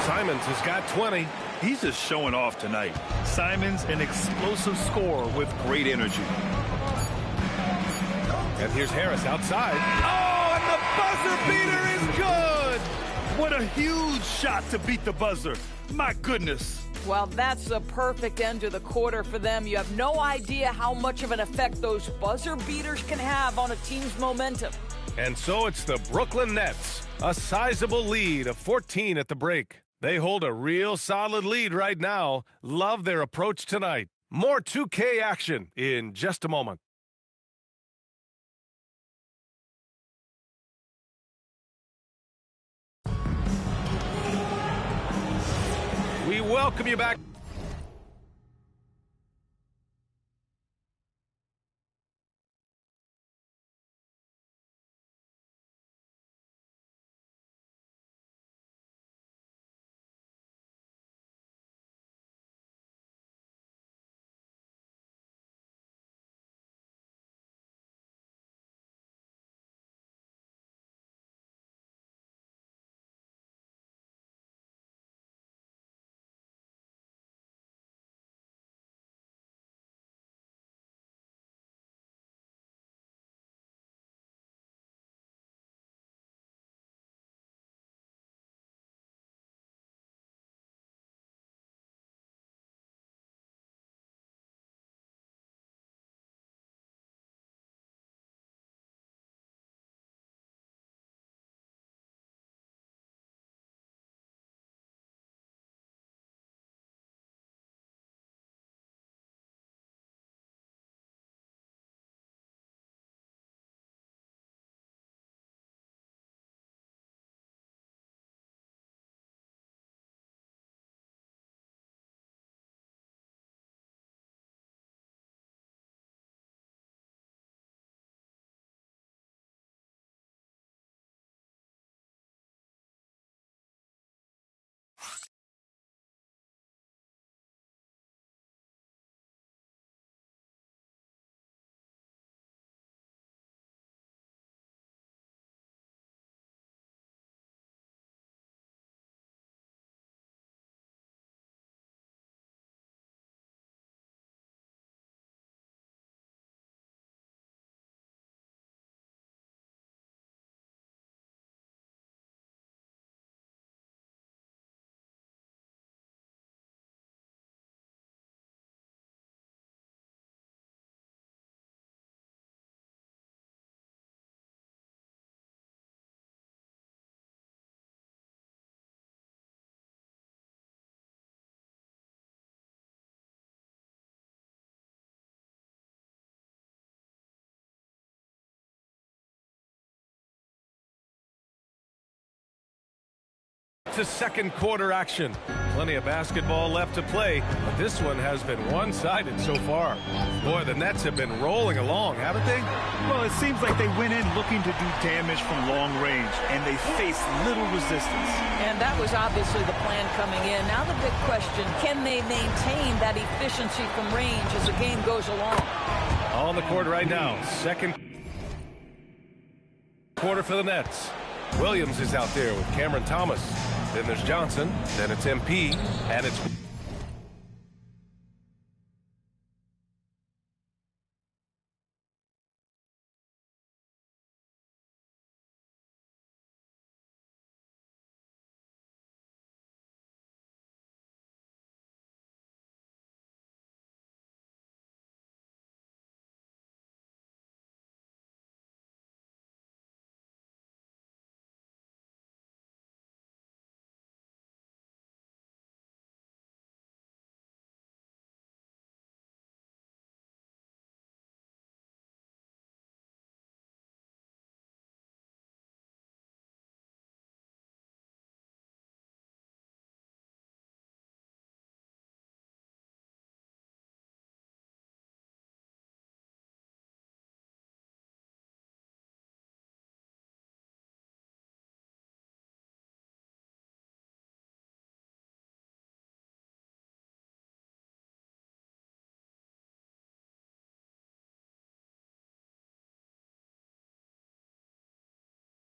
Simons has got 20. He's just showing off tonight. Simons, an explosive scorer with great energy. And here's Harris outside. Oh, and the buzzer beater is good! What a huge shot to beat the buzzer. My goodness. Well, that's the perfect end to the quarter for them. You have no idea how much of an effect those buzzer beaters can have on a team's momentum. And so it's the Brooklyn Nets, a sizable lead of 14 at the break. They hold a real solid lead right now. Love their approach tonight. More 2K action in just a moment. We welcome you back. To second quarter action. Plenty of basketball left to play, but this one has been one-sided so far. Boy, the Nets have been rolling along, haven't they? Well, it seems like they went in looking to do damage from long range, and they faced little resistance. And that was obviously the plan coming in. Now the big question, can they maintain that efficiency from range as the game goes along? On the court right now, second quarter for the Nets. Williams is out there with Cameron Thomas. Then there's Johnson. Then it's MP. And it's...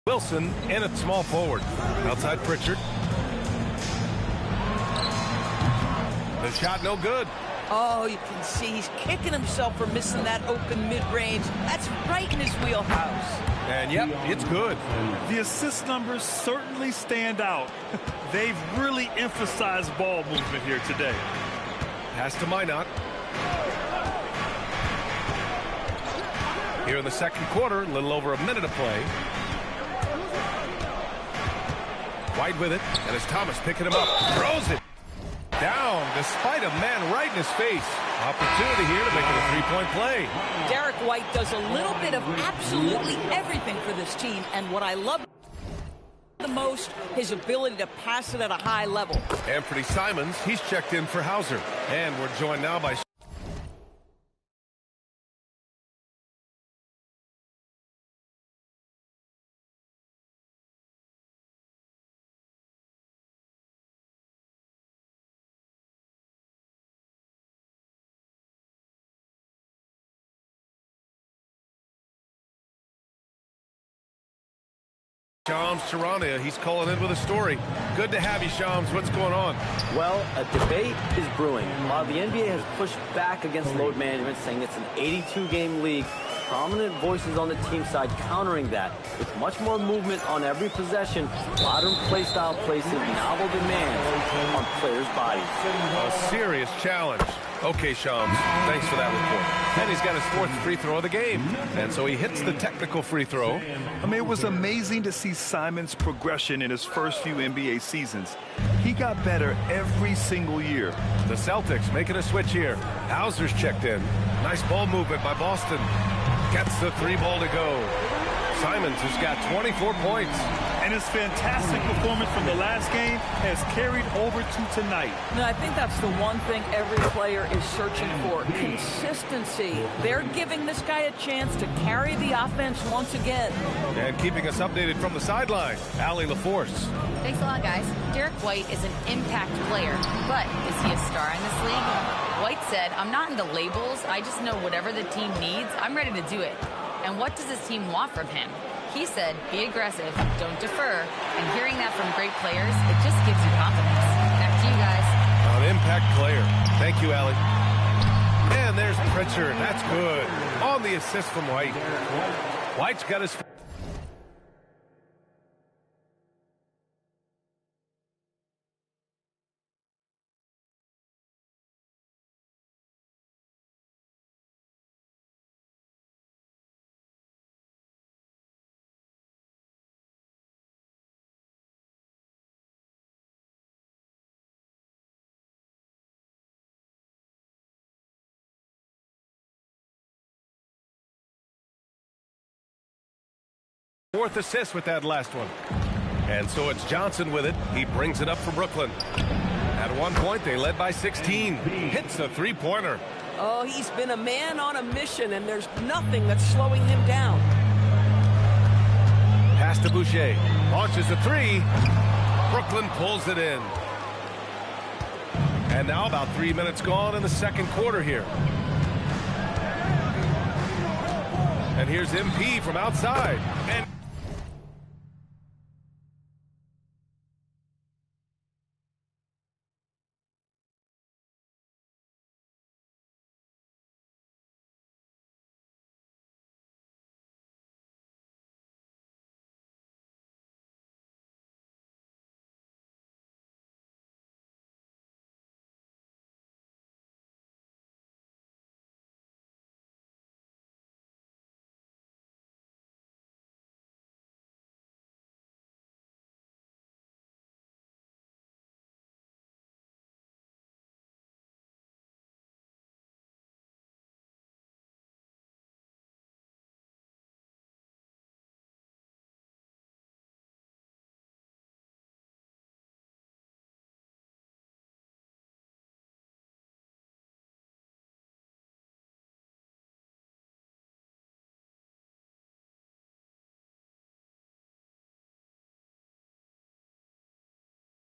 Wilson in at small forward. Outside Pritchard. The shot no good. Oh, you can see he's kicking himself for missing that open mid-range. That's right in his wheelhouse. And yep, it's good. The assist numbers certainly stand out. They've really emphasized ball movement here today. Pass to Minot. Here in the second quarter, a little over a minute of play. White with it, and it's Thomas picking him up. Throws it down despite a man right in his face. Opportunity here to make it a three-point play. Derek White does a little bit of absolutely everything for this team, and what I love the most, his ability to pass it at a high level. Anthony Simons, he's checked in for Hauser. And we're joined now by Shams Charania. He's calling in with a story. Good to have you, Shams. What's going on? Well, a debate is brewing. While the NBA has pushed back against load management, saying it's an 82-game league, prominent voices on the team side countering that with much more movement on every possession. Modern play style places novel demands on players' bodies. A serious challenge. Okay, Shams, thanks for that report. And he's got his fourth free throw of the game. And so he hits the technical free throw. I mean, it was amazing to see Simons' progression in his first few NBA seasons. He got better every single year. The Celtics making a switch here. Hauser's checked in. Nice ball movement by Boston. Gets the three ball to go. Simons has got 24 points And his fantastic performance from the last game has carried over to tonight. No, I think that's the one thing every player is searching for. Consistency. They're giving this guy a chance to carry the offense once again. And keeping us updated from the sideline, Allie LaForce. Thanks a lot, guys. Derek White is an impact player, but is he a star in this league? White said, "I'm not into labels. I just know whatever the team needs, I'm ready to do it. And what does this team want from him?" He said, "Be aggressive, don't defer." And hearing that from great players, it just gives you confidence. Back to you guys. An impact player. Thank you, Allie. And there's Pritchard. That's good. On the assist from White. White's got his... Fourth assist with that last one. And so it's Johnson with it. He brings it up for Brooklyn. At one point, they led by 16. Hits a three-pointer. Oh, he's been a man on a mission, and there's nothing that's slowing him down. Pass to Boucher. Launches a three. Brooklyn pulls it in. And now about 3 minutes gone in the second quarter here. And here's MP from outside. And